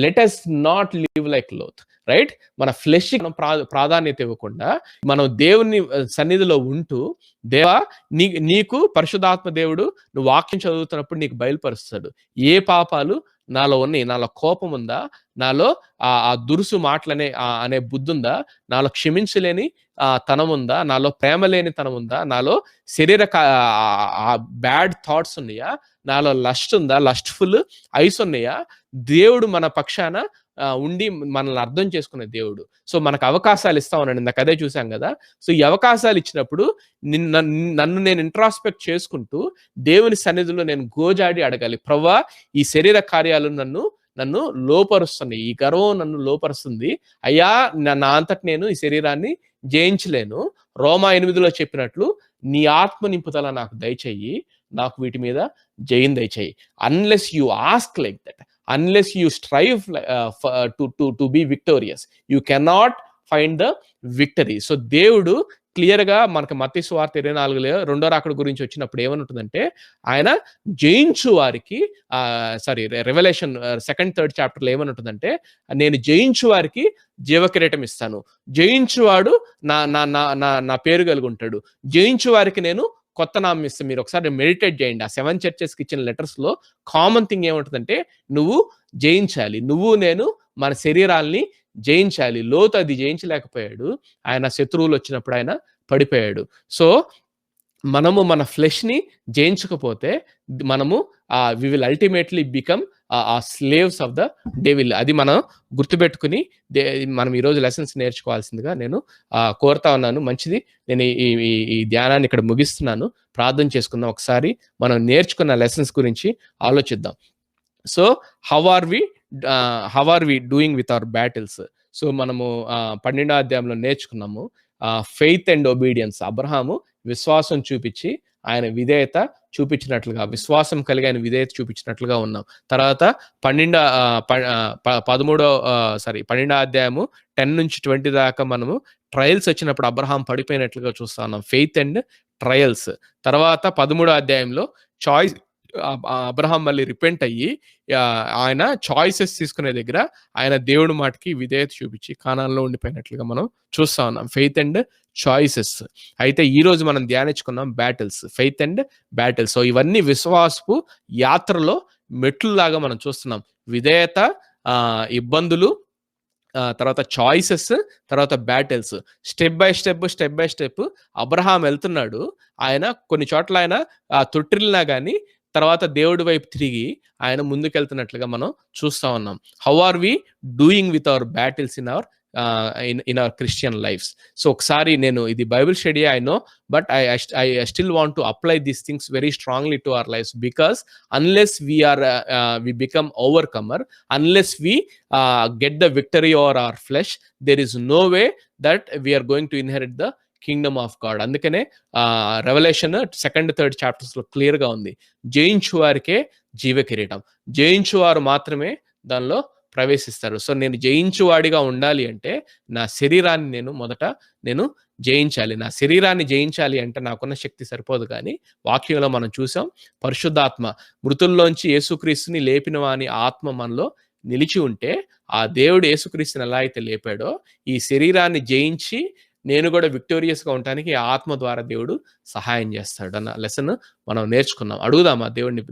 let us not live like Lot, right? మన ఫ్లెష్ మనం ప్రాధాన్యత ఇవ్వకుండా మనం దేవుని సన్నిధిలో ఉంటూ, దేవా నీకు పరిశుద్ధాత్మ దేవుడు నువ్వు వాక్యం చదువుతున్నప్పుడు నీకు బయలుపరుస్తాడు ఏ పాపాలు నాలో ఉన్నాయి, నాలో కోపం ఉందా, నాలో ఆ దురుసు మాటలనే అనే బుద్ధి ఉందా, నాలో క్షమించలేని తనం ఉందా, నాలో ప్రేమ లేని తనం ఉందా, నాలో శరీర బ్యాడ్ థాట్స్ ఉన్నాయా, నాలో లస్ట్ ఉందా, లస్ట్ఫుల్ ఐస్ ఉన్నాయా. దేవుడు మన పక్షాన ఉండి మనల్ని అర్థం చేసుకునే దేవుడు. సో మనకు అవకాశాలు ఇస్తా ఉన్నాడు, ఇందాక అదే చూసాం కదా. సో ఈ అవకాశాలు ఇచ్చినప్పుడు నన్ను నేను ఇంట్రాస్పెక్ట్ చేసుకుంటూ దేవుని సన్నిధిలో నేను గోజాడి అడగాలి, ప్రభువా ఈ శరీర కార్యాలు నన్ను లోపరుస్తున్నాయి, ఈ గర్వం నన్ను లోపరుస్తుంది అయ్యా, నా అంతటి నేను ఈ శరీరాన్ని జయించలేను. రోమా 8లో చెప్పినట్లు నీ ఆత్మ నింపుదల నాకు దయచేయి, నాకు వీటి మీద జయం దయచేయి. Unless you ask like that, unless you strive to be victorious, you cannot find the victory. So దేవుడు క్లియర్ గా మనకి మత్తయి సువార్త 24లో రెండో రాకడ గురించి వచ్చినప్పుడు ఏమనుంటుందంటే, ఆయన జయించు వారికి రెవల్యూషన్ 2nd 3rd చాప్టర్లో ఏమనుంటుందంటే, నేను జయించు వారికి జీవకిరీటం ఇస్తాను, జయించువాడు నా పేరు కలిగి ఉంటాడు, జయించు వారికి నేను కొత్త నామం ఇస్తే. మీరు ఒకసారి మెడిటేట్ చేయండి, ఆ 7 చర్చెస్కి ఇచ్చిన లెటర్స్ లో కామన్ థింగ్ ఏముంటుందంటే, నువ్వు జయించాలి, నువ్వు నేను మన శరీరాల్ని జయించాలి. లోతు అది జయించలేకపోయాడు, ఆయన శత్రువులు వచ్చినప్పుడు ఆయన పడిపోయాడు. సో మనము మన ఫ్లెష్ ని జయించకపోతే మనము we will ultimately become slaves of the devil. అది మనం గుర్తుపెట్టుకుని మనం ఈరోజు లెసన్స్ నేర్చుకోవాల్సిందిగా నేను కోరుతా ఉన్నాను. మంచిది, నేను ఈ ధ్యానాన్ని ఇక్కడ ముగిస్తున్నాను. ప్రార్థన చేసుకుందాం. ఒకసారి మనం నేర్చుకున్న లెసన్స్ గురించి ఆలోచిద్దాం. So how are we doing with our battles? So మనము 12వ అధ్యాయంలో నేర్చుకున్నాము ఫెయిత్ అండ్ ఒబీడియన్స్. అబ్రహాము విశ్వాసం చూపించి ఆయన విధేయత చూపించినట్లుగా, విశ్వాసం కలిగి ఆయన విధేయత చూపించినట్లుగా ఉన్నాం. తర్వాత 12వ అధ్యాయము 10 నుంచి 20 దాకా మనము ట్రయల్స్ వచ్చినప్పుడు అబ్రహాం పడిపోయినట్లుగా చూస్తా ఉన్నాం, ఫెయిత్ అండ్ ట్రయల్స్. తర్వాత 13వ అధ్యాయంలో చాయిస్, అబ్రహాం మళ్ళీ రిపెంట్ అయ్యి ఆయన చాయిసెస్ తీసుకునే దగ్గర ఆయన దేవుడి మాటకి విధేయత చూపించి కానాన్లో ఉండిపోయినట్లుగా మనం చూస్తా ఉన్నాం, ఫెయిత్ అండ్ చాయిసెస్. అయితే ఈ రోజు మనం ధ్యానించుకున్నాం battles, faith and battles. So ఇవన్నీ విశ్వాసపు యాత్రలో మెట్లు లాగా మనం చూస్తున్నాం. విధేయత, ఇబ్బందులు, తర్వాత చాయిసెస్, తర్వాత battles. Step by step Abraham వెళ్తున్నాడు. ఆయన కొన్ని చోట్ల ఆయన తొట్టిల్లినా కానీ తర్వాత దేవుడి వైపు తిరిగి ఆయన ముందుకెళ్తున్నట్లుగా మనం చూస్తా ఉన్నాం. How are we doing with our battles in our Christian lifes? So ఒకసారి నేను ఇది Bible study I know, but I still want to apply these things very strongly to our lifes, because unless we become overcomer, unless we get the victory over our flesh, there is no way that we are going to inherit the Kingdom of God. అందుకనే revolution 2nd 3rd chapters లో clear గా ఉంది, జయించు వారికే జీవ కిరీటం, జయించు వారు మాత్రమే దానిలో ప్రవేశిస్తారు. సో నేను జయించువాడిగా ఉండాలి అంటే నా శరీరాన్ని నేను మొదట జయించాలి. నా శరీరాన్ని జయించాలి అంటే నాకున్న శక్తి సరిపోదు కానీ, వాక్యంలో మనం చూసాం పరిశుద్ధాత్మ మృతుల్లోంచి యేసుక్రీస్తుని లేపిన వాని ఆత్మ మనలో నిలిచి ఉంటే, ఆ దేవుడు యేసుక్రీస్తుని ఎలా అయితే లేపాడో, ఈ శరీరాన్ని జయించి నేను కూడా విక్టోరియస్‌గా ఉండటానికి ఆత్మ ద్వారా దేవుడు సహాయం చేస్తాడు అన్న లెసన్ మనం నేర్చుకున్నాం. అడుగుదామా దేవుడిని